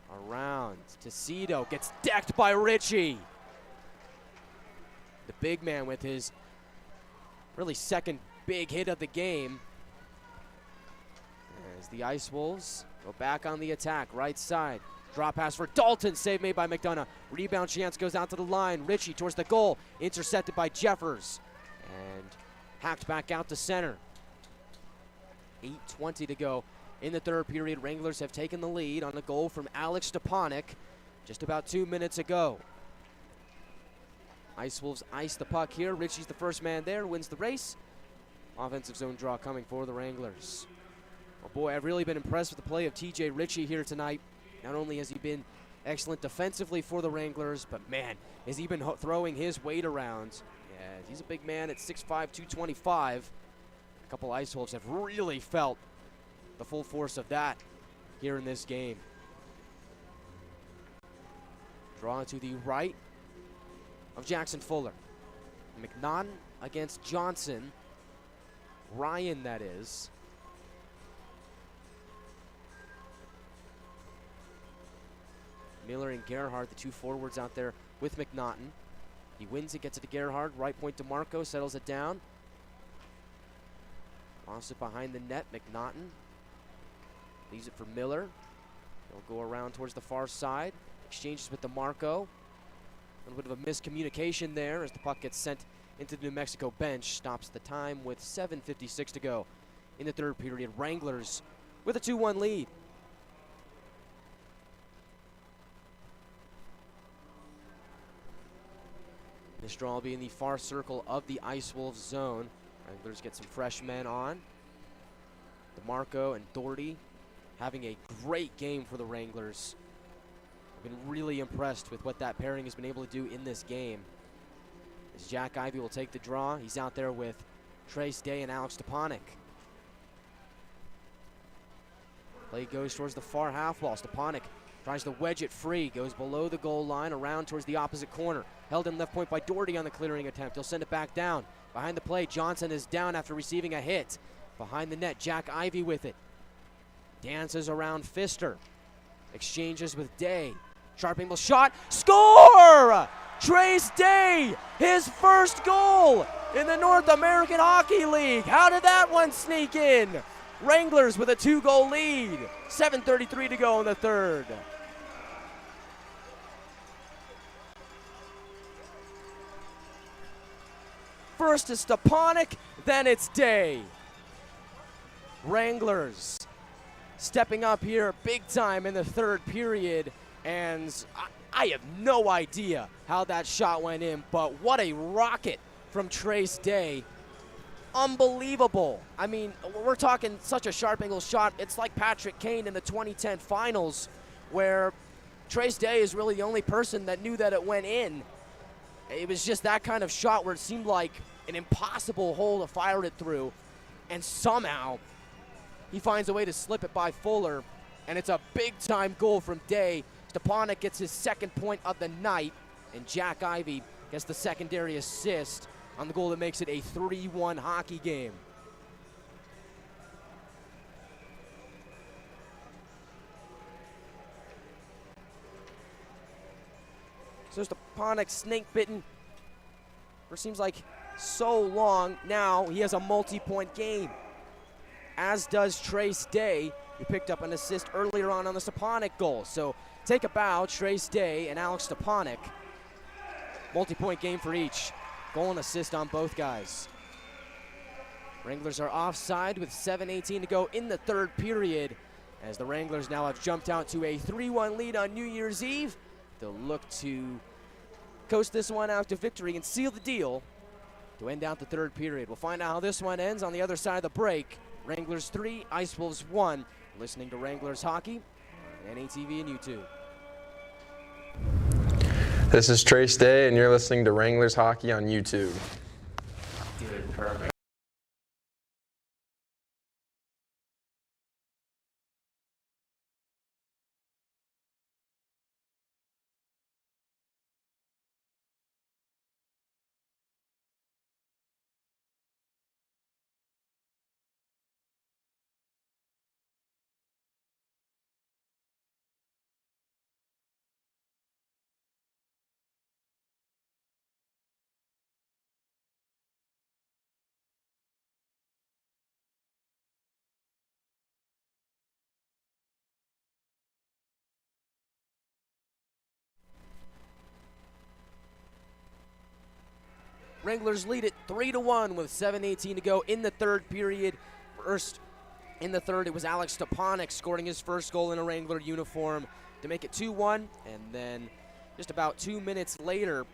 around to Cito. Gets decked by Ritchie. The big man with his really second big hit of the game. As the Ice Wolves go back on the attack. Right side. Drop pass for Dalton. Save made by McDonough. Rebound chance goes out to the line. Ritchie towards the goal. Intercepted by Jeffers. And hacked back out to center. 8:20 to go in the third period. Wranglers have taken the lead on a goal from Alex Stepanek just about 2 minutes ago. Ice Wolves ice the puck here. Ritchie's the first man there, wins the race. Offensive zone draw coming for the Wranglers. Oh boy, I've really been impressed with the play of TJ Ritchie here tonight. Not only has he been excellent defensively for the Wranglers, but man, has he been throwing his weight around. Yeah, he's a big man at 6'5", 225. couple Ice Wolves have really felt the full force of that here in this game. Draw to the right of Jackson Fuller. McNaughton against Johnson. Ryan, that is. Miller and Gerhardt, the two forwards out there with McNaughton. He wins it, gets it to Gerhardt. Right point to Marco, settles it down. Lost it behind the net. McNaughton leaves it for Miller. He'll go around towards the far side. Exchanges with DeMarco. A little bit of a miscommunication there as the puck gets sent into the New Mexico bench. Stops the time with 7:56 to go in the third period. Wranglers with a 2-1 lead. This draw will be in the far circle of the Ice Wolves zone. Wranglers get some fresh men on. DeMarco and Doherty having a great game for the Wranglers. I've been really impressed with what that pairing has been able to do in this game. As Jack Ivey will take the draw. He's out there with Trace Day and Alex Stepanek. Play goes towards the far half wall. Stepanek tries to wedge it free. Goes below the goal line, around towards the opposite corner. Held in left point by Doherty on the clearing attempt. He'll send it back down. Behind the play, Johnson is down after receiving a hit. Behind the net, Jack Ivey with it. Dances around Pfister. Exchanges with Day. Sharp angle shot. Score! Trace Day, his first goal in the North American Hockey League. How did that one sneak in? Wranglers with a 2-goal lead. 7:33 to go in the third. First is Stepanek, then it's Day. Wranglers stepping up here big time in the third period, and I have no idea how that shot went in, but what a rocket from Trace Day. Unbelievable. I mean, we're talking such a sharp angle shot. It's like Patrick Kane in the 2010 finals, where Trace Day is really the only person that knew that it went in. It was just that kind of shot where it seemed like an impossible hole to fire it through, and somehow he finds a way to slip it by Fuller, and it's a big-time goal from Day. Stepanek gets his second point of the night, and Jack Ivey gets the secondary assist on the goal that makes it a 3-1 hockey game. So Stepanek snake-bitten for seems like so long. Now he has a multi-point game, as does Trace Day, who picked up an assist earlier on the Stepanek goal. So take a bow, Trace Day and Alex Stepanek. Multi-point game for each. Goal and assist on both guys. Wranglers are offside with 7:18 to go in the third period, as the Wranglers now have jumped out to a 3-1 lead on New Year's Eve. They'll look to coast this one out to victory and seal the deal to end out the third period. We'll find out how this one ends on the other side of the break. Wranglers 3, Ice Wolves 1. Listening to Wranglers Hockey on NATV and YouTube. This is Trace Day, and you're listening to Wranglers Hockey on YouTube. Dude, perfect. Wranglers lead it 3-1 with 7:18 to go in the third period. First in the third, it was Alex Stepanek scoring his first goal in a Wrangler uniform to make it 2-1. And then just about 2 minutes later,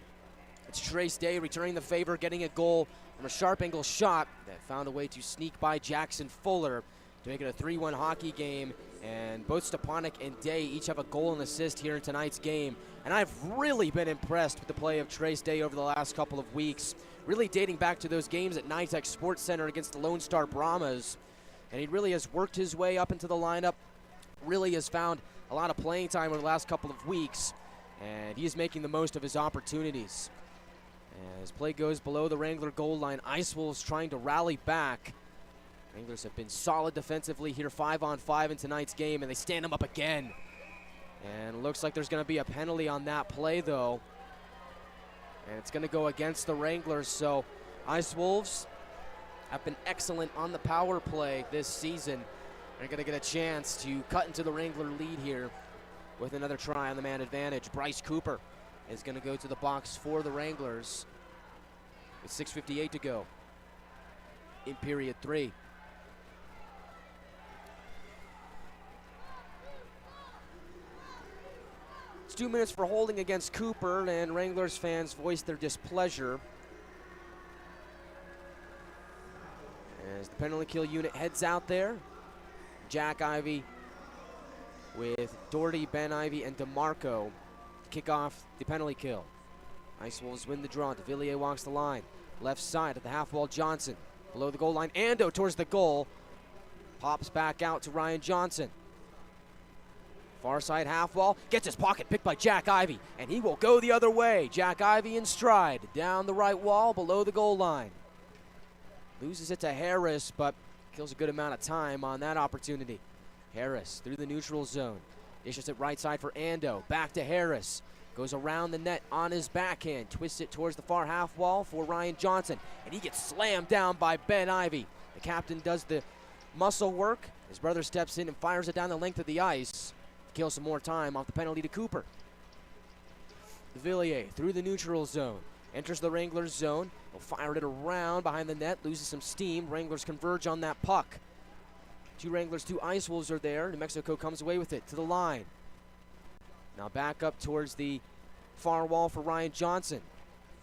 it's Trace Day returning the favor, getting a goal from a sharp angle shot that found a way to sneak by Jackson Fuller to make it a 3-1 hockey game. And both Stepanek and Day each have a goal and assist here in tonight's game. And I've really been impressed with the play of Trace Day over the last couple of weeks, really dating back to those games at NYTEX Sports Center against the Lone Star Brahmas. And he really has worked his way up into the lineup, really has found a lot of playing time over the last couple of weeks, and he is making the most of his opportunities. As play goes below the Wrangler goal line, Ice Wolves trying to rally back. Wranglers have been solid defensively here, 5-on-5 in tonight's game, and they stand them up again. And it looks like there's going to be a penalty on that play, though. And it's going to go against the Wranglers, so Ice Wolves have been excellent on the power play this season. They're going to get a chance to cut into the Wrangler lead here with another try on the man advantage. Bryce Cooper is going to go to the box for the Wranglers with 6:58 to go in period 3. It's 2 minutes for holding against Cooper, and Wranglers fans voiced their displeasure as the penalty kill unit heads out there. Jack Ivey with Doherty, Ben Ivey, and DeMarco to kick off the penalty kill. Ice Wolves win the draw. De Villiers walks the line. Left side at the half wall, Johnson. Below the goal line, Ando towards the goal. Pops back out to Ryan Johnson. Far side half wall, gets his pocket picked by Jack Ivey, and he will go the other way. Jack Ivey in stride, down the right wall, below the goal line. Loses it to Harris, but kills a good amount of time on that opportunity. Harris through the neutral zone. Dishes it right side for Ando. Back to Harris. Goes around the net on his backhand. Twists it towards the far half wall for Ryan Johnson. And he gets slammed down by Ben Ivey. The captain does the muscle work. His brother steps in and fires it down the length of the ice. Kills some more time off the penalty to Cooper. De Villiers through the neutral zone. Enters the Wranglers zone. He'll fire it around behind the net. Loses some steam. Wranglers converge on that puck. 2 Wranglers, 2 Ice Wolves are there. New Mexico comes away with it to the line. Now back up towards the far wall for Ryan Johnson.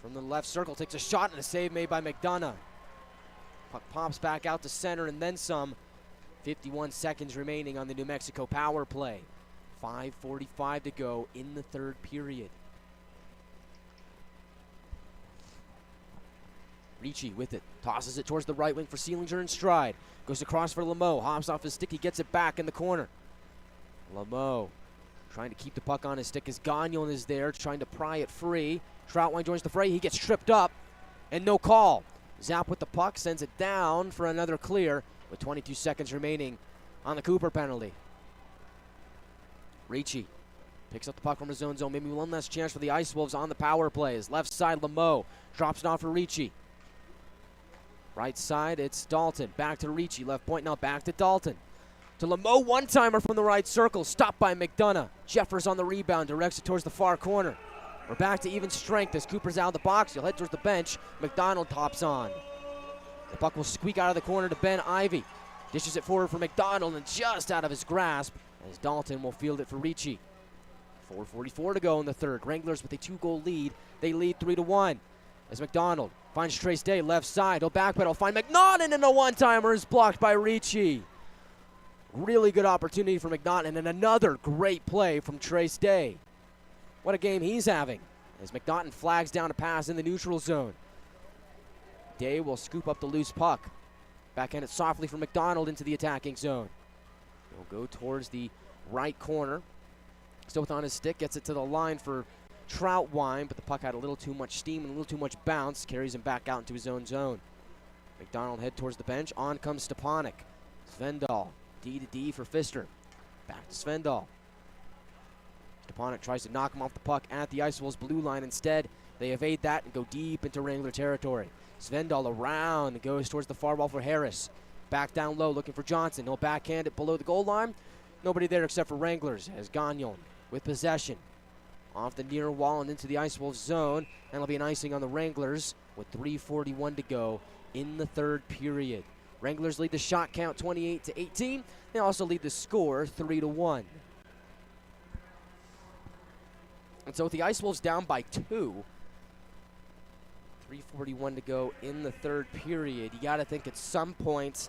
From the left circle, takes a shot and a save made by McDonough. Puck pops back out to center and then some. 51 seconds remaining on the New Mexico power play. 5:45 to go in the third period. Ricci with it, tosses it towards the right wing for Seelinger in stride. Goes across for Lameau, hops off his stick, he gets it back in the corner. Lameau trying to keep the puck on his stick as Gagnon is there, trying to pry it free. Troutwine joins the fray, he gets tripped up, and no call. Zap with the puck, sends it down for another clear with 22 seconds remaining on the Cooper penalty. Ricci picks up the puck from his own zone, maybe one last chance for the Ice Wolves on the power plays. Left side, Lameau drops it off for Ricci. Right side, it's Dalton. Back to Ricci. Left point now back to Dalton. To Lameau, one-timer from the right circle. Stopped by McDonough. Jeffers on the rebound. Directs it towards the far corner. We're back to even strength as Cooper's out of the box. He'll head towards the bench. McDonald tops on. The puck will squeak out of the corner to Ben Ivey. Dishes it forward for McDonald and just out of his grasp as Dalton will field it for Ricci. 4:44 to go in the third. Wranglers with a 2-goal lead. They lead 3-1. As McDonald finds Trace Day left side. He'll backpedal, find McNaughton, and a one-timer is blocked by Ricci. Really good opportunity for McNaughton, and another great play from Trace Day. What a game he's having as McNaughton flags down a pass in the neutral zone. Day will scoop up the loose puck. Backhand it softly for McDonald into the attacking zone. He'll go towards the right corner. Still with on his stick, gets it to the line for Troutwine, but the puck had a little too much steam and a little too much bounce. Carries him back out into his own zone. McDonald head towards the bench. On comes Stepanek. Svendal, D to D for Pfister. Back to Svendal. Stepanek tries to knock him off the puck at the Ice Wolves blue line. Instead, they evade that and go deep into Wrangler territory. Svendal around and goes towards the far wall for Harris. Back down low looking for Johnson. He'll backhand it below the goal line. Nobody there except for Wranglers as Gagnon with possession. Off the near wall and into the Ice Wolves zone. And it'll be an icing on the Wranglers with 3:41 to go in the third period. Wranglers lead the shot count 28-18. They also lead the score 3-1. And so with the Ice Wolves down by 2, 3:41 to go in the third period, you got to think at some point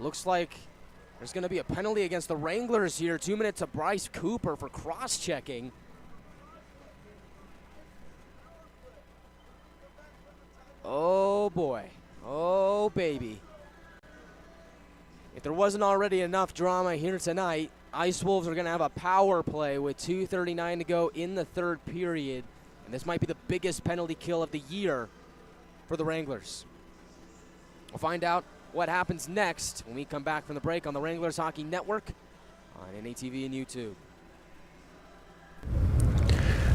Looks like there's going to be a penalty against the Wranglers here. 2 minutes to Bryce Cooper for cross-checking. Oh, boy. Oh, baby. If there wasn't already enough drama here tonight, Ice Wolves are going to have a power play with 2:39 to go in the third period. And this might be the biggest penalty kill of the year for the Wranglers. We'll find out what happens next when we come back from the break on the Wranglers Hockey Network on NATV and YouTube.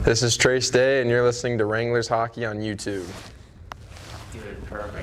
This is Trace Day, and you're listening to Wranglers Hockey on YouTube. Dude, perfect.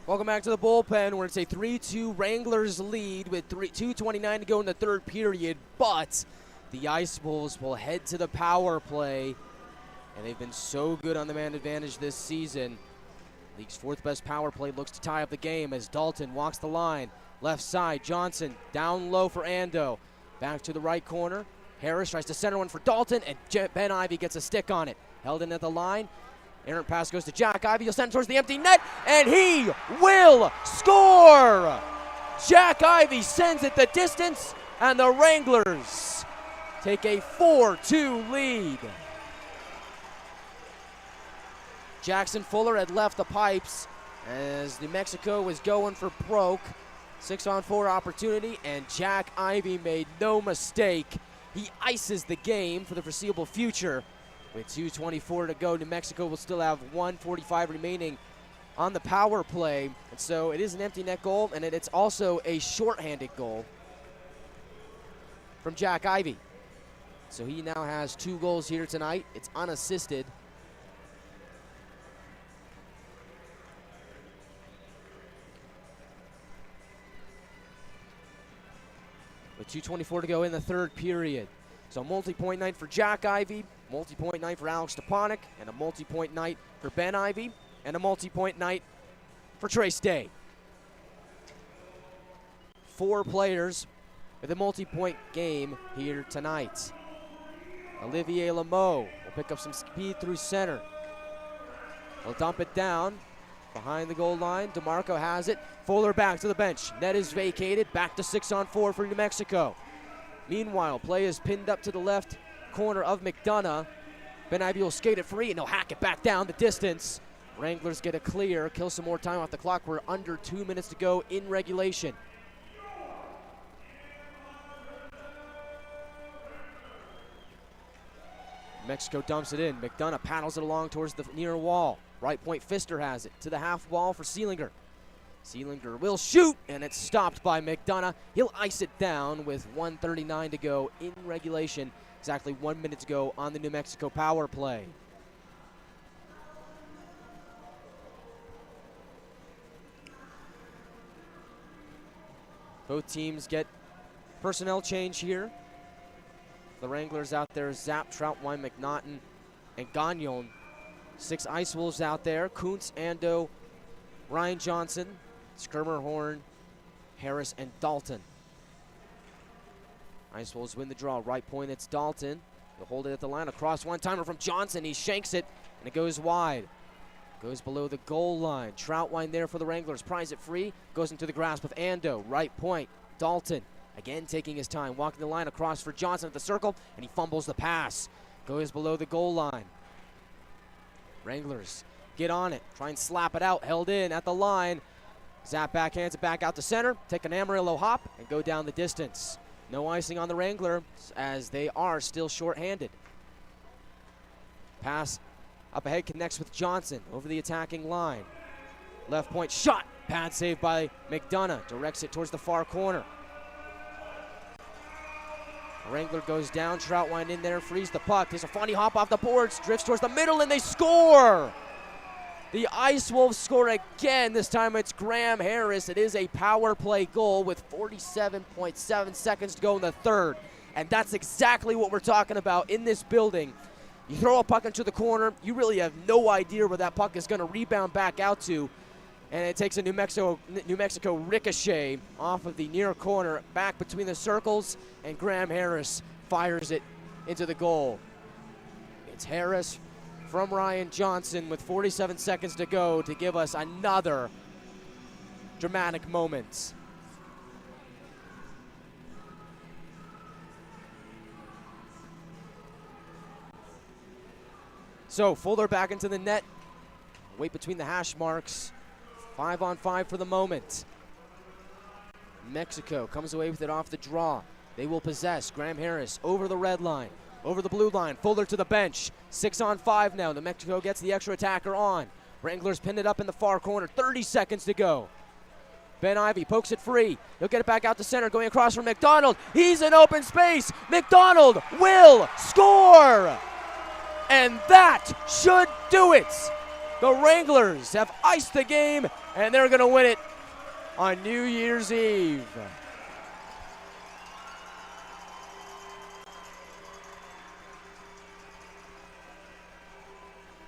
Welcome back to the bullpen, where it's a 3-2 Wranglers lead with 2:29 to go in the third period, but the Ice Wolves will head to the power play, and they've been so good on the man advantage this season. League's fourth best power play looks to tie up the game as Dalton walks the line. Left side, Johnson down low for Ando. Back to the right corner. Harris tries to center one for Dalton, and Ben Ivey gets a stick on it. Held in at the line. Errant pass goes to Jack Ivey. He'll send it towards the empty net, and he will score! Jack Ivey sends it the distance, and the Wranglers take a 4-2 lead. Jackson Fuller had left the pipes as New Mexico was going for broke. 6-on-4 opportunity, and Jack Ivey made no mistake. He ices the game for the foreseeable future. With 2:24 to go, New Mexico will still have 1:45 remaining on the power play. And so it is an empty net goal, and it's also a shorthanded goal from Jack Ivey. So he now has 2 goals here tonight. It's unassisted. With 2:24 to go in the third period. So multi-point night for Jack Ivey, multi-point night for Alex Stepanek, and a multi-point night for Ben Ivey, and a multi-point night for Trace Day. 4 players with a multi-point game here tonight. Olivier Lameau will pick up some speed through center. He'll dump it down behind the goal line. DeMarco has it. Fuller back to the bench. Net is vacated. Back to 6-on-4 for New Mexico. Meanwhile, play is pinned up to the left corner of McDonough. Ben Ivey will skate it free, and he'll hack it back down the distance. Wranglers get a clear, kill some more time off the clock. We're under 2 minutes to go in regulation. Mexico dumps it in. McDonough paddles it along towards the near wall. Right point, Pfister has it to the half wall for Seelinger. Seelinger will shoot, and it's stopped by McDonough. He'll ice it down with 1:39 to go in regulation. Exactly 1 minute to go on the New Mexico power play. Both teams get personnel change here. The Wranglers out there, Zapp, Troutwine, McNaughton, and Gagnon. 6 Ice Wolves out there, Kuntz, Ando, Ryan Johnson, Skirmerhorn, Harris, and Dalton. Ice Wolves win the draw. Right point, it's Dalton. He'll hold it at the line. A cross one-timer from Johnson. He shanks it, and it goes wide. Goes below the goal line. Troutwine there for the Wranglers. Pries it free. Goes into the grasp of Ando. Right point, Dalton. Again taking his time. Walking the line across for Johnson at the circle, and he fumbles the pass. Goes below the goal line. Wranglers get on it. Try and slap it out. Held in at the line. Zapp backhands it back out to center. Take an Amarillo hop and go down the distance. No icing on the Wrangler as they are still shorthanded. Pass up ahead connects with Johnson over the attacking line. Left point shot. Pad save by McDonough. Directs it towards the far corner. Wrangler goes down. Troutwine in there. Frees the puck. There's a funny hop off the boards. Drifts towards the middle and they score! The Ice Wolves score again. This time it's Graham Harris. It is a power play goal with 47.7 seconds to go in the third. And that's exactly what we're talking about in this building. You throw a puck into the corner, you really have no idea where that puck is going to rebound back out to. And it takes a New Mexico ricochet off of the near corner, back between the circles, and Graham Harris fires it into the goal. It's Harris from Ryan Johnson with 47 seconds to go to give us another dramatic moment. So Fuller back into the net. Wait between the hash marks. 5-on-5 for the moment. Mexico comes away with it off the draw. They will possess. Graham Harris over the red line, over the blue line. Fuller to the bench. 6-on-5 now. New Mexico gets the extra attacker on. Wranglers pinned it up in the far corner. 30 seconds to go. Ben Ivey pokes it free. He'll get it back out to center, going across from McDonald. He's in open space. McDonald will score! And that should do it. The Wranglers have iced the game, and they're going to win it on New Year's Eve.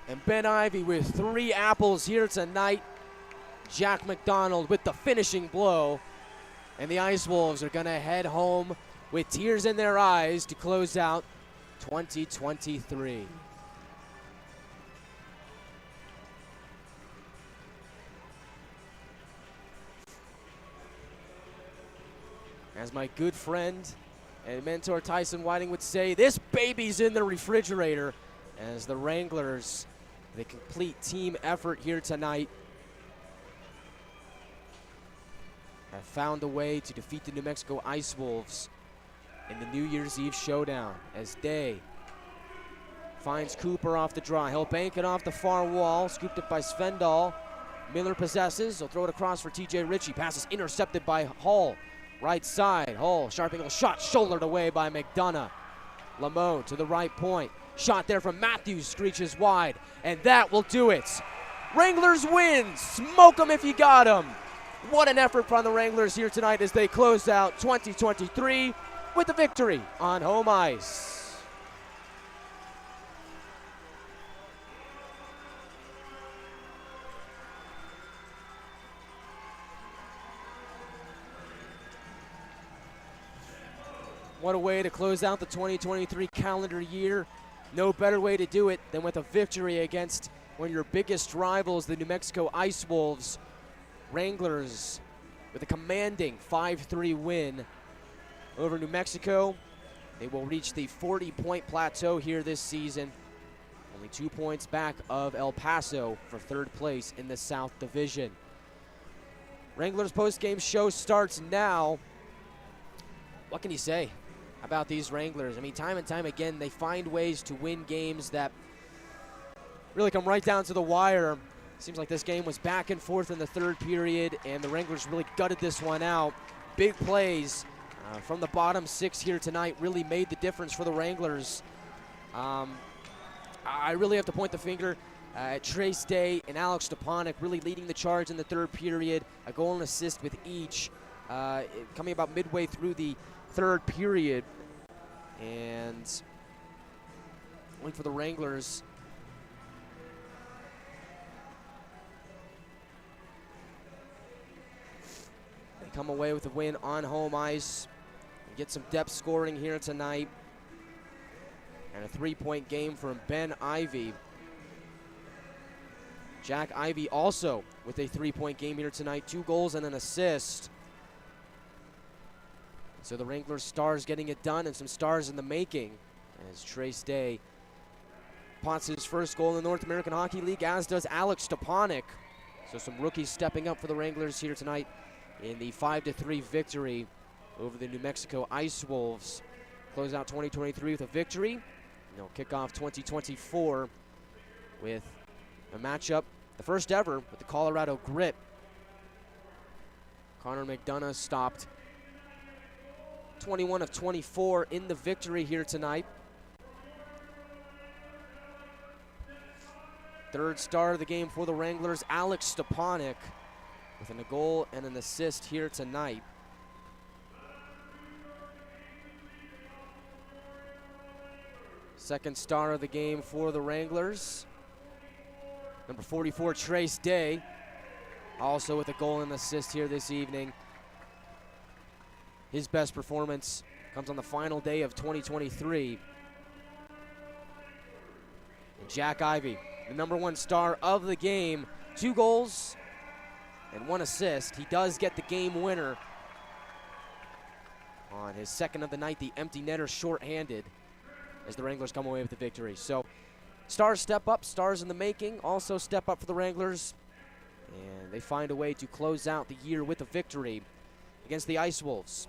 And Ben Ivey with 3 apples here tonight. Jack McDonald with the finishing blow. And the Ice Wolves are going to head home with tears in their eyes to close out 2023. As my good friend and mentor Tyson Whiting would say, this baby's in the refrigerator, as the Wranglers, the complete team effort here tonight, have found a way to defeat the New Mexico Ice Wolves in the New Year's Eve showdown. As Day finds Cooper off the draw. He'll bank it off the far wall, scooped it by Svendal. Miller possesses, he'll throw it across for TJ Ritchie. Pass is intercepted by Hull. Right side, Hull, sharp angle shot, shouldered away by McDonough. Lamone to the right point. Shot there from Matthews, screeches wide, and that will do it. Wranglers win, smoke them if you got them. What an effort from the Wranglers here tonight as they close out 2023 with the victory on home ice. What a way to close out the 2023 calendar year. No better way to do it than with a victory against one of your biggest rivals, the New Mexico Ice Wolves. Wranglers with a commanding 5-3 win over New Mexico. They will reach the 40-point plateau here this season. Only 2 points back of El Paso for third place in the South Division. Wranglers post-game show starts now. What can you say about these Wranglers? I mean, time and time again, they find ways to win games that really come right down to the wire. Seems like this game was back and forth in the third period, and the Wranglers really gutted this one out. Big plays from the bottom 6 here tonight really made the difference for the Wranglers. I really have to point the finger at Trace Day and Alex Stepanek really leading the charge in the third period. A goal and assist with each, coming about midway through the third period. And wait for the Wranglers. They come away with a win on home ice. And get some depth scoring here tonight. And a 3-point game from Ben Ivey. Jack Ivey also with a 3-point game here tonight. 2 goals and an assist. So the Wranglers stars getting it done, and some stars in the making as Trace Day pots his first goal in the North American Hockey League, as does Alex Stepanek. So some rookies stepping up for the Wranglers here tonight in the 5-3 victory over the New Mexico Ice Wolves. Close out 2023 with a victory. They'll kick off 2024 with a matchup, the first ever, with the Colorado Grip. Connor McDonough stopped 21 of 24 in the victory here tonight. Third star of the game for the Wranglers, Alex Stepanek, with a goal and an assist here tonight. Second star of the game for the Wranglers, number 44, Trace Day, also with a goal and assist here this evening. His best performance comes on the final day of 2023. And Jack Ivey, the number 1 star of the game, 2 goals and 1 assist. He does get the game winner on his second of the night, the empty netter shorthanded, as the Wranglers come away with the victory. So stars step up, stars in the making also step up for the Wranglers, and they find a way to close out the year with a victory against the Ice Wolves.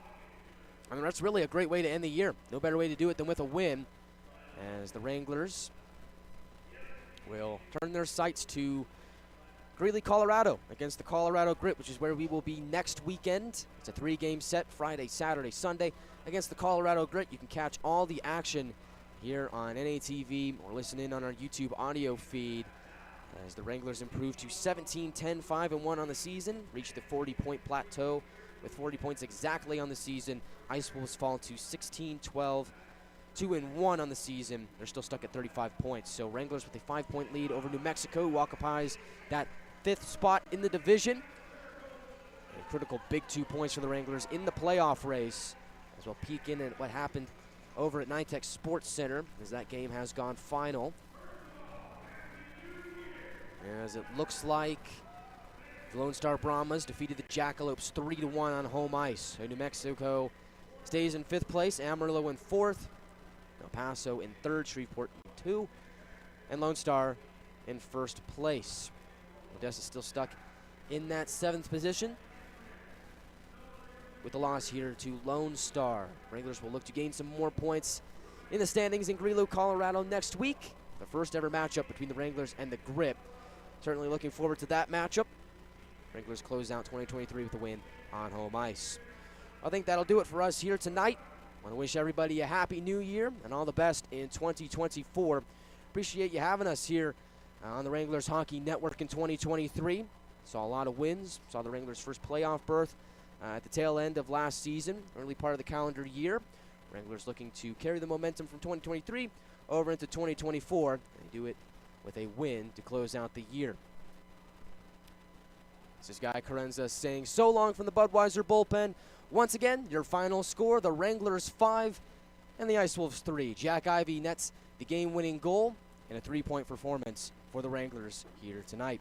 I mean, that's really a great way to end the year. No better way to do it than with a win, as the Wranglers will turn their sights to Greeley, Colorado, against the Colorado Grip, which is where we will be next weekend. It's a 3-game set, Friday, Saturday, Sunday, against the Colorado Grip. You can catch all the action here on NATV or listen in on our YouTube audio feed as the Wranglers improve to 17-10-5-1 on the season, reach the 40-point plateau with 40 points exactly on the season. Ice Wolves fall to 16-12, 2-1 on the season. They're still stuck at 35 points. So Wranglers with a 5-point lead over New Mexico, who occupies that 5th spot in the division. A critical big 2 points for the Wranglers in the playoff race, as we'll peek in at what happened over at NYTEX Sports Center, as that game has gone final. As it looks like the Lone Star Brahmas defeated the Jackalopes 3-1 on home ice. So New Mexico stays in 5th place, Amarillo in 4th, El Paso in 3rd, Shreveport in 2, and Lone Star in 1st place. Odessa still stuck in that 7th position with the loss here to Lone Star. Wranglers will look to gain some more points in the standings in Greeley, Colorado next week. The first ever matchup between the Wranglers and the Grip. Certainly looking forward to that matchup. Wranglers close out 2023 with a win on home ice. I think that'll do it for us here tonight. I want to wish everybody a happy new year and all the best in 2024. Appreciate you having us here on the Wranglers Hockey Network in 2023. Saw a lot of wins. Saw the Wranglers' first playoff berth at the tail end of last season, early part of the calendar year. Wranglers looking to carry the momentum from 2023 over into 2024. They do it with a win to close out the year. This is Guy Chiarenza saying so long from the Budweiser bullpen. Once again, your final score, the Wranglers 5 and the Ice Wolves 3. Jack Ivey nets the game-winning goal and a 3-point performance for the Wranglers here tonight.